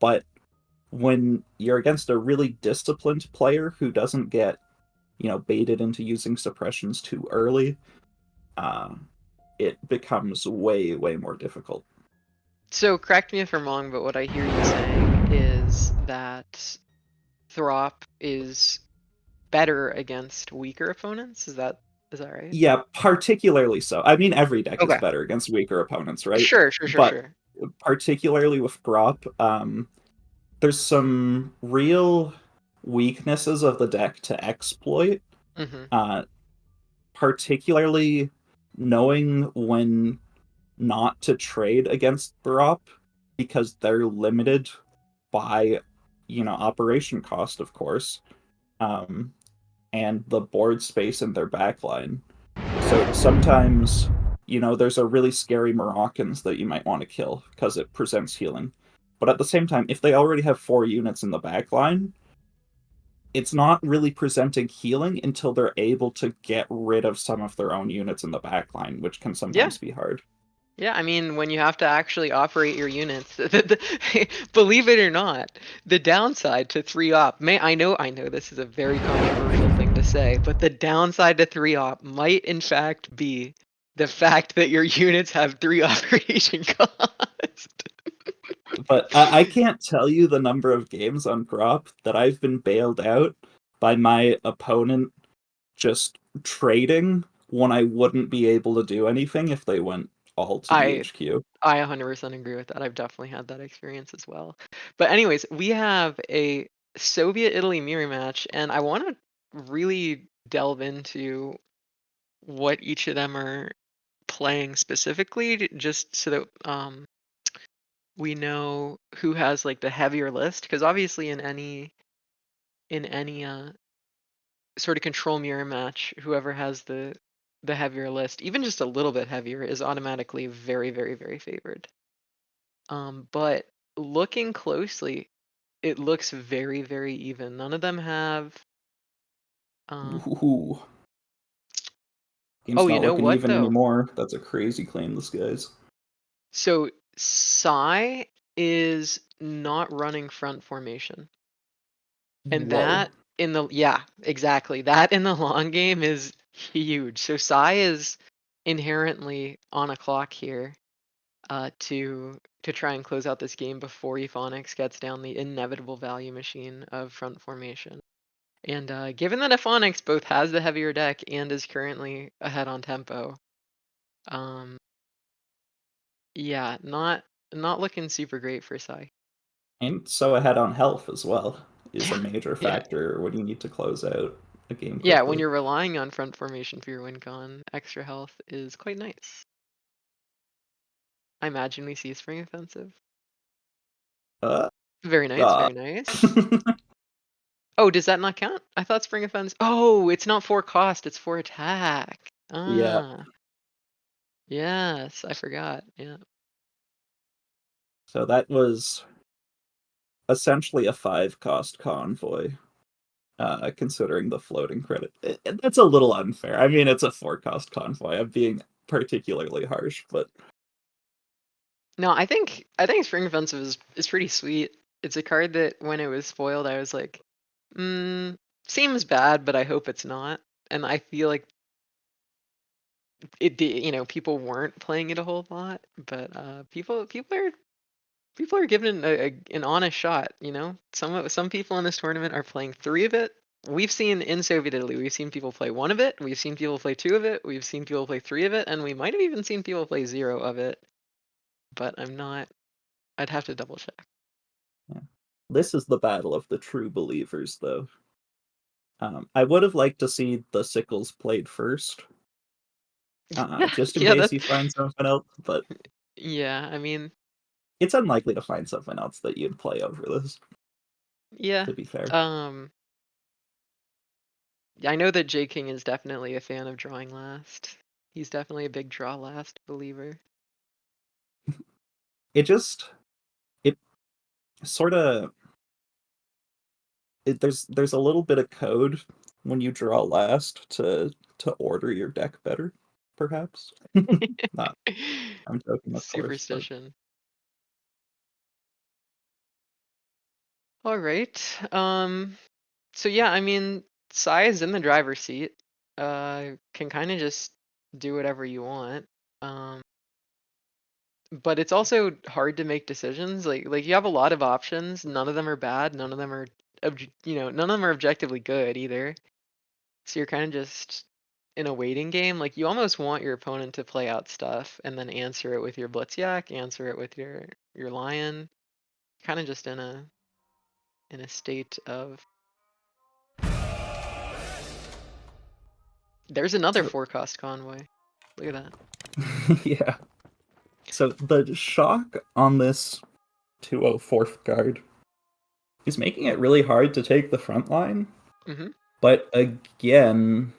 But when you're against a really disciplined player who doesn't get, baited into using suppressions too early, it becomes way, way more difficult. So correct me if I'm wrong, but what I hear you saying is that Throp is better against weaker opponents. Is that right? Yeah, particularly so. I mean, every deck is Okay. better against weaker opponents, right? Sure. But particularly with Throp, there's some real weaknesses of the deck to exploit. Mm-hmm. Particularly knowing when not to trade against Throp because they're limited by, operation cost, of course, and the board space in their backline. So sometimes, there's a really scary Moroccans that you might want to kill because it presents healing. But at the same time, if they already have 4 units in the backline, it's not really presenting healing until they're able to get rid of some of their own units in the backline, which can sometimes be hard. Yeah, I mean, when you have to actually operate your units, believe it or not, the downside to 3-op, I know this is a very controversial thing to say, but the downside to 3-op might in fact be the fact that your units have 3 operation cost. But I can't tell you the number of games on Grop that I've been bailed out by my opponent just trading when I wouldn't be able to do anything if they went all to I the HQ. I 100% agree with that. I've definitely had that experience as well. But anyways, we have a Soviet Italy mirror match, and I want to really delve into what each of them are playing specifically, just so that we know who has like the heavier list. Because obviously, in any sort of control mirror match, whoever has the heavier list, even just a little bit heavier, is automatically very, very, very favored. But looking closely, it looks very, very even. None of them have. Ooh. Game's Oh, you not know looking what even though? anymore. That's a crazy claim, this guy's. So Sai is not running front formation, and Whoa. that in the yeah, exactly. That in the long game is huge. So Sai is inherently on a clock here, to try and close out this game before Ephonix gets down the inevitable value machine of front formation. And given that Ephonix both has the heavier deck and is currently ahead on tempo, um, yeah, not looking super great for Sai. And so ahead on health as well is a Yeah, major yeah, factor when you need to close out a game yeah. When quickly. you're relying on front formation for your win con, extra health is quite nice. I imagine we see Spring Offensive. Uh, Very nice, God. very nice. Oh, does that not count? I thought Spring Offensive. Oh, it's not for cost; it's for attack. Yeah. Ah, yes, I forgot. Yeah. So that was essentially a 5-cost convoy, considering the floating credit. That's a little unfair. I mean, it's a 4-cost convoy. I'm being particularly harsh, but No, I think Spring Offensive is pretty sweet. It's a card that when it was spoiled, I was like, seems bad, but I hope it's not. And I feel like people weren't playing it a whole lot, but people are giving it an honest shot. Some people in this tournament are playing 3 of it. We've seen in Soviet Italy, we've seen people play 1 of it, we've seen people play 2 of it, we've seen people play 3 of it, and we might have even seen people play 0 of it. But I'd have to double check. yeah. This is the battle of the true believers, though. I would have liked to see the Sickles played first, just in Yeah, case that. you find something else, but Yeah, I mean, it's unlikely to find something else that you'd play over this, yeah. to be fair. Um, I know that J King is definitely a fan of drawing last. He's definitely a big draw last believer. It sort of there's a little bit of code when you draw last to order your deck better, perhaps. Not, I'm joking, of course, but Superstition. All right. So yeah, I mean, Sai is in the driver's seat. Can kind of just do whatever you want. Um, but it's also hard to make decisions. Like you have a lot of options. None of them are bad. None of them are, none of them are objectively good either. So you're kind of just in a waiting game. Like you almost want your opponent to play out stuff and then answer it with your Blitzyak, answer it with your Lion. Kind of just in a state of. There's another so 4-cost convoy. Look at that. yeah. So the shock on this 204th card is making it really hard to take the front line. Mm-hmm. But again,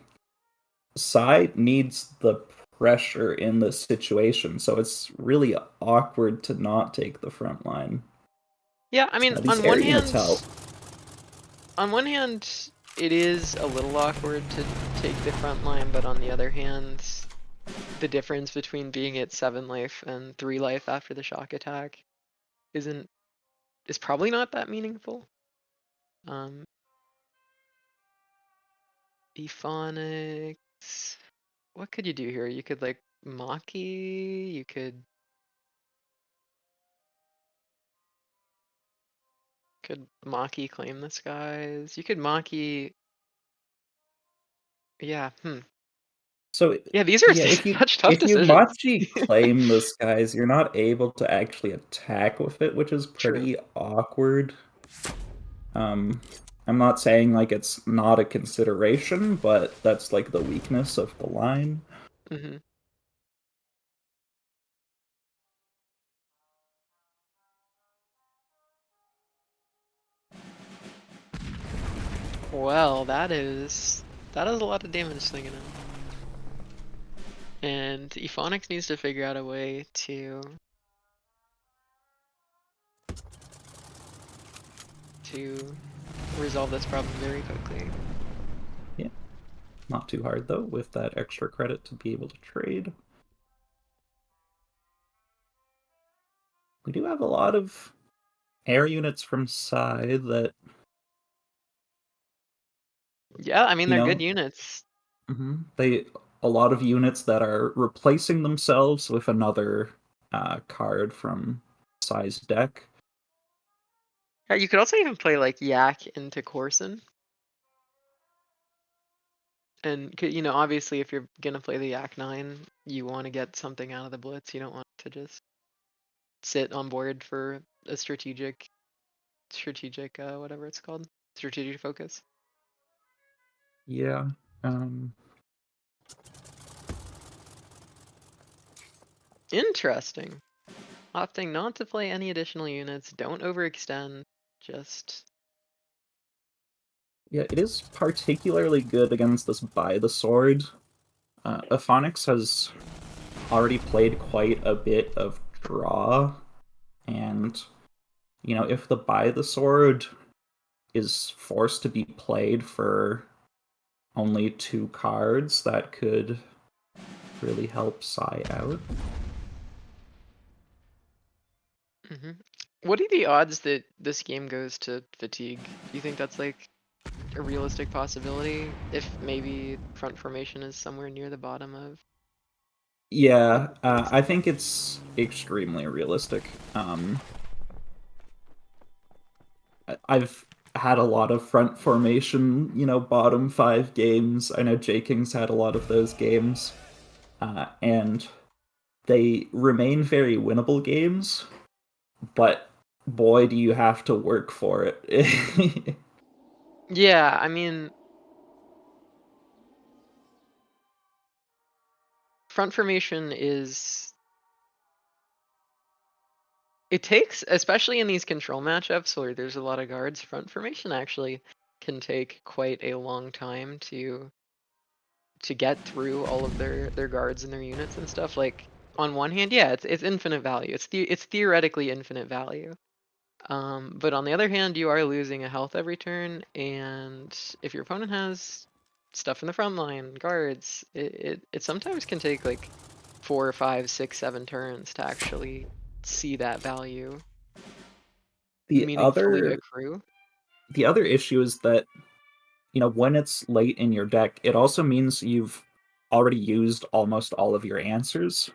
Sai needs the pressure in this situation, so it's really awkward to not take the front line. Yeah, I mean, These air units help. on one hand, it is a little awkward to take the front line, but on the other hand, the difference between being at 7 life and 3 life after the shock attack is probably not that meaningful. Um, Ephonix. What could you do here? You could like Maki. You could Maki claim the skies. You could Maki. Yeah. So Yeah, these are yeah, if you such tough if you decisions. Machi claim this, guys, you're not able to actually attack with it, which is True. pretty awkward. I'm not saying like it's not a consideration, but that's like the weakness of the line. Hmm. Well, that is a lot of damage swinging in. And Ephonix needs to figure out a way to resolve this problem very quickly. Yeah. Not too hard though, with that extra credit to be able to trade. We do have a lot of air units from Sai that, Yeah, I mean you they're know, good units. a lot of units that are replacing themselves with another card from Sai's deck. Yeah, you could also even play like Yak into Corson. And you know, obviously, if you're gonna play the Yak 9, you want to get something out of the Blitz. You don't want to just sit on board for a strategic, whatever it's called, strategic focus. Yeah. Interesting. Opting not to play any additional units. Don't overextend. Just Yeah, it is particularly good against this by the sword. Ephonix has already played quite a bit of draw, and you know, if the by the sword is forced to be played for only 2 cards, that could really help Sai out. hmm. What are the odds that this game goes to fatigue? Do you think that's like a realistic possibility? If maybe front formation is somewhere near the bottom of. Yeah, I think it's extremely realistic. I've had a lot of front formation, you know, bottom 5 games. I know J King's had a lot of those games, and they remain very winnable games, but boy, do you have to work for it. Yeah, I mean, front formation is. It takes, especially in these control matchups where there's a lot of guards, front formation actually can take quite a long time to get through all of their guards and their units and stuff. Like on one hand, yeah, it's infinite value. It's theoretically infinite value. But on the other hand, you are losing a health every turn, and if your opponent has stuff in the front line, guards, it sometimes can take like 4, 5, 6, 7 turns to actually see that value the meaningfully other accrue. the other issue is that, you know, when it's late in your deck, it also means you've already used almost all of your answers.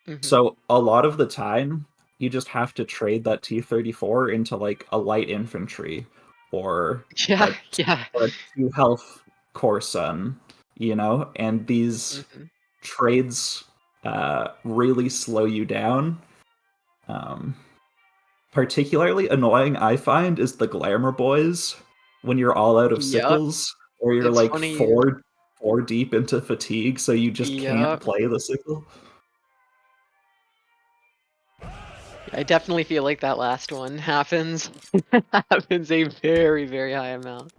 Hmm. So a lot of the time, you just have to trade that T-34 into like a light infantry or Yeah, a, yeah. or a 2 health Corson, you know, and these Hmm. trades really slow you down. Um, Particularly annoying, I find, is the Glamour Boys when you're all out of Yep. sickles, or you're It's like funny you. four deep into fatigue, so you just can't Yep. play the sickle. I definitely feel like that last one happens. Happens a very, very high amount.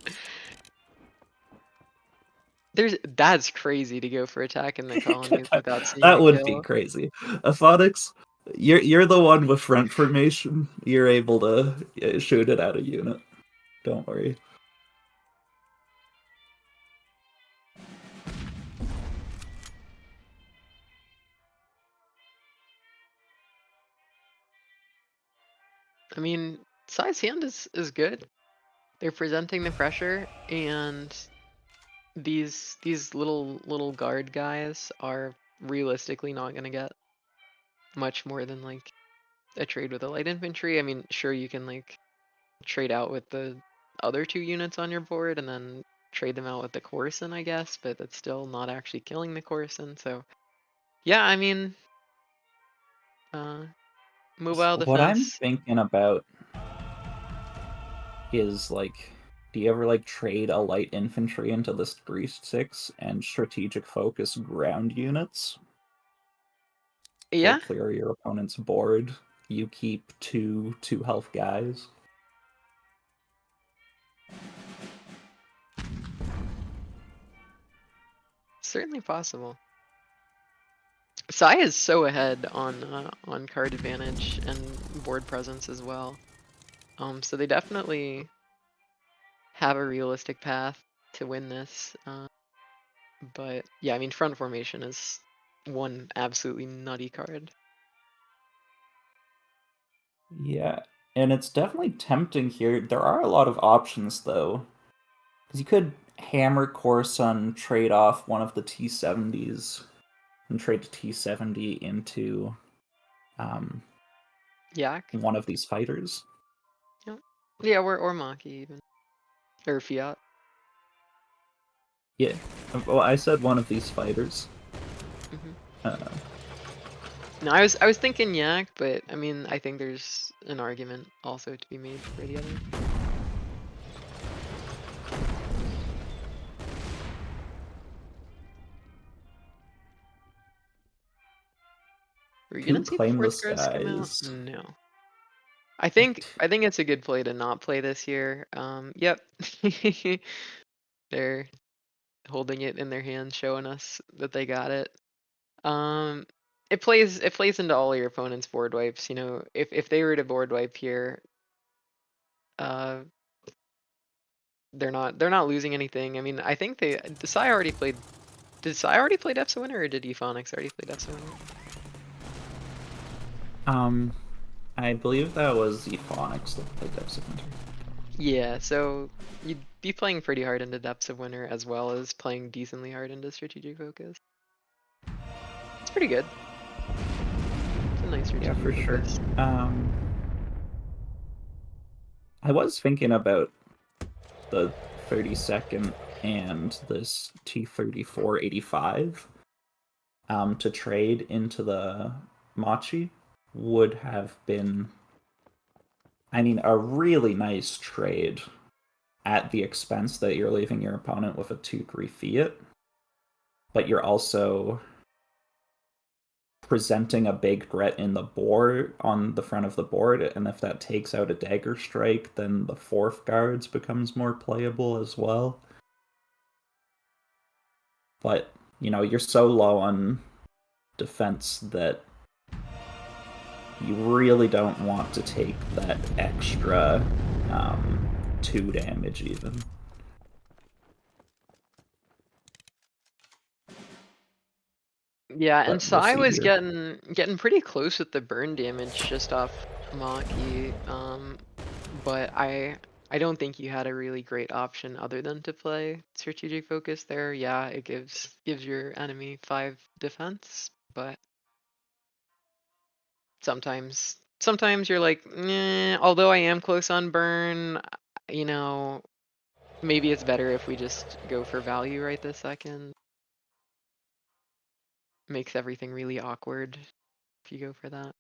That's crazy to go for attack in the colonies without seeing That a would be kill. crazy. Ephonix, you're the one with front formation. You're able to shoot it out of unit. Don't worry. I mean, Sai's hand is good. They're presenting the pressure, and these little guard guys are realistically not gonna get much more than like a trade with a light infantry. I mean, sure you can like trade out with the other 2 units on your board and then trade them out with the Corson, I guess, but that's still not actually killing the Corson. So yeah, I mean, mobile What I'm defense. thinking about is like, do you ever like trade a light infantry into this Grease 6 and strategic focus ground units? Yeah, Clear your opponent's board. You keep two health guys. certainly possible. Sai is so ahead on card advantage and board presence as well. So they definitely have a realistic path to win this. But yeah, I mean, front formation is one absolutely nutty card. Yeah, and it's definitely tempting here. There are a lot of options though, because you could hammer Corson, trade off one of the T70s, and trade the T70 into Yak? one of these fighters. Yeah, or Maki even. Or Fiat. Yeah, well, I said one of these fighters. Mm-hmm. No, I was thinking Yak, but I mean, I think there's an argument also to be made for the other. Are you gonna see the claimless force cards come out? guys. No. I think it's a good play to not play this here. Yep. They're holding it in their hand, showing us that they got it. It plays into all your opponent's board wipes. You know, if they were to board wipe here, they're not losing anything. I mean, I think Sai already played. Did Sai already play Depths of Winter, or did Ephonix already play Depths of Winter? I believe that was Ephonix that played Depths of Winter. Yeah, so you'd be playing pretty hard into Depths of Winter as well as playing decently hard into Strategic Focus. It's pretty good. It's a nice strategic Yeah, for focus. sure. I was thinking about the 32nd and this T3485 to trade into the Machi would have been, I mean, a really nice trade at the expense that you're leaving your opponent with a 2-3 Fiat, but you're also presenting a big threat in the board on the front of the board, and if that takes out a dagger strike, then the 4th guards becomes more playable as well. But you know, you're so low on defense that you really don't want to take that extra 2 damage even. Yeah, and But we'll Sai see was here. getting pretty close with the burn damage just off Maki. But I don't think you had a really great option other than to play Strategic Focus there. Yeah, it gives your enemy 5 defense, but sometimes you're like, although I am close on burn, you know, maybe it's better if we just go for value right this second. Makes everything really awkward if you go for that.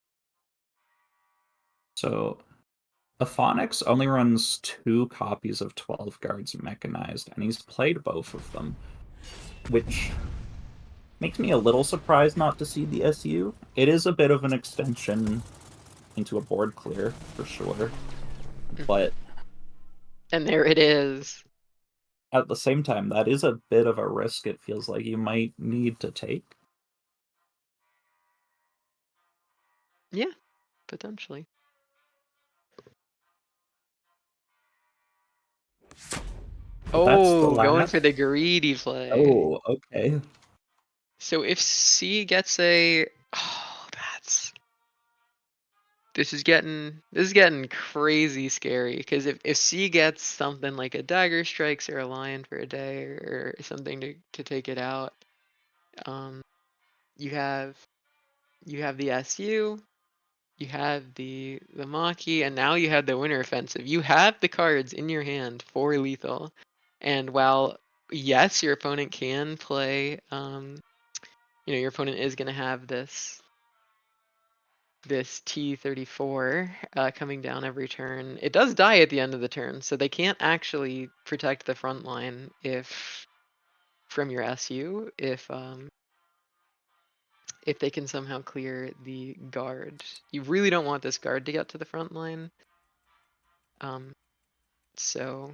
So Ephonix only runs 2 copies of 12 guards mechanized, and he's played both of them, which makes me a little surprised not to see the SU. It is a bit of an extension into a board clear, for sure. But and there it is. At the same time, that is a bit of a risk it feels like you might need to take. Yeah, potentially. Oh, going for the greedy play. Oh, okay. So if C gets a, this is getting crazy scary, because if C gets something like a Dagger Strikes or a Lion for a day or something to take it out, you have the SU, you have the Maki, and now you have the Winter Offensive. You have the cards in your hand for lethal, and while yes, your opponent can play. Your opponent is going to have this T-34 coming down every turn. It does die at the end of the turn, so they can't actually protect the front line from your SU if they can somehow clear the guard. You really don't want this guard to get to the front line. So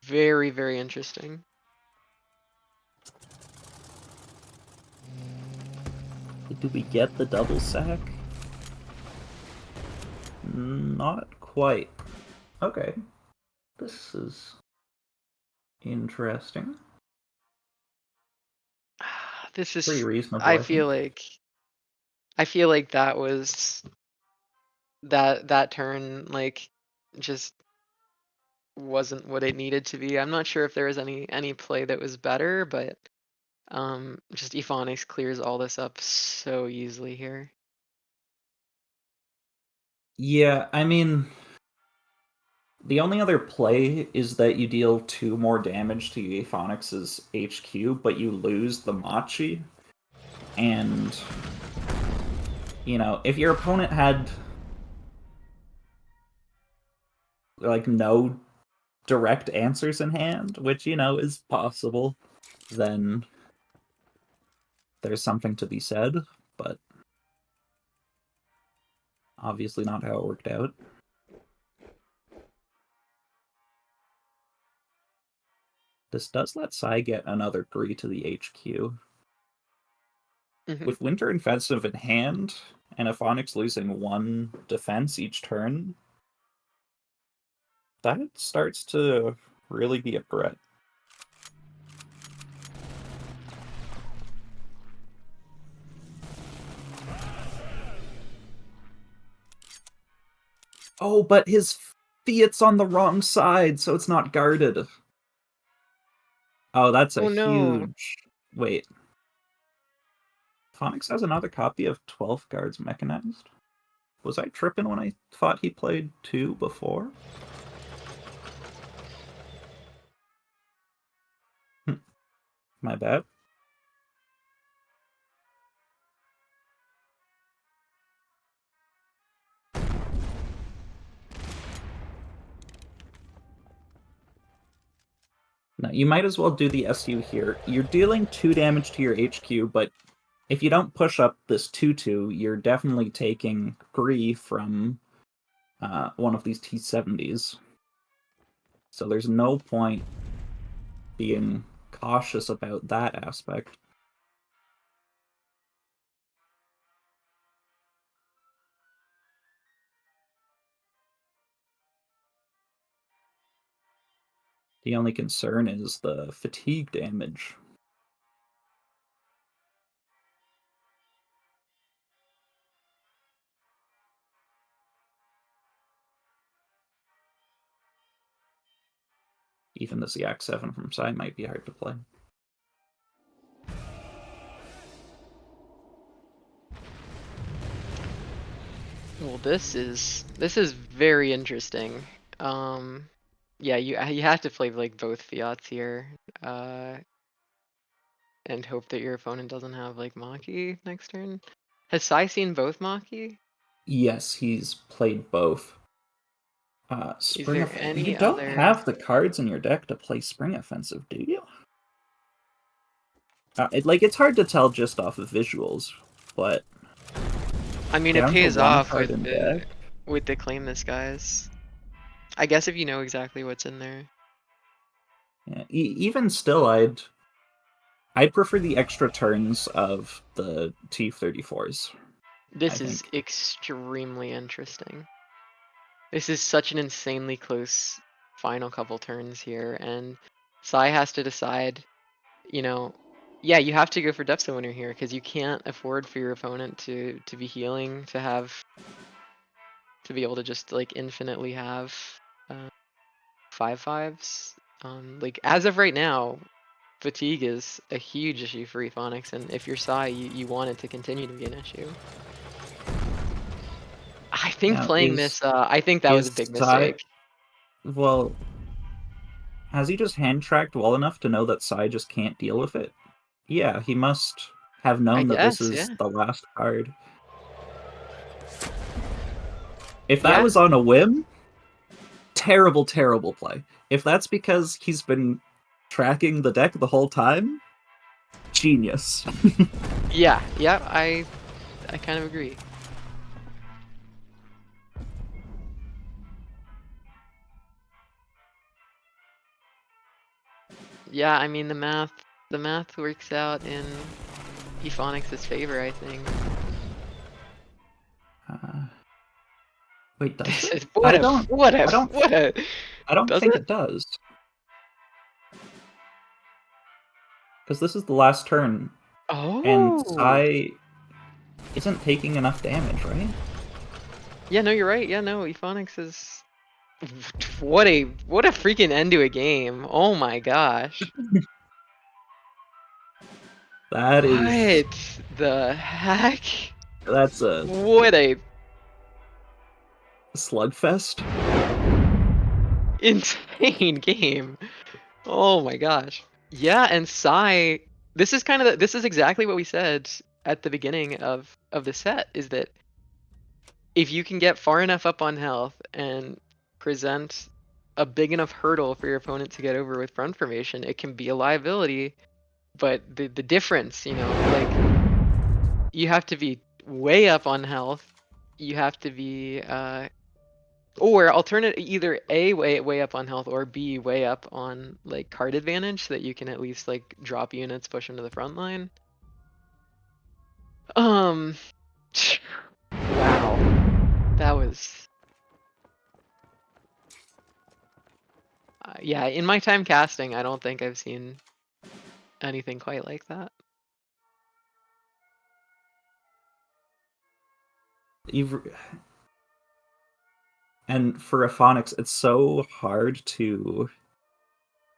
very, very interesting. Do we get the double sack? Not quite. Okay. This is interesting. This is Pretty reasonable. I feel like that was that turn like just wasn't what it needed to be. I'm not sure if there was any play that was better, but just Ephonix clears all this up so easily here. Yeah, I mean, the only other play is that you deal 2 more damage to Ephonix's HQ, but you lose the Machi. And, if your opponent had, like, no direct answers in hand, which, is possible, then there's something to be said, but obviously not how it worked out. This does let Sai get another 3 to the HQ. Mhm. With Winter Offensive in hand, and Ephonix losing 1 defense each turn, that starts to really be a threat. Oh, but his Fiat's on the wrong side, so it's not guarded. Oh, that's a no. huge... Wait. Ephonix has another copy of 12 Guards Mechanized? Was I tripping when I thought he played 2 before? My bad. Now, you might as well do the SU here. You're dealing 2 damage to your HQ, but if you don't push up this 2/2, you're definitely taking 3 from one of these T-70s. So there's no point being cautious about that aspect. The only concern is the fatigue damage. Even this Yak 7 from Sai might be hard to play. Well, this is very interesting. Yeah, you have to play like both Fiats here, and hope that your opponent doesn't have like Maki next turn. Has Sai seen both Maki? Yes, he's played both. there any You don't other- have the cards in your deck to play Spring Offensive, do you? It's hard to tell just off of visuals, but I mean, it down to pays 1 off card in deck. with the claim this guys. I guess if you know exactly what's in there. Yeah, even still, I'd prefer the extra turns of the T-34s. This I is think. extremely interesting. This is such an insanely close final couple turns here, and Sai has to decide, yeah, you have to go for Depth Winner here, because you can't afford for your opponent to be healing, to be able to just like infinitely have 5/5s. Like as of right now, fatigue is a huge issue for Ephonix, and if you're Sai, you want it to continue to be an issue. I think Now, playing this, I think that was a big mistake. Well, Has he just hand-tracked well enough to know that Sai just can't deal with it? Yeah, he must have I known that this guess, is yeah. the last card. If that Yeah. was on a whim, terrible, terrible play. If that's because he's been tracking the deck the whole time, genius. Yeah, I kind of agree. Yeah, I mean the math works out in Ephonix's favor, I think. Wait, does This it? is what I a don't. what a I don't. what a I don't does think it? it does. Because this is the last turn, and Oh. Sai isn't taking enough damage, right? Yeah, no, you're right. Yeah, no, Ephonix is what a freaking end to a game. Oh my gosh. That is. What the heck? That's a What a slugfest. insane game. Oh my gosh. Yeah, and Sai, this is this is exactly what we said at the beginning of the set, is that if you can get far enough up on health and present a big enough hurdle for your opponent to get over with front formation, it can be a liability. But the difference, you know, like you have to be way up on health. You have to be or alternate either A, way up on health, or B, way up on like card advantage, so that you can at least like drop units, push them to the front line. Wow. That was yeah, in my time casting, I don't think I've seen anything quite like that. And for Ephonix, it's so hard to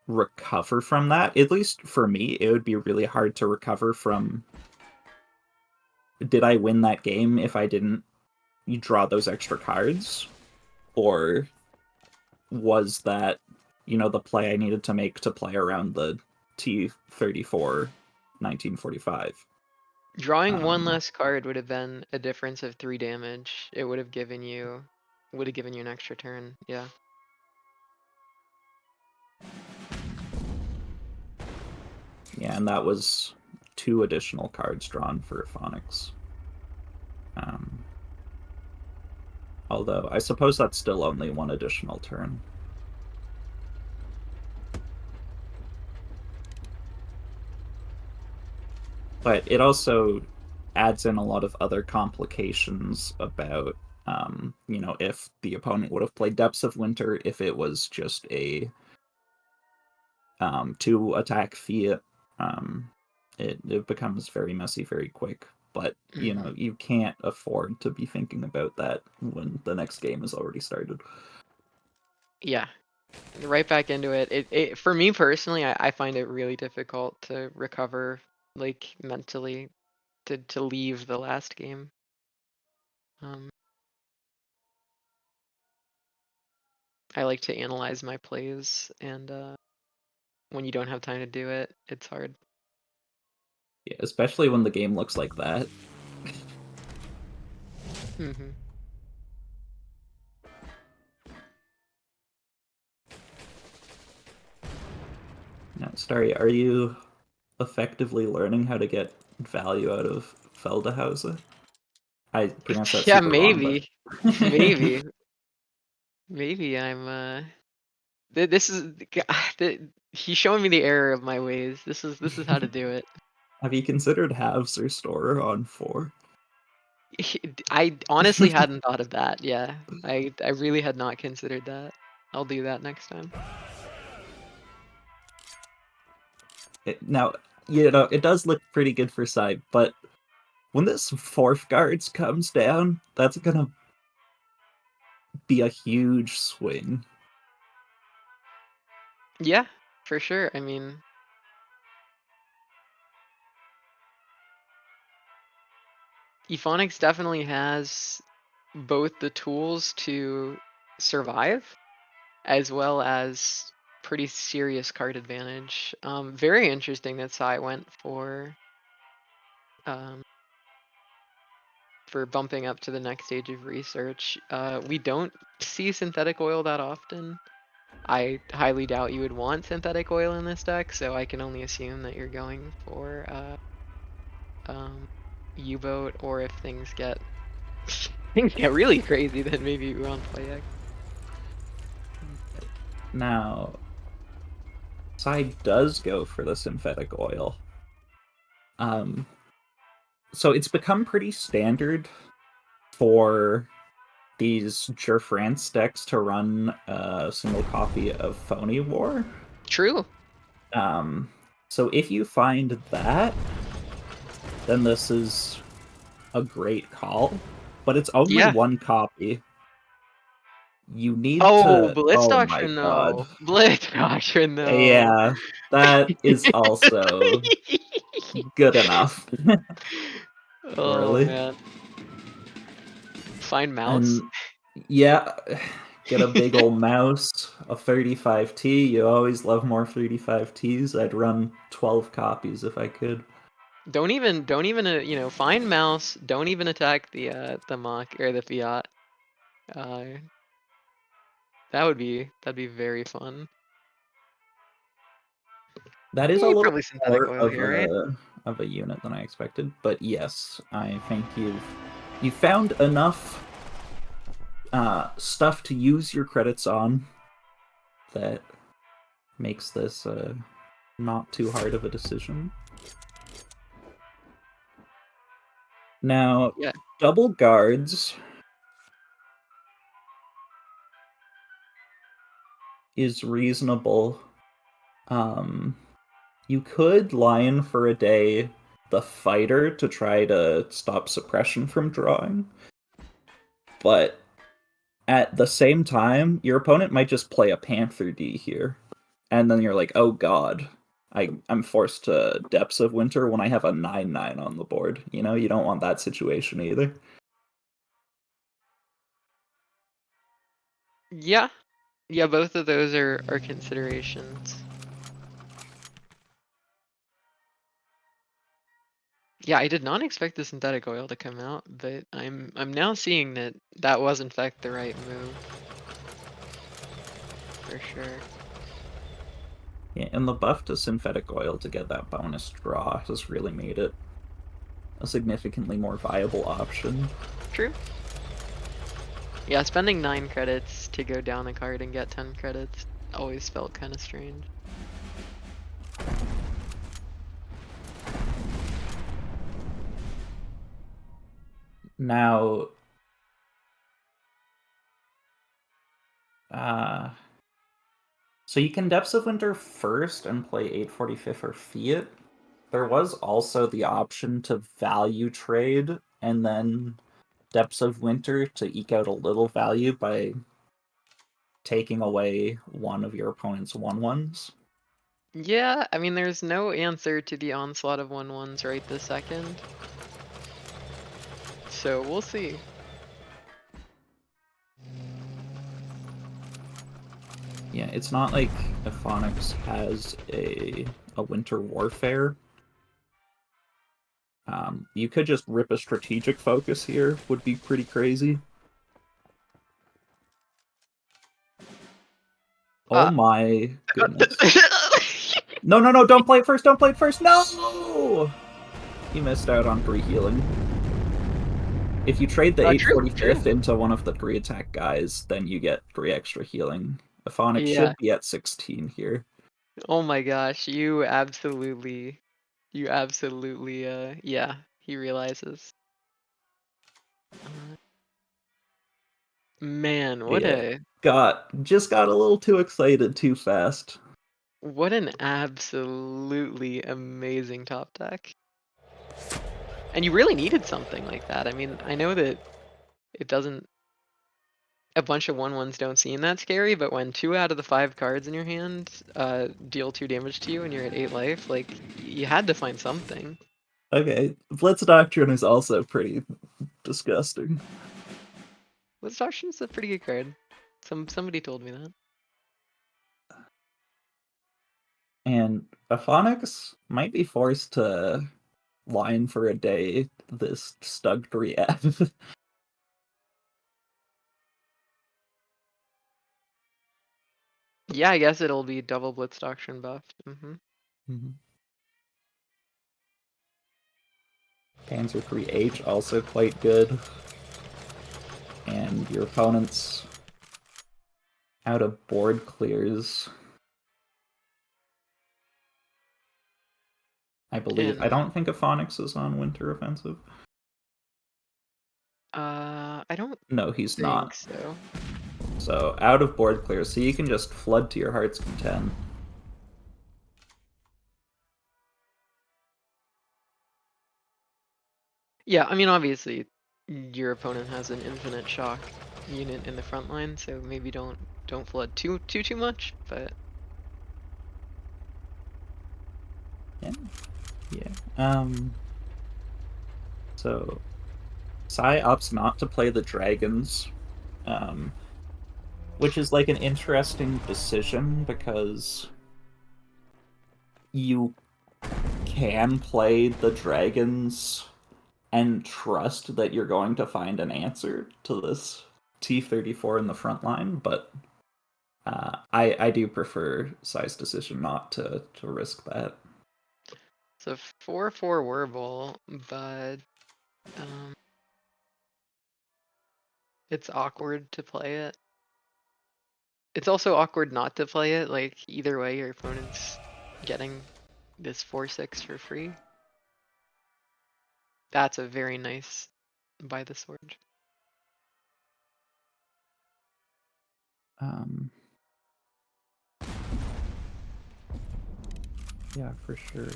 recover from that. At least for me, it would be really hard to recover from. Did I win that game if I didn't draw those extra cards? Or was that, the play I needed to make to play around the T34 1945? Drawing one less card would have been a difference of 3 damage. It would have given you an extra turn. Yeah. Yeah, and that was 2 additional cards drawn for Ephonix. Although, I suppose that's still only 1 additional turn. But it also adds in a lot of other complications about, if the opponent would have played Depths of Winter, if it was just a 2-attack Fiat, it becomes very messy very quick. But, you can't afford to be thinking about that when the next game has already started. Yeah. Right back into it. It for me personally, I find it really difficult to recover, like, mentally, to leave the last game. I like to analyze my plays, and when you don't have time to do it, it's hard. Yeah, especially when the game looks like that. Mm-hmm. Now, Starry, are you effectively learning how to get value out of Feldehauser? I pronounced that Yeah, super wrong, but maybe, maybe I'm this is he's showing me the error of my ways. This is how to do it. Have you considered halves or store on 4? I honestly hadn't thought of that. Yeah, I really had not considered that. I'll do that next time. Now, it does look pretty good for side, but when this 4th guards comes down, that's gonna be a huge swing. Yeah, for sure. I mean, Ephonix definitely has both the tools to survive, as well as pretty serious card advantage. Very interesting that Sai went for bumping up to the next stage of research. We don't see synthetic oil that often. I highly doubt you would want synthetic oil in this deck, so I can only assume that you're going for U-boat, or if things get really crazy, then maybe you're on play X. Now, Sai does go for the synthetic oil. So it's become pretty standard for these France decks to run a single copy of Phony War. True. So if you find that, then this is a great call. But it's only one copy. You need to... Blitz oh Doctrine, my god. though. Blitz Doctrine, though. Yeah, that is also good enough. Oh, man. Find mouse? And, yeah, get a big old mouse, a 35T. You always love more 35Ts. I'd run 12 copies if I could. Don't even find mouse. Don't even attack the mock or the fiat. That'd be very fun. That is a little probably synthetic more oil of here, right? of a unit than I expected, but yes, I think you found enough stuff to use your credits on that makes this not too hard of a decision. Now, double guards is reasonable. You could line for a day the fighter to try to stop suppression from drawing, but at the same time, your opponent might just play a Panther D here, and then you're like, oh god, I'm forced to Depths of Winter when I have a 9/9 on the board. You know, you don't want that situation either. Yeah, both of those are considerations. Yeah, I did not expect the synthetic oil to come out, but I'm now seeing that was in fact the right move. For sure. Yeah, and the buff to synthetic oil to get that bonus draw has really made it a significantly more viable option. True. Yeah, spending 9 credits to go down a card and get 10 credits always felt kind of strange. Now, so you can Depths of Winter first and play 845 or Fiat. There was also the option to value trade and then Depths of Winter to eke out a little value by taking away one of your opponent's 1/1s. Yeah, I mean, there's no answer to the onslaught of 1/1s right this second. So we'll see. Yeah, it's not like Ephonix has a Winter Warfare. You could just rip a strategic focus here, would be pretty crazy. Oh my goodness. No, don't play it first, no! You missed out on 3 healing. If you trade the 845th into one of the 3 attack guys, then you get 3 extra healing. Ephonix should be at 16 here. Oh my gosh, you absolutely, yeah, he realizes. Man, what just got a little too excited too fast. What an absolutely amazing top deck. And you really needed something like that. I mean, I know that it doesn't... A bunch of 1/1s don't seem that scary, but when 2 out of the 5 cards in your hand deal 2 damage to you and you're at 8 life, like, you had to find something. Okay, Blitz Doctrine is also pretty disgusting. Blitz Doctrine is a pretty good card. Somebody told me that. And Ephonix might be forced to line for a day this Stug 3F. Yeah, I guess it'll be double Blitz Doctrine buffed. Panzer 3H also quite good. And your opponent's out of board clears. I believe. I don't think Ephonix is on Winter Offensive. I don't No, he's think not. so. So out of board clears, so you can just flood to your heart's content. Yeah, I mean, obviously, your opponent has an infinite shock unit in the front line, so maybe don't flood too much, but Yeah. So Sai opts not to play the dragons, which is like an interesting decision because you can play the dragons and trust that you're going to find an answer to this T-34 in the front line, but I do prefer Sai's decision not to risk that. it's a 4/4 Warble, but it's awkward to play it. It's also awkward not to play it. Like either way, your opponent's getting this 4/6 for free. That's a very nice by the sword. Yeah, for sure.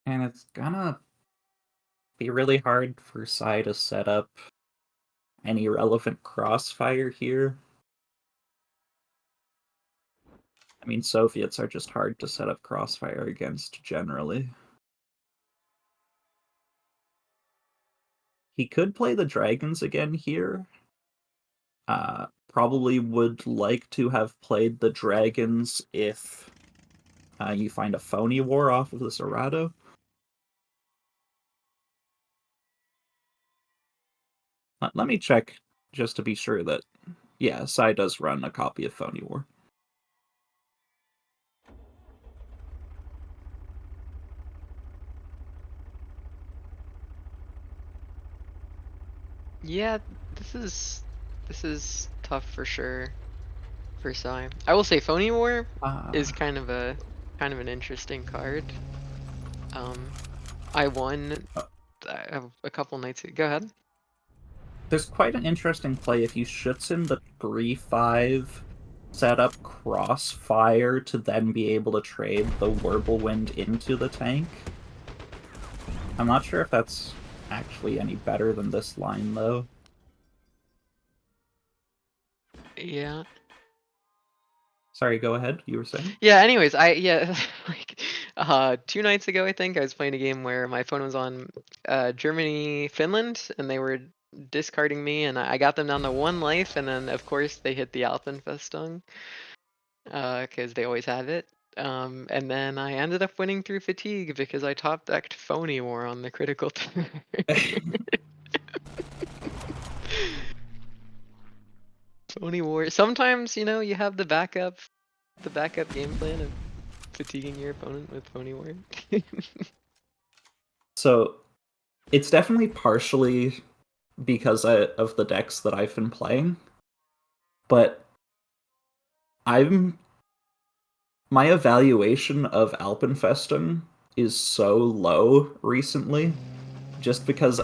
And it's gonna be really hard for Sai to set up any relevant crossfire here. I mean, Soviets are just hard to set up crossfire against generally. He could play the dragons again here. Probably would like to have played the dragons if you find a phony war off of this errata. Let me check just to be sure that, yeah, Sai does run a copy of Phony War. Yeah, this is tough for sure for Sai. I will say Phony War is kind of an interesting card. I won a couple nights ago. Go ahead. There's quite an interesting play if you Schutzen the 3/5, set up crossfire to then be able to trade the Whirlwind into the tank. I'm not sure if that's actually any better than this line though. Yeah. Sorry, go ahead. You were saying? Yeah, anyways, like 2 nights ago I think I was playing a game where my phone was on Germany, Finland, and they were discarding me, and I got them down to 1 life, and then of course they hit the Alpenfestung because they always have it. And then I ended up winning through fatigue because I top decked Phony War on the critical turn. Phony War. Sometimes, you know, you have the backup game plan of fatiguing your opponent with Phony War. So, it's definitely partially because of the decks that I've been playing, but my evaluation of Alpenfestung is so low recently, just because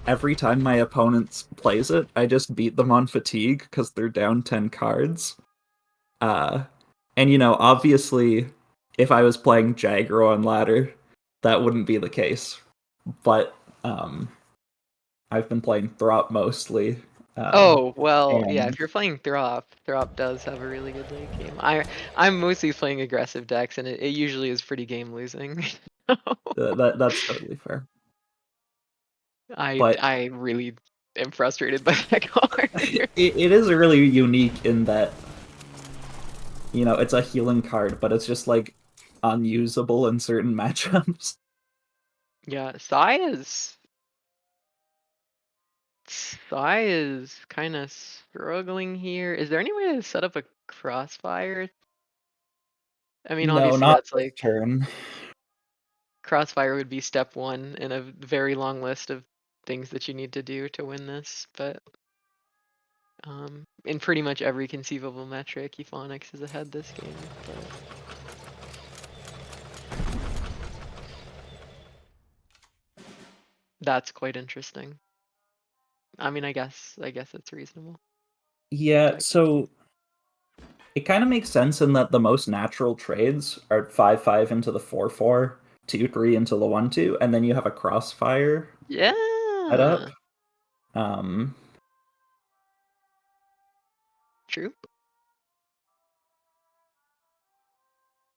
every time my opponent plays it, I just beat them on fatigue because they're down 10 cards. And you know, obviously, if I was playing Jagro on ladder, that wouldn't be the case. But I've been playing Throp mostly. Oh, well, yeah, and if you're playing Throp does have a really good late game. I'm mostly playing aggressive decks, and it usually is pretty game losing. that's totally fair. But I really am frustrated by that card. It is really unique in that, you know, it's a healing card, but it's just like unusable in certain matchups. Yeah, Sai is kind of struggling here. Is there any way to set up a crossfire? I mean, No, obviously not that's this like turn. crossfire would be step 1 in a very long list of things that you need to do to win this, but in pretty much every conceivable metric, Ephonix is ahead this game. But that's quite interesting. I mean, I guess it's reasonable. Yeah, so it kind of makes sense in that the most natural trades are 5-5 into the 4-4, 2-3 into the 1-2, and then you have a crossfire Yeah. set up. True.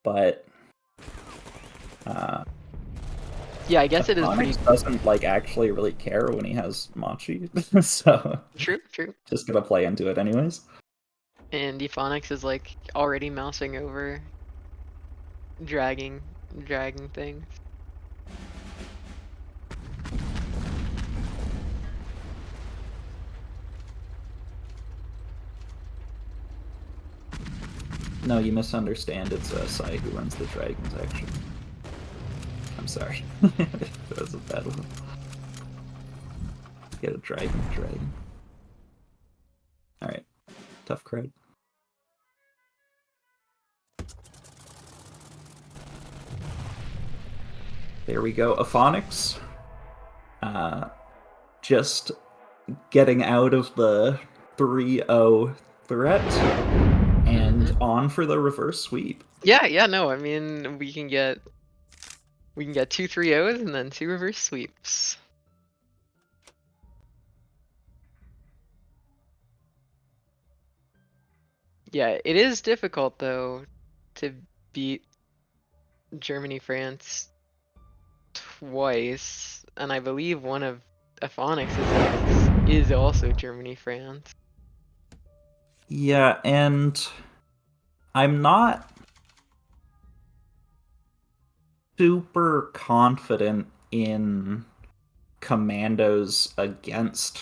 But Yeah, I guess it is pretty. Ephonix doesn't like actually really care when he has Machi, so True. just gonna play into it anyways. And Ephonix is like already mousing over, dragging things. No, you misunderstand. It's Sai who runs the dragons, actually. I'm sorry. That was a bad one. Get a dragon. Alright. Tough crowd. There we go. Ephonix. Just getting out of the 3-0 threat and on for the reverse sweep. Yeah, no, I mean we can get 2 3-0s and then 2 reverse sweeps. Yeah, it is difficult though to beat Germany, France twice, and I believe one of Ephonix's decks is also Germany, France. Yeah, and I'm not super confident in commandos against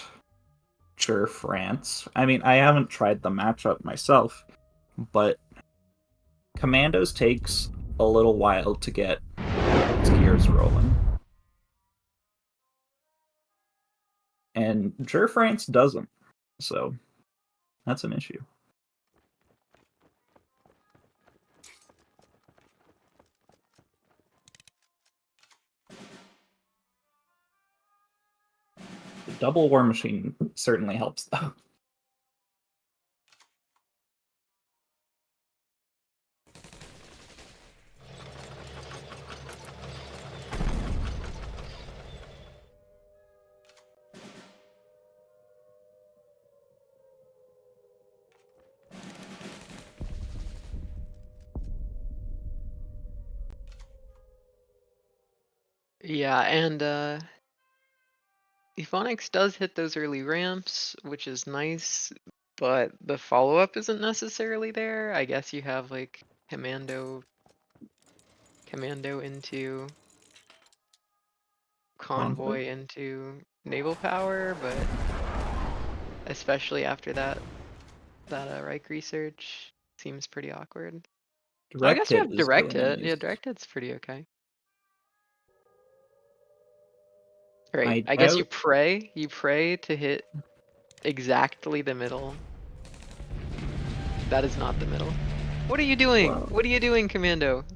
France. I mean, I haven't tried the matchup myself, but commandos takes a little while to get its gears rolling. And France doesn't, so that's an issue. The double war machine certainly helps, though. Yeah, and Ephonix does hit those early ramps, which is nice, but the follow-up isn't necessarily there. I guess you have like commando into convoy into naval power, but especially after that Reich research seems pretty awkward. I guess you have direct hit. Yeah, direct hit's pretty okay. Right. I guess you pray to hit exactly the middle. That is not the middle. What are you doing? Wow. What are you doing, Commando?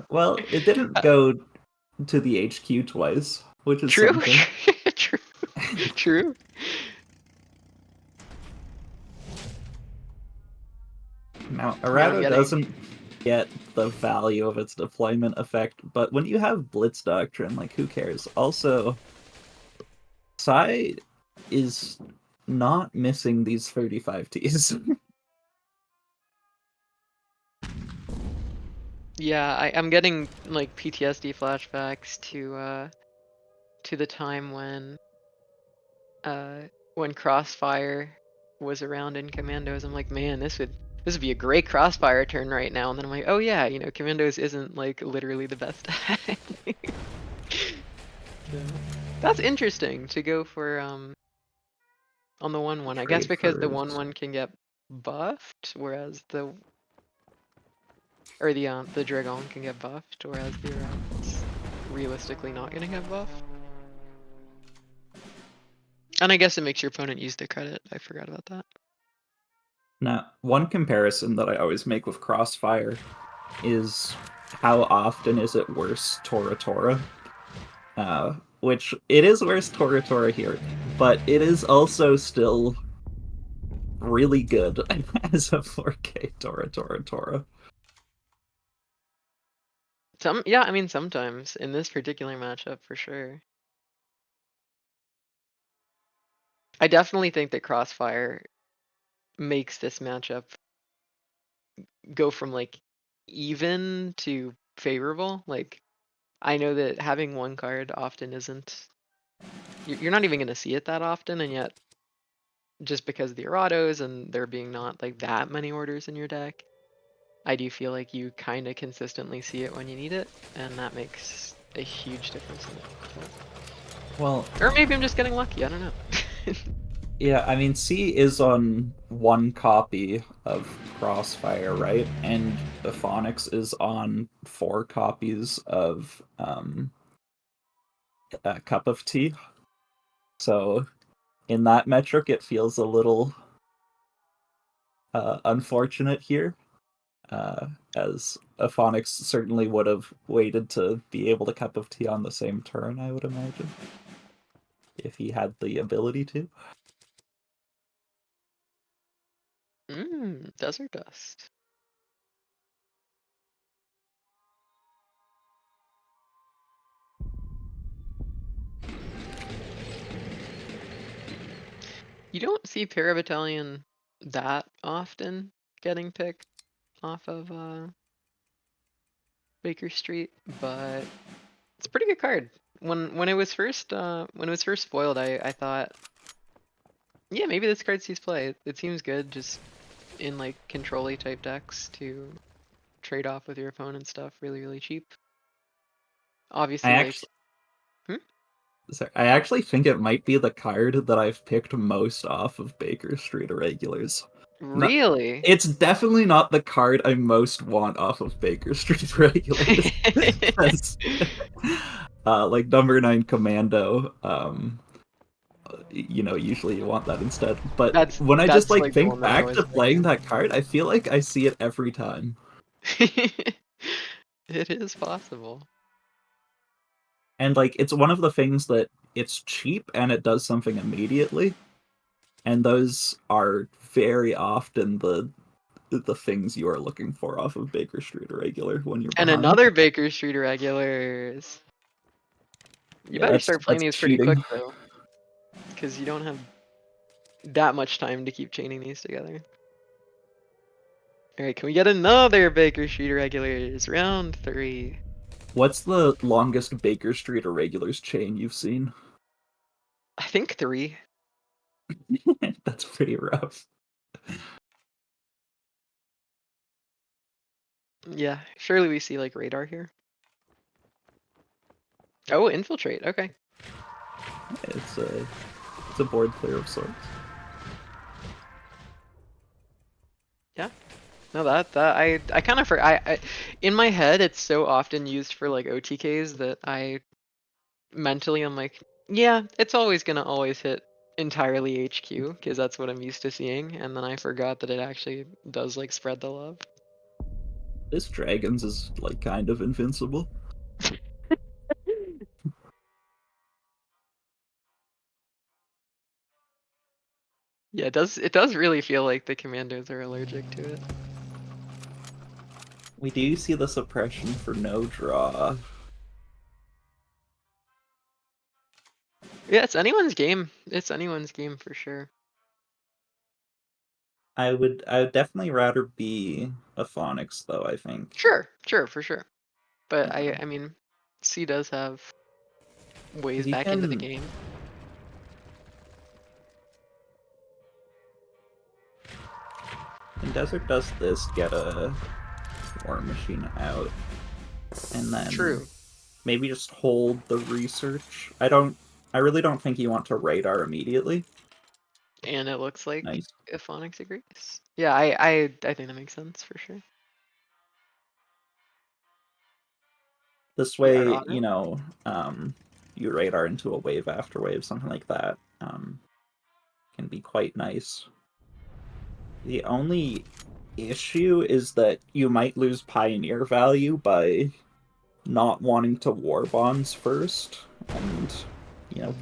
Well, it didn't go to the HQ twice, which is true. something. True. Now, Arado doesn't get the value of its deployment effect, but when you have Blitz Doctrine, like, who cares? Also, Sai is not missing these 35 Ts. Yeah, I'm getting like PTSD flashbacks to the time when Crossfire was around in Commandos. I'm like, man, this would be a great Crossfire turn right now. And then I'm like, oh yeah, you know, Commandos isn't like literally the best. So, that's interesting to go for on the 1/1. I guess Trade because the first. 1/1 can get buffed, whereas the Dragon can get buffed, whereas the it's realistically not gonna get buffed. And I guess it makes your opponent use their credit. I forgot about that. Now, one comparison that I always make with Crossfire is how often is it worse Tora Tora? Which it is worse Tora Tora here, but it is also still really good as a 4K Tora Tora Tora. Yeah, I mean sometimes in this particular matchup for sure. I definitely think that Crossfire makes this matchup go from like even to favorable. Like I know that having one card often isn't. You're not even gonna see it that often, and yet just because of the erratos and there being not like that many orders in your deck, I do feel like you kind of consistently see it when you need it, and that makes a huge difference in it. Well, Or maybe I'm just getting lucky. I don't know. yeah, I mean, C is on one copy of Crossfire, right? And Ephonix is on 4 copies of Cup of Tea. So, in that metric, it feels a little unfortunate here, as Ephonix certainly would have waited to be able to Cup of Tea on the same turn, I would imagine, if he had the ability to. Desert Dust. You don't see Parabattalion that often getting picked off of Baker Street, but it's a pretty good card. When it was first spoiled, I thought, yeah, maybe this card sees play. It seems good just in like control-y type decks to trade off with your opponent stuff really, really cheap. Obviously, I actually think it might be the card that I've picked most off of Baker Street Irregulars. really? It's definitely not the card I most want off of Baker Street Irregulars. Like number 9 Commando, usually you want that instead. But when I just like think back to playing that card, I feel like I see it every time. It is possible. And like it's one of the things that it's cheap and it does something immediately. And those are very often the things you are looking for off of Baker Street Irregular when you're behind. And another Baker Street Irregulars. You better start playing these pretty quick though, because you don't have that much time to keep chaining these together. All right, can we get another Baker Street Irregulars? Round 3. What's the longest Baker Street Irregulars chain you've seen? I think 3. That's pretty rough. Yeah, surely we see like radar here. Oh, infiltrate. Okay. It's a board clear of sorts. Yeah. No, that I kind of I in my head it's so often used for like OTKs that I mentally I'm like, yeah, it's always gonna always hit entirely HQ because that's what I'm used to seeing, and then I forgot that it actually does like spread the love. This Dragons is like kind of invincible. Yeah, it does really feel like the commandos are allergic to it. We do see the suppression for no draw. Yeah, it's anyone's game. It's anyone's game for sure. I would definitely rather be a Phonix though, I think. Sure, for sure. But I mean, C does have ways You back into the can- game. When Desert does this, get a War Machine out, and then True. maybe just hold the research. I really don't think you want to radar immediately. And it looks like Nice. Ephonix agrees. Yeah, I think that makes sense for sure. This Yeah, way, auto. you radar into a wave after wave, something like that, can be quite nice. The only issue is that you might lose Pioneer value by not wanting to War Bonds first and,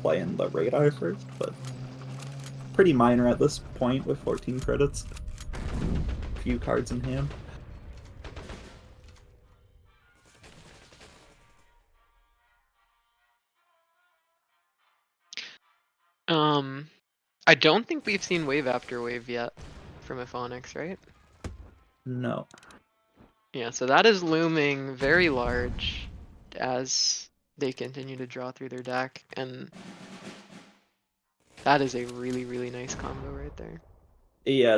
play in the radar first, but pretty minor at this point with 14 credits. Few cards in hand. I don't think we've seen wave after wave yet from Ephonix, right? No. Yeah, so that is looming very large as they continue to draw through their deck, and that is a really, really nice combo right there. Yeah,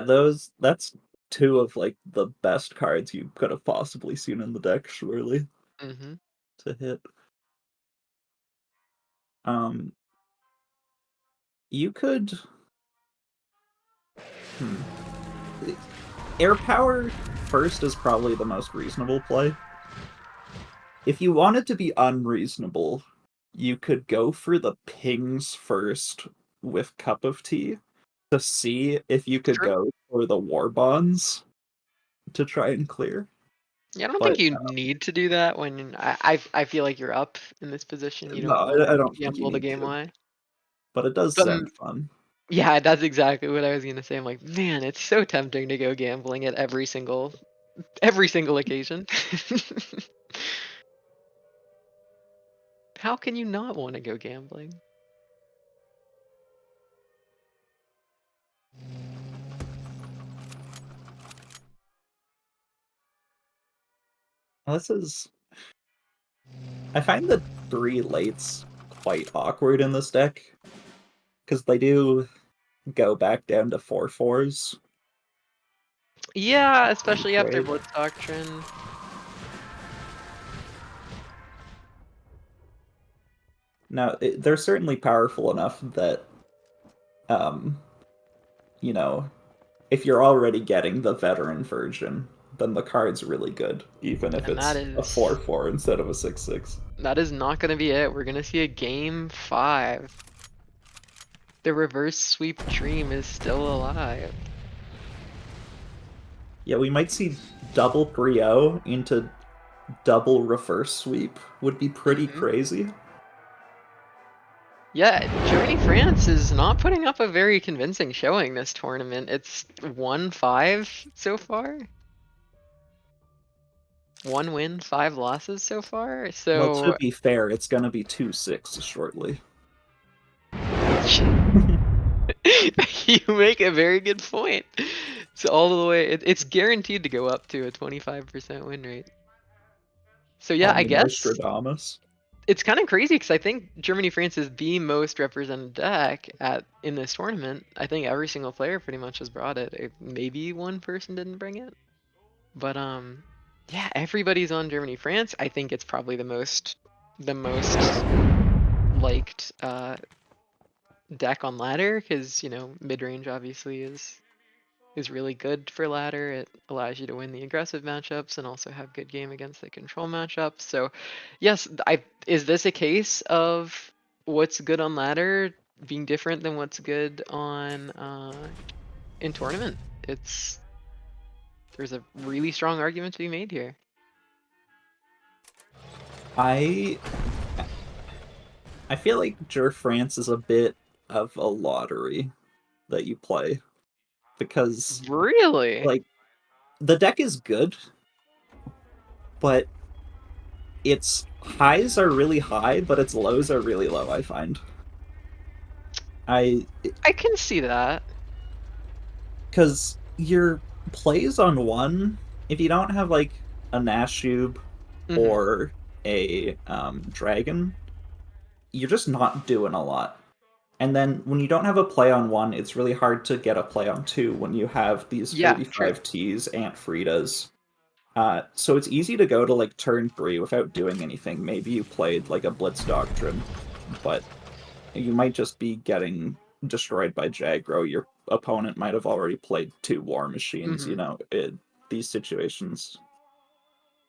that's two of like the best cards you could have possibly seen in the deck, surely, Mm-hmm. to hit. You could Air Power first is probably the most reasonable play. If you wanted to be unreasonable, you could go for the pings first with Cup of Tea to see if you could True. go for the War Bonds to try and clear. Yeah, I don't But, think you need to do that when I feel like you're up in this position. You No, don't want I to don't think you gamble the need game to. away. But it does But sound fun. yeah, that's exactly what I was gonna say. I'm like, man, it's so tempting to go gambling at every single occasion. How can you not want to go gambling? Well, I find the 3 lates quite awkward in this deck, because they do go back down to 4/4s. Yeah, especially after Great. Blitz Doctrine. Now, they're certainly powerful enough that, um, if you're already getting the veteran version, then the card's really good, even if And it's that a is 4/4 instead of a 6/6. that is not gonna be it. We're gonna see a game 5. The reverse sweep dream is still alive. Yeah, we might see double 3-0 into double reverse sweep. Would be pretty crazy. Yeah, Germany France is not putting up a very convincing showing this tournament. It's 1-5 so far. 1 win, 5 losses so far. Well, to So be fair, it's gonna be 2-6 shortly. you make a very good point. So all the way, it's guaranteed to go up to a 25% win rate. So yeah, Call I me guess Nostradamus. it's kind of crazy because I think Germany France is the most represented deck in this tournament. I think every single player pretty much has brought it. Maybe one person didn't bring it, but yeah, everybody's on Germany France. I think it's probably the most liked deck on ladder because mid range obviously is really good for ladder. It allows you to win the aggressive matchups and also have good game against the control matchups. So yes, is this a case of what's good on ladder being different than what's good on in tournament? There's a really strong argument to be made here. I feel like Ger France is a bit of a lottery that you play, because Really? like the deck is good, but its highs are really high, but its lows are really low, I find. I can see that. Because your plays on one, if you don't have like a Nashube or a dragon, you're just not doing a lot. And then when you don't have a play on 1, it's really hard to get a play on 2 when you have these Yeah, true. 45 Ts, Ant Fritas. So it's easy to go to like turn 3 without doing anything. Maybe you played like a Blitz Doctrine, but you might just be getting destroyed by Jagro. Your opponent might have already played 2 War Machines. These situations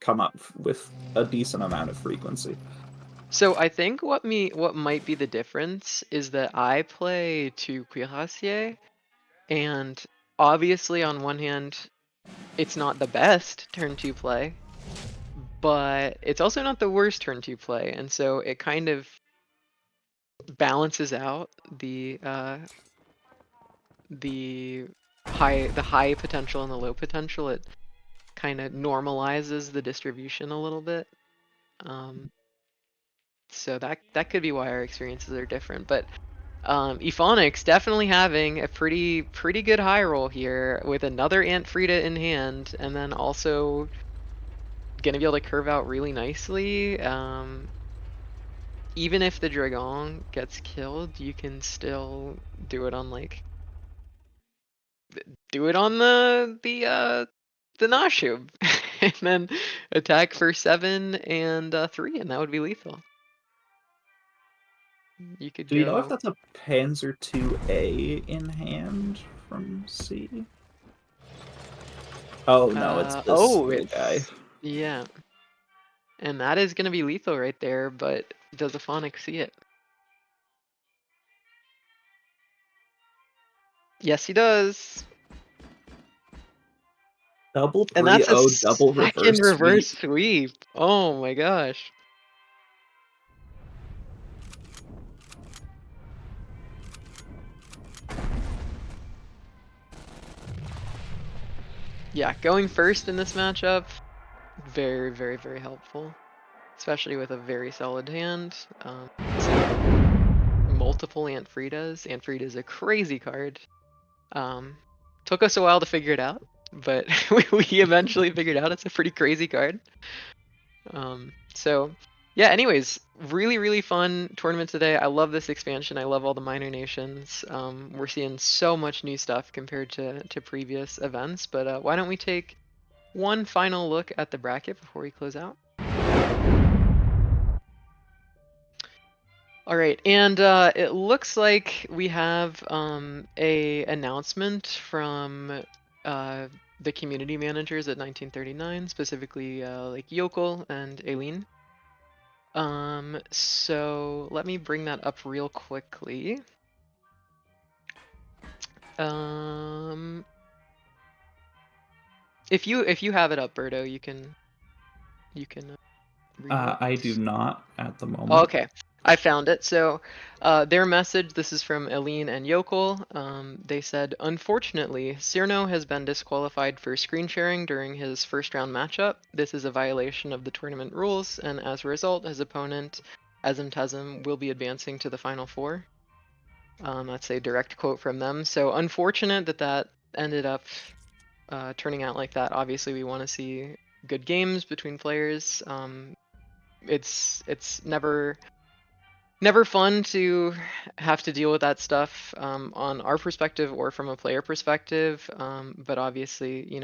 come up with a decent amount of frequency. So I think what might be the difference is that I play 2 Cuirassiers, and obviously on one hand, it's not the best turn 2 play, but it's also not the worst turn 2 play, and so it kind of balances out the high potential and the low potential. It kind of normalizes the distribution a little bit. So that could be why our experiences are different. But Ephonix definitely having a pretty good high roll here with another Ant Frida in hand, and then also gonna be able to curve out really nicely. Even if the Dragon gets killed, you can still do it on the Nashub, and then attack for 7 and 3, and that would be lethal. You could Do you know if go. that's a Panzer II-A in hand from C? Oh no, it's this little guy. Yeah. And that is gonna be lethal right there, but does Ephonix see it? Yes, he does. Double And that's a 3-0, double second reverse sweep. sweep. Oh my gosh. Yeah, going first in this matchup, very, very, very helpful. Especially with a very solid hand. Multiple Ant Fritas. Ant Frida is a crazy card. Took us a while to figure it out, but we eventually figured out it's a pretty crazy card. So yeah, anyways, really, really fun tournament today. I love this expansion. I love all the minor nations. We're seeing so much new stuff compared to previous events, but why don't we take one final look at the bracket before we close out? All right, and it looks like we have a announcement from the community managers at 1939, specifically like Yokel and Aileen. So let me bring that up real quickly. If you have it up, Berto, you can read it. I do not at the moment. Oh, okay, I found it. So their message, this is from Aline and Yokel. They said, unfortunately, Cyrno has been disqualified for screen sharing during his first round matchup. This is a violation of the tournament rules, and as a result, his opponent, Azim Tazim, will be advancing to the final 4. That's a direct quote from them. So unfortunate that ended up turning out like that. Obviously, we want to see good games between players. It's never fun to have to deal with that stuff on our perspective or from a player perspective. But obviously,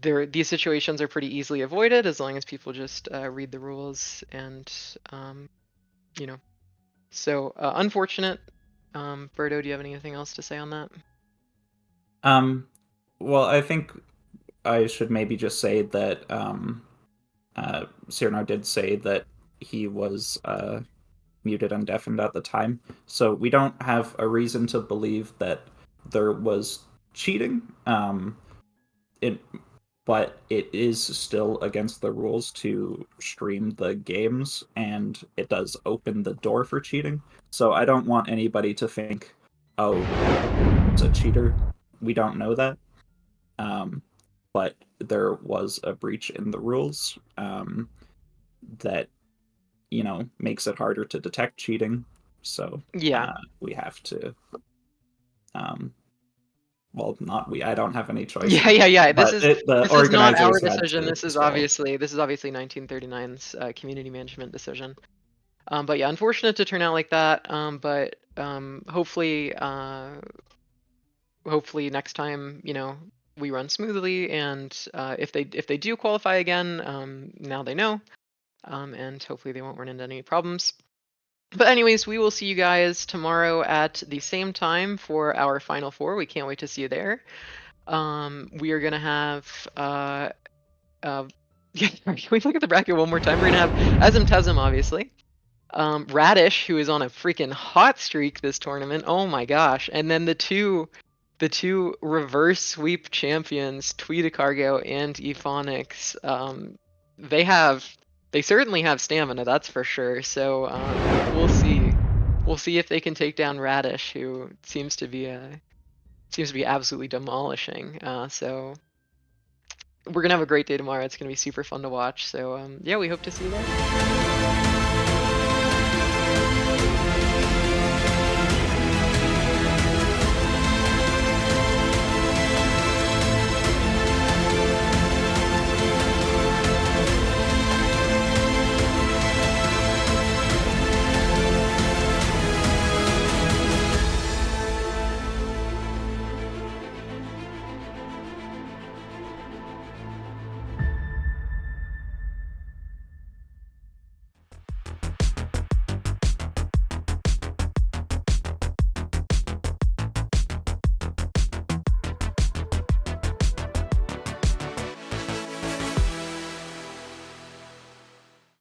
these situations are pretty easily avoided as long as people just read the rules and So unfortunate. Berto, do you have anything else to say on that? Well, I think I should maybe just say that Cyrano did say that he was muted and deafened at the time, so we don't have a reason to believe that there was cheating. But it is still against the rules to stream the games, and it does open the door for cheating. So I don't want anybody to think, oh, it's a cheater. We don't know that. But there was a breach in the rules that, makes it harder to detect cheating. So Yeah. we have to well, not we. I don't have any choice. Yeah. But This the is not our organizers had decision. to This is as well. obviously 1939's community management decision. But yeah, unfortunate to turn out like that. But hopefully next time, you know, we run smoothly, and if they do qualify again, now they know, and hopefully they won't run into any problems. But anyways, we will see you guys tomorrow at the same time for our Final Four. We can't wait to see you there. We are gonna have yeah, can we look at the bracket one more time? We're gonna have Tasm, obviously. Radish, who is on a freaking hot streak this tournament. Oh my gosh. And then the two reverse sweep champions, Tweed Cargo and Ephonix. They certainly have stamina, that's for sure. So we'll see. We'll see if they can take down Radish, who seems to be absolutely demolishing. So we're gonna have a great day tomorrow. It's gonna be super fun to watch. So yeah, we hope to see you there.